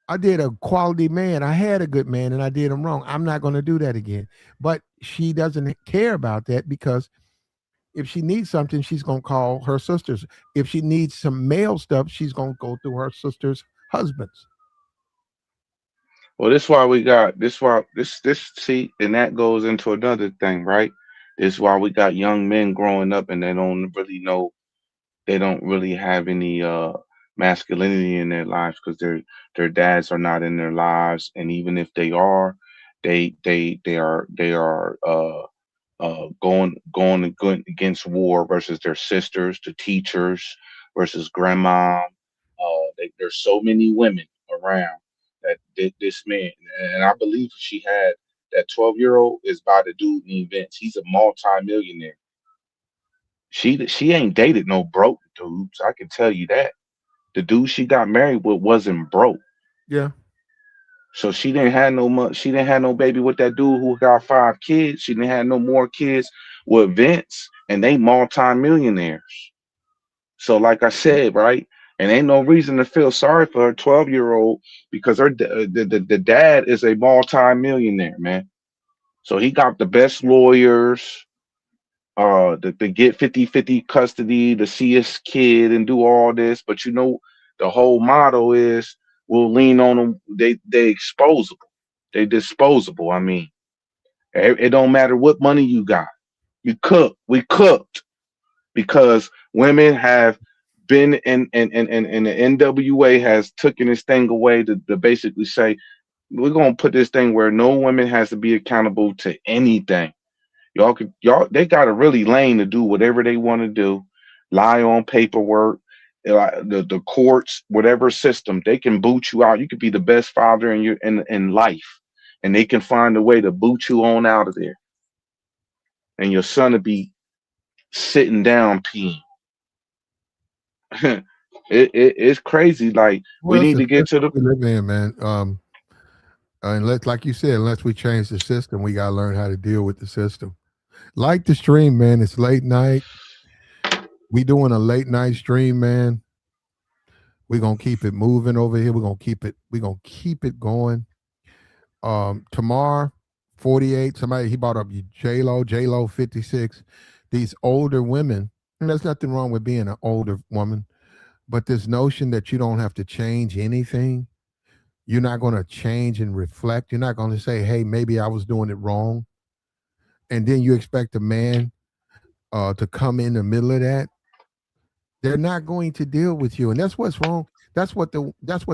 I did a quality man. I had a good man and I did him wrong. I'm not going to do that again. But she doesn't care about that because if she needs something, she's going to call her sisters. If she needs some male stuff, she's going to go through her sister's husbands. Well, this why we got this why this see, and that goes into another thing, right? This is why we got young men growing up and they don't really have any masculinity in their lives because their dads are not in their lives, and even if they are, they are against war versus their sisters, the teachers versus grandma. There's so many women around that this man, and I believe she had that 12-year-old is by the dude in events. He's a multi-millionaire. She ain't dated no broke dudes. I can tell you that. The dude she got married with wasn't broke. Yeah. So she didn't have no much. She didn't have no baby with that dude who got 5 kids. She didn't have no more kids with Vince, and they multi-millionaires. So, like I said, right, and ain't no reason to feel sorry for her 12-year-old because the dad is a multi-millionaire, man. So he got the best lawyers, to get 50-50 custody to see his kid and do all this. But the whole motto is we'll lean on them. They exposable. They disposable. I mean, it don't matter what money you got. You cook. We cooked because women have been in the NWA has taken this thing away to basically say we're gonna put this thing where no woman has to be accountable to anything. They got a really lane to do whatever they want to do, lie on paperwork, the courts, whatever system, they can boot you out. You could be the best father in life, and they can find a way to boot you on out of there. And your son will be sitting down peeing. It's crazy. Like we Well, it's need the to get to system the we live in, man. Unless, like you said, unless we change the system, we got to learn how to deal with the system. Like the stream, man. It's late night. We doing a late night stream, man. We're gonna keep it moving over here. We're gonna keep it going. Tamar, 48. Somebody he brought up J Lo 56. These older women, and there's nothing wrong with being an older woman, but this notion that you don't have to change anything, you're not gonna change and reflect. You're not gonna say, hey, maybe I was doing it wrong. And then you expect a man to come in the middle of that. They're not going to deal with you. And that's what's wrong. That's what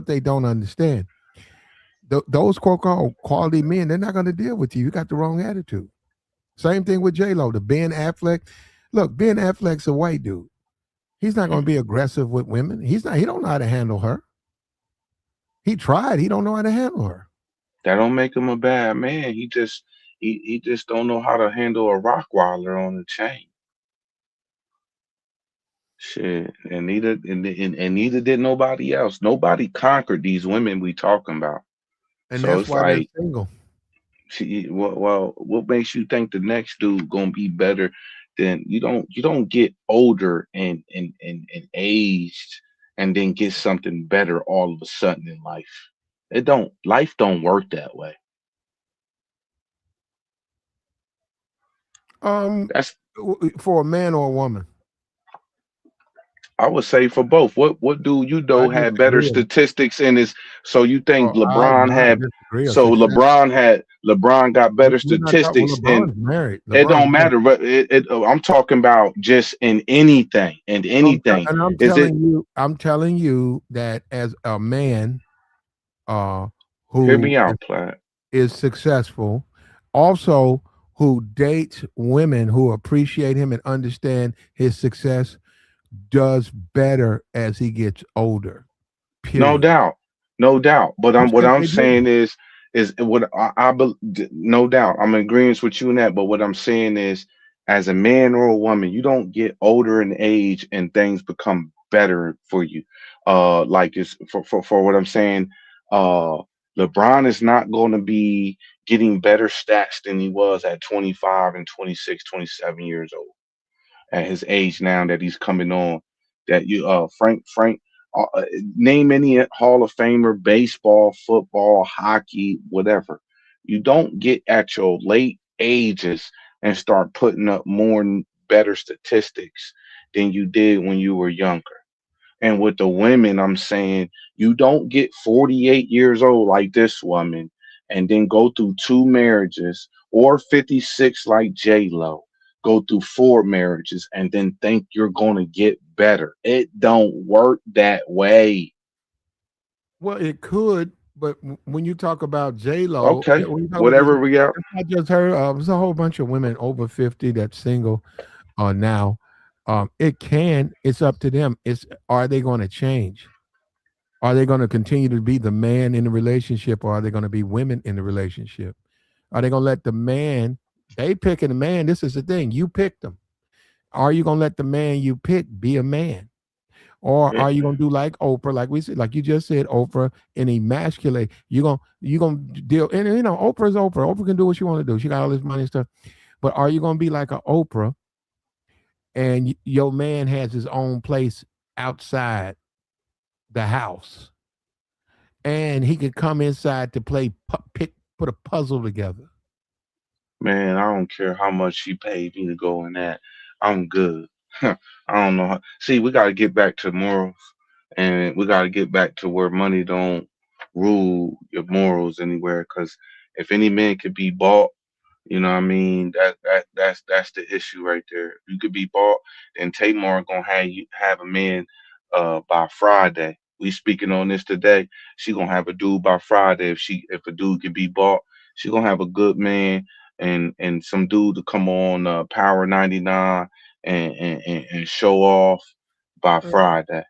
they don't understand. Those quote quality men, they're not going to deal with you. You got the wrong attitude. Same thing with J Lo, the Ben Affleck. Look, Ben Affleck's a white dude. He's not going to be aggressive with women. He's not. He don't know how to handle her. He tried. He don't know how to handle her. that don't make him a bad man. He just don't know how to handle a Rockwaller on a chain. Shit, and neither did nobody else. Nobody conquered these women we talking about. And So that's it's why they're like, single. what makes you think the next dude gonna be better than you don't get older and aged and then get something better all of a sudden in life. It don't life don't work that way. Um, That's for a man or a woman, I would say for both. What do you I know had better disagree. statistics in his? So you think Oh, I LeBron no, I had? disagree. A So success. LeBron got better We're not talking. Well, statistics, and LeBron's married. it LeBron's don't married. matter. But I'm talking about just in anything and anything. And Is it? I'm telling you that as a man, uh, Hear who me out, Platt. is successful, also who dates women who appreciate him and understand his success, does better as he gets older. No Period. doubt, no doubt. But You what said I'm they do. saying is what no doubt. I'm in agreement with you in that. But what I'm saying is, as a man or a woman, you don't get older in age and things become better for you. Like it's for what I'm saying. Uh, LeBron is not going to be getting better stats than he was at 25 and 26, 27 years old at his age now that he's coming on. That you Frank name any Hall of Famer, baseball, football, hockey, whatever. You don't get at your late ages and start putting up better statistics than you did when you were younger. And with the women, I'm saying you don't get 48 years old like this woman and then go through two marriages or 56 like J Lo, go through four marriages and then think you're going to get better. It don't work that way. Well, it could, but when you talk about J Lo, Okay, when you talk about this, whatever we got. it's not just her. There's a whole bunch of women over 50 that's single now. It can. It's up to them. It's Are they going to change? Are they going to continue to be the man in the relationship, or are they going to be women in the relationship? Are they going to let the man? They picking the man. This is the thing. You picked them. Are you going to let the man you pick be a man? Or Yeah, are you gonna do like Oprah, like we said, like you just said, Oprah, and emasculate? You gonna deal, and Oprah's Oprah. Oprah can do what she want to do. She got all this money and stuff. But are you gonna be like a Oprah, and your man has his own place outside the house, and he could come inside to play put a puzzle together? man, I don't care how much she paid me to go in that. I'm good. I don't know. See, we got to get back to morals, and we got to get back to where money don't rule your morals anywhere. Because if any man could be bought, you know what I mean? That's the issue right there. You could be bought, then Tamar gonna have a man by Friday. We speaking on this today. She gonna have a dude by Friday. If a dude can be bought, she gonna have a good man and some dude to come on Power 99 and show off by Friday.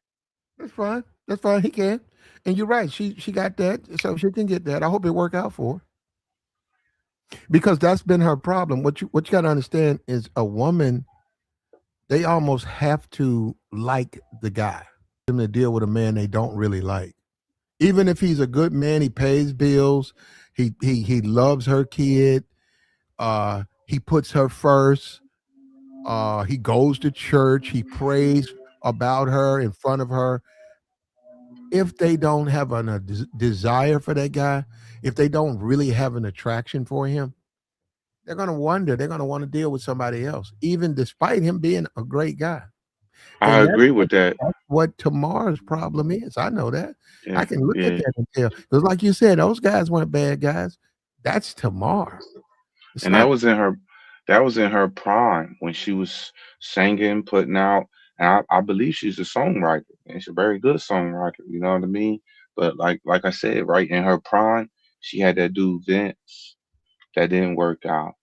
That's fine. That's fine. He can. And you're right. She got that, so she can get that. I hope it work out for her, because that's been her problem. What you got to understand is a woman, they almost have to like the guy them to deal with a man they don't really like. Even if he's a good man, he pays bills, he loves her kid, he puts her first, he goes to church, he prays about her in front of her. If they don't have a desire for that guy, if they don't really have an attraction for him, they're going to wonder. They're going to want to deal with somebody else, even despite him being a great guy. I And that's agree what, with that. that's what Tamar's problem is. I know that. I Yeah, can look at yeah. that and tell. Because, like you said, those guys weren't bad guys. That's Tamar. It's And not. that was in her prime when she was singing, putting out. And I believe she's a songwriter, and she's a very good songwriter. You know what I mean? But like I said, right in her prime, she had that dude Vince that didn't work out.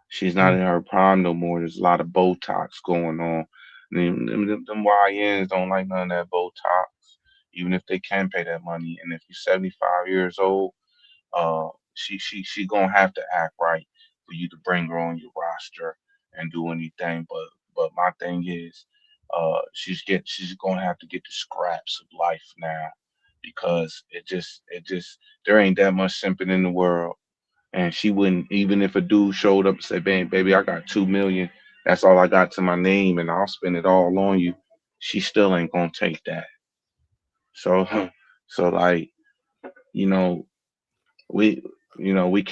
She's not Mm. in her prime no more. There's a lot of Botox going on. Them YNs don't like none of that Botox, even if they can pay that money. And if you're 75 years old, she gonna have to act right for you to bring her on your roster and do anything. But my thing is, she's gonna have to get the scraps of life now because it just there ain't that much simping in the world. And she wouldn't, even if a dude showed up and said, baby, I got 2 million. That's all I got to my name, and I'll spend it all on you. She still ain't gonna take that. So, so like, you know, we we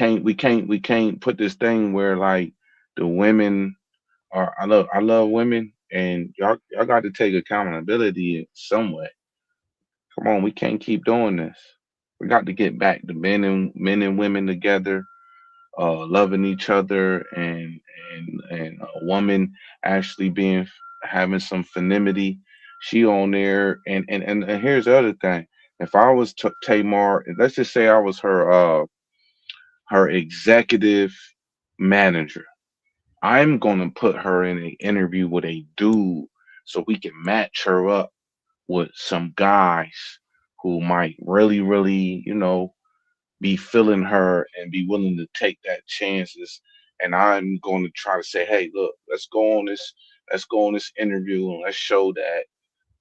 can't put this thing where like the women are I love women and y'all got to take accountability in some way. Come on, we can't keep doing this. We got to get back to men and women together, loving each other, and a woman actually being having some femininity. She on there, and here's the other thing. If I was Tamar, let's just say I was her executive manager. I'm gonna put her in an interview with a dude so we can match her up with some guys who might really, really, be feeling her and be willing to take that chances. And I'm going to try to say, hey, look, let's go on this interview and let's show that,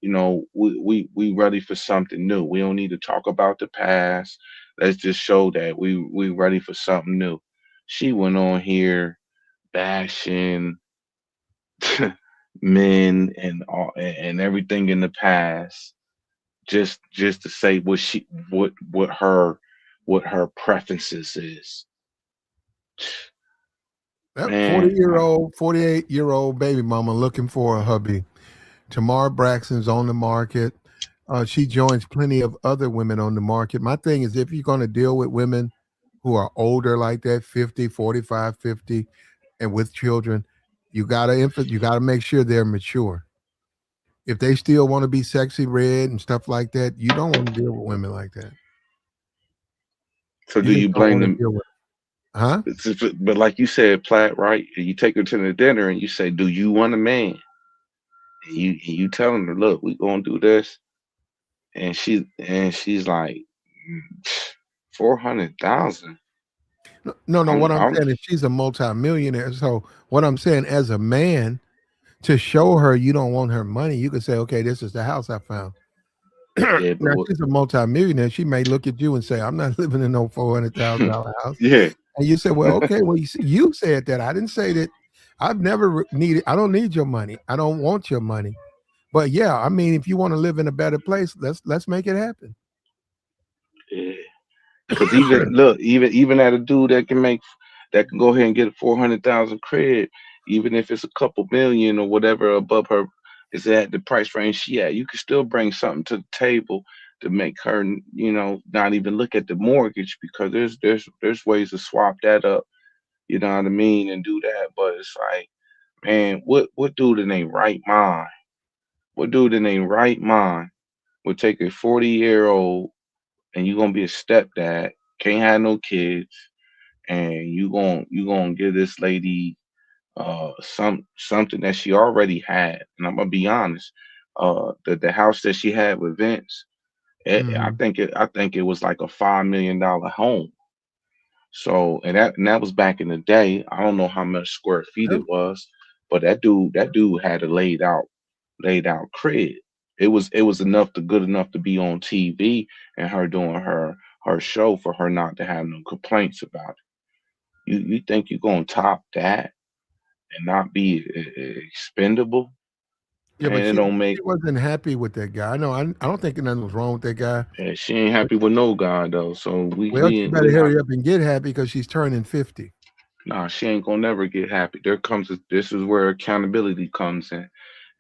we ready for something new. We don't need to talk about the past. Let's just show that we ready for something new. She went on here bashing men and all and everything in the past, just to say what her preferences is. That Man, 40-year-old, 48-year-old baby mama looking for a hubby. Tamar Braxton's on the market. She joins plenty of other women on the market. My thing is, if you're going to deal with women who are older like that, 50, 45, 50, and with children, you gotta make sure they're mature. If they still want to be sexy red and stuff like that, you don't want to deal with women like that. so You do just you don't blame want to them? deal with them. Huh? But like you said, Platt, right? You take her to the dinner and you say, "Do you want a man?" And you telling her, "Look, we gonna do this," and she's like, 400,000. No, no, no. I'm What I'm I'm saying is she's a multimillionaire. So what I'm saying, as a man, to show her you don't want her money, you could say, okay, this is the house I found. yeah, but Now she's a multimillionaire. She may look at you and say, I'm not living in no $400,000 house. yeah, And you say, well, okay, well, you said that. I didn't say that. I've never needed, I don't need your money. I don't want your money. But yeah, I mean, if you want to live in a better place, let's make it happen. yeah. Because even look, even at a dude that can go ahead and get a 400,000 crib, even if it's a couple million or whatever above her is at the price range she at, you can still bring something to the table to make her, not even look at the mortgage because there's ways to swap that up, you know what I mean, and do that. But it's like, man, what dude in a right mind? What dude in a right mind would take a 40-year-old and you gonna be a stepdad, can't have no kids, and you gonna give this lady something that she already had. And I'm gonna be honest, the house that she had with Vince, I Mhm. think it was like a $5 million home. So and that was back in the day. I don't know how much square feet Yep. it was, but that dude had a laid out crib. It was good enough to be on TV and her doing her show for her not to have no complaints about it. You think you're gonna top that and not be expendable? Yeah, but Man, it she don't she make. wasn't happy with that guy. I know. I don't think nothing was wrong with that guy. She ain't happy with no guy though. So we Well, we she ain't we better not. hurry up and get happy because she's turning 50. Nah, she ain't gonna never get happy. This is where accountability comes in,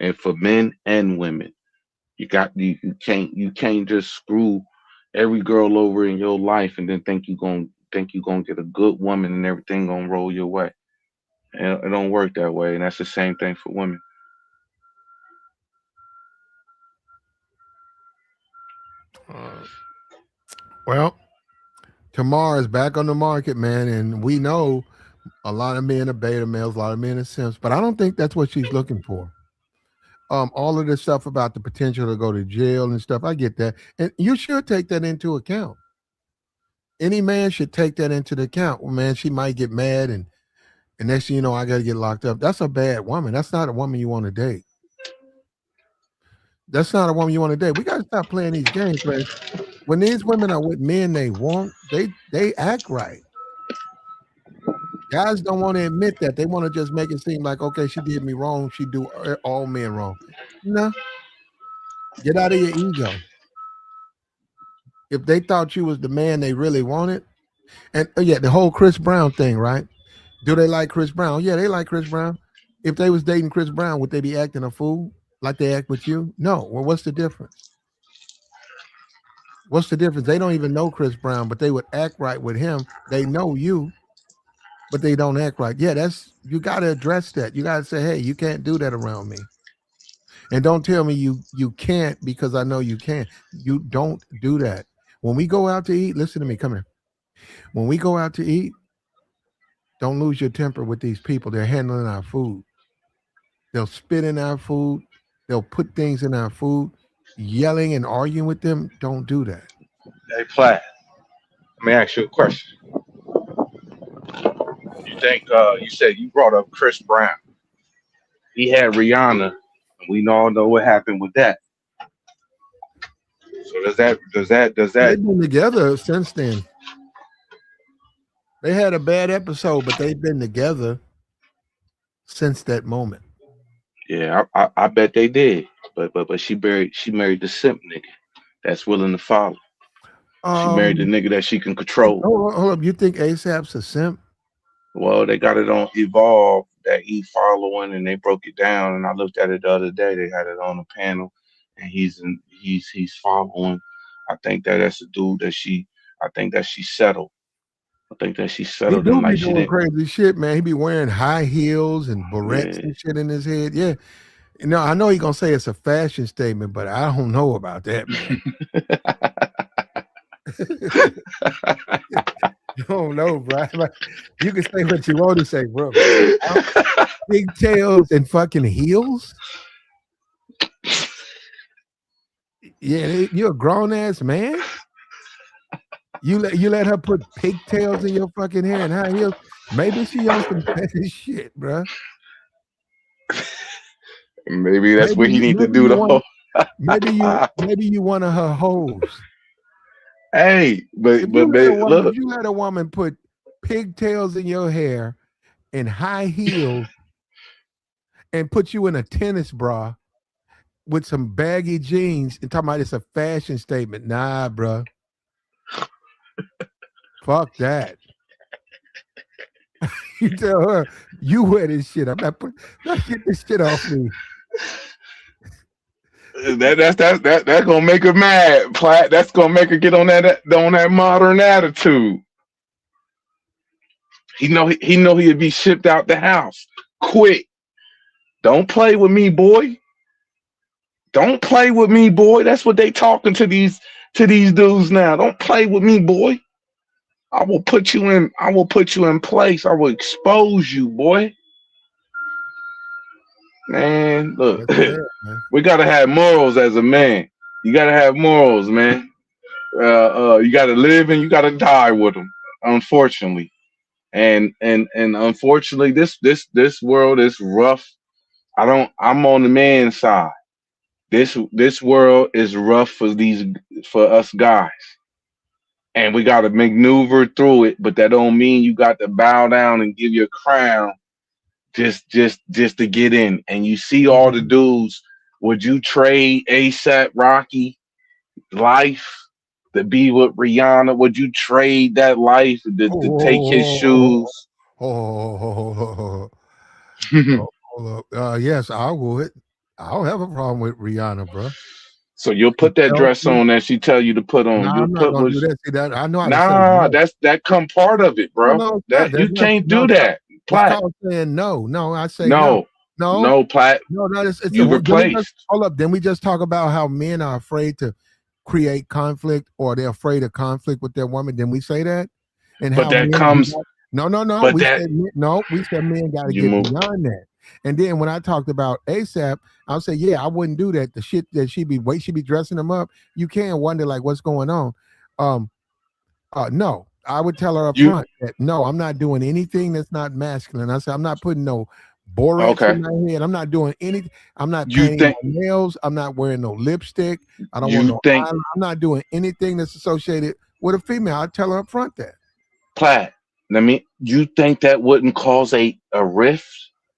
and for men and women. You can't just screw every girl over in your life and then think you gonna get a good woman and everything gonna roll your way. And it don't work that way, and that's the same thing for women. Uh, well, Tamar is back on the market, man, and we know a lot of men are beta males, a lot of men are simps, but I don't think that's what she's looking for. All of this stuff about the potential to go to jail and stuff, I get that, and you should take that into account. Any man should take that into the account. Well, man, she might get mad, and next thing you know, I got to get locked up. That's a bad woman. That's not a woman you want to date. That's not a woman you want to date. We got to stop playing these games, man. When these women are with men they want, they act right. Guys don't want to admit that. They want to just make it seem like, okay, she did me wrong. She do all men wrong. No, get out of your ego. If they thought you was the man they really wanted, and yeah, the whole Chris Brown thing, right? Do they like Chris Brown? Yeah, they like Chris Brown. If they was dating Chris Brown, would they be acting a fool like they act with you? No. Well, what's the difference? What's the difference? They don't even know Chris Brown, but they would act right with him. They know you, but they don't act right. Yeah, that's you got to address that. You got to say, hey, you can't do that around me, and don't tell me you can't because I know you can. You don't do that. When we go out to eat, listen to me. Come here. When we go out to eat, don't lose your temper with these people. They're handling our food. They'll spit in our food. they'll put things in our food. Yelling and arguing with them, don't do that. Hey, Platt, let me ask you a question. You think you said you brought up Chris Brown? He had Rihanna, and we all know what happened with that. So does that? They've been together since then. They had a bad episode, but they've been together since that moment. Yeah, I bet they did. But she married the simp nigga that's willing to follow. She married the Um, nigga that she can control. hold up. You think ASAP's a simp? Well, they got it on Evolve that he following, and they broke it down. And I looked at it the other day. They had it on the panel, and he's following. I think that's a dude that she. I think that she settled. I think that she He settled him do be like she doing didn't. crazy shit, man. He be wearing high heels and barrettes Yeah. and shit in his head. Yeah. I know he gonna say it's a fashion statement, but I don't know about that, man. I don't know, bro. You can say what you want to say, bro. Pigtails and fucking heels. Yeah, you're a grown ass man. You let her put pigtails in your fucking hair and high heels. Maybe she on some fetish shit, bro. Maybe that's what he need to do. Maybe you one of her hoes. Hey, but look, If you let a woman put pigtails in your hair and high heels and put you in a tennis bra with some baggy jeans and talking about it's a fashion statement, nah, bro. Fuck that. You tell her you wear this shit. I'm not get this shit off me. that's gonna make her mad, Platt. That's gonna make her get on that modern attitude. He know he'd be shipped out the house quick. Don't play with me, boy. Don't play with me, boy. That's what they talking to these dudes now. Don't play with me, boy. I will put you in place. I will expose you, boy. Man, look, Bad, man. we gotta have morals as a man. You gotta have morals, man. You gotta live and you gotta die with them. Unfortunately, and unfortunately, this world is rough. I'm on the man's side. This world is rough for us guys, and we gotta maneuver through it. But that don't mean you got to bow down and give your crown just to get in. And you see all the dudes. Would you trade ASAP Rocky life to be with Rihanna? Would you trade that life to take his shoes? Hold up. Yes, I would. I don't have a problem with Rihanna, bro. So you'll put that dress on that she tell you to put on. Nah, You'll I'm not put gonna do that. See that? I know how to say nah. no. That come part of it, bro. No, that you can't do no, that. It's Platt. called saying no. No, I say no. No, Platt. No, it's You replaced. hold up. Then we just talk about how men are afraid to create conflict or they're afraid of conflict with their woman. Then we say that, and But how that men comes. no. But We that said men got to you get move. beyond that. And then when I talked about ASAP, I'll say, yeah, I wouldn't do that. The shit that she be dressing them up. You can wonder like what's going on. No, I would tell her up You front that no, I'm not doing anything that's not masculine. I said I'm not putting no borax okay? in my head. I'm not doing anything. I'm not You painting think my nails. I'm not wearing no lipstick. I don't want you no think eyeliner. I'm not doing anything that's associated with a female. I tell her up front that. Platt? You think that wouldn't cause a rift?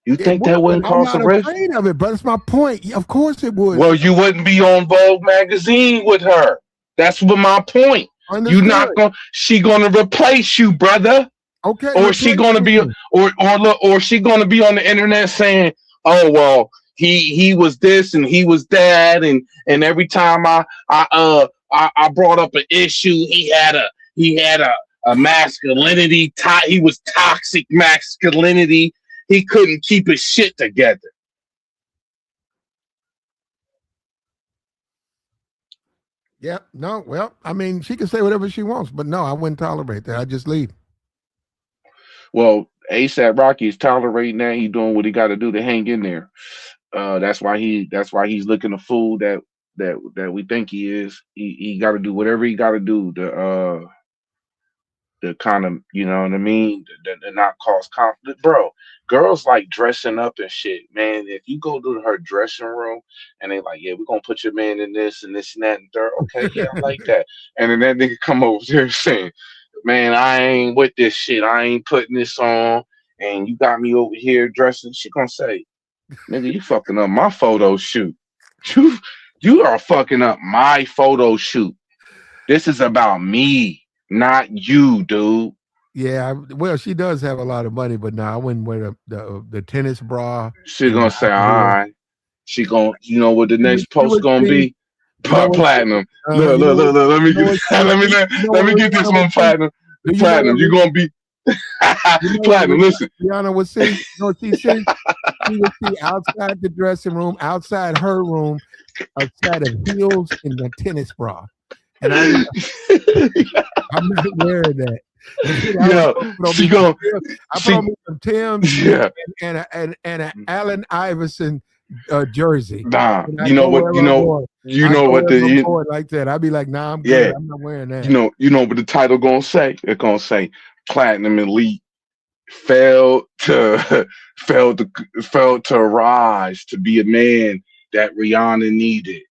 You It think would, that but wouldn't I'm cause a not rift? afraid of it. But it's my point. Of course it would. Well, you wouldn't be on Vogue magazine with her. That's what my point. You Understood. not going. She gonna replace you, brother. Okay. Or she gonna be, or she gonna be on the internet saying, "Oh well, he was this and he was that, and every time I brought up an issue, he had a masculinity. He was toxic masculinity. He couldn't keep his shit together." Yeah. No. Well, I mean, she can say whatever she wants, but no, I wouldn't tolerate that. I just leave. Well, ASAP Rocky is tolerating that. He's doing what he got to do to hang in there. That's why he's looking a fool that we think he is. He got to do whatever he got to do to kind of, you know what I mean, to not cause conflict, bro. Girls like dressing up and shit, man. If you go to her dressing room and they like, yeah, we're gonna put your man in this and this and that and third. Okay, yeah, I like that. And then that nigga come over there saying, man, I ain't with this shit. I ain't putting this on. And you got me over here dressing. She gonna say, nigga, you fucking up my photo shoot. You you are fucking up my photo shoot. This is about me, not you, dude. Yeah, well, she does have a lot of money, but no, I wouldn't wear the tennis bra She and the gonna say, high all heels. right. She gonna, you know what the next You post would gonna see, be? you know what, Platinum. Look, you know look, what, look, look. Let me you know get, what she would see, you know let me what get this Rihanna would one, see. platinum. Do you know Platinum. what You gonna be you know what platinum. Listen, Rihanna would see? You know what she see? She would see outside the dressing room, outside her room, a set of heels and a tennis bra. And I'm not wearing that. And shit, I would yo, put on she me some gonna, Timbs. I put on she, me some Timbs yeah. and a Allen Iverson jersey. Nah, And I go wherever I'm going. you I know go what wherever I'm the, going like that. I'd be like, nah, I'm good. yeah, I'm not wearing that. you know what the title gonna say? It's gonna say Platinum Elite failed to failed to rise to be a man that Rihanna needed.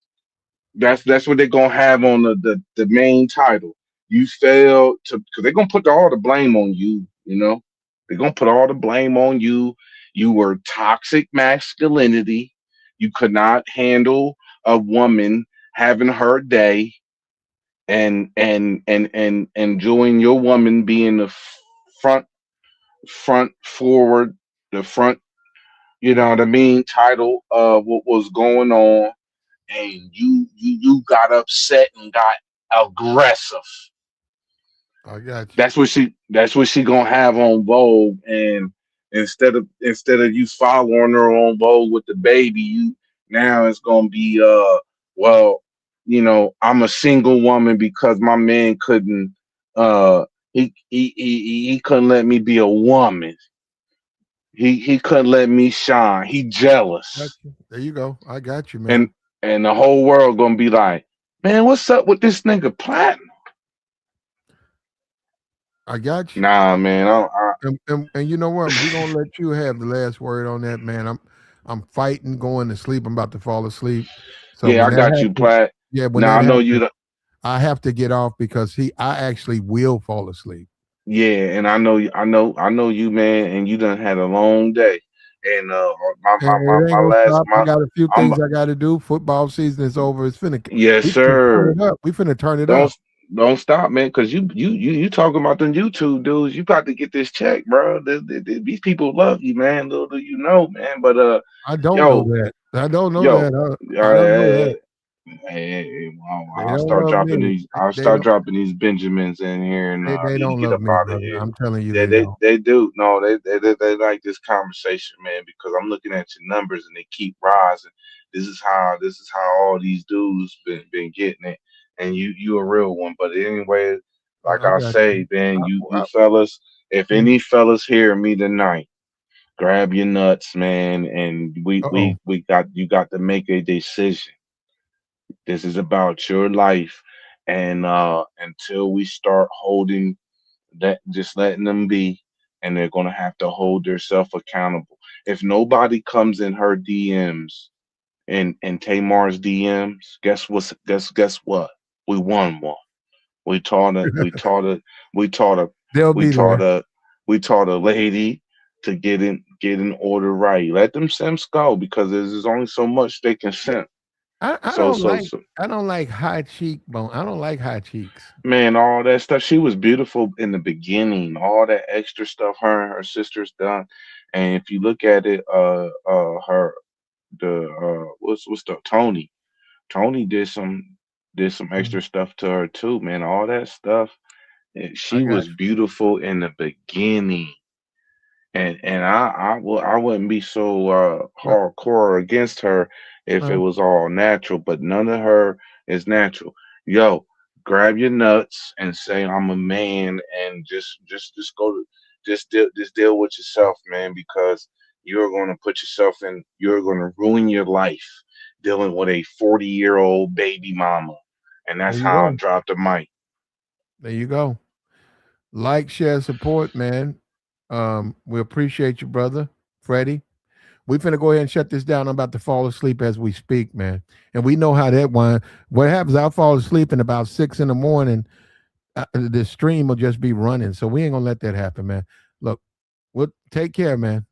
That's what they're gonna have on the main title. You failed to, because they're gonna put all the blame on you. You know, they're gonna put all the blame on you. You were toxic masculinity. You could not handle a woman having her day and enjoying your woman being the front front forward, the front, you know what I mean, title of what was going on, and you got upset and got aggressive. I got you. That's what she gonna have on Vogue, and instead of you following her on Vogue with the baby, you now it's gonna be well, I'm a single woman because my man couldn't uh he couldn't let me be a woman. He couldn't let me shine. He Got jealous. you. There you go. I got you, And man. and the whole world gonna be like, man, what's up with this nigga Platinum? I got you. Nah, man. And you know what? We're gonna let you have the last word on that, man. I'm fighting going to sleep. I'm about to fall asleep. So Yeah, when I that got you, happens, Plat. yeah, when Now that I know you. happens, I have to get off because I actually will fall asleep. Yeah, and I know you, man. And you done had a long day. And my And my my, it ain't my gonna last stop. I my got a few I'm things I got to do. Football season is over. yes, We finna turn sir. it up. We finna turn it up. Don't don't stop, man. Cause you talking about them YouTube dudes. You got to get this check, bro. These people love you, man. Little do you know, man. But I don't know yo, that. I don't know yo, that. I don't know uh, that. They I'll don't start love dropping me. these. I'll They start don't. dropping these Benjamins in here, and I They need to don't get love up me, out of brother. here. I'm telling you, They they they don't. they do. No, they like this conversation, man, because I'm looking at your numbers and they keep rising. This is how all these dudes been getting it, and you a real one. But anyway, like I I got you. say, man, I, you I, fellas, if mm, any fellas hear me tonight, grab your nuts, man, and we uh-oh. we we got you got to make a decision. This is about your life. And until we start holding that, just letting them be, and they're gonna have to hold themselves accountable. If nobody comes in her DMs and Tamar's DMs, guess what? We won one. We taught a we taught a we taught a They'll we be taught there. a we taught a lady to get in order right. Let them simps go because there's only so much they can Yeah, simp. I So don't so like so I don't like high cheekbone. I don't like high cheeks. Man, all that stuff. She was beautiful in the beginning. All that extra stuff her and her sisters done. And if you look at it, her the what's the Tony? Tony did some Mhm. extra stuff to her too, man. All that stuff. I She got was you. beautiful in the beginning. And I wouldn't be so Well, hardcore against her if it well, was all natural, but none of her is natural. Yo, grab your nuts and say I'm a man, and just go to just deal with yourself, man, because you're going to put yourself in, you're going to ruin your life dealing with a 40-year-old baby mama. And There that's you how I go. dropped the mic. There you go. Like, share, support, man. We appreciate you, brother, Freddie. We finna go ahead and shut this down. I'm about to fall asleep as we speak, man. And we know how that one. What happens? I'll fall asleep in about 6 in the morning. The stream will just be running, so we ain't gonna let that happen, man. Look, we'll take care, man.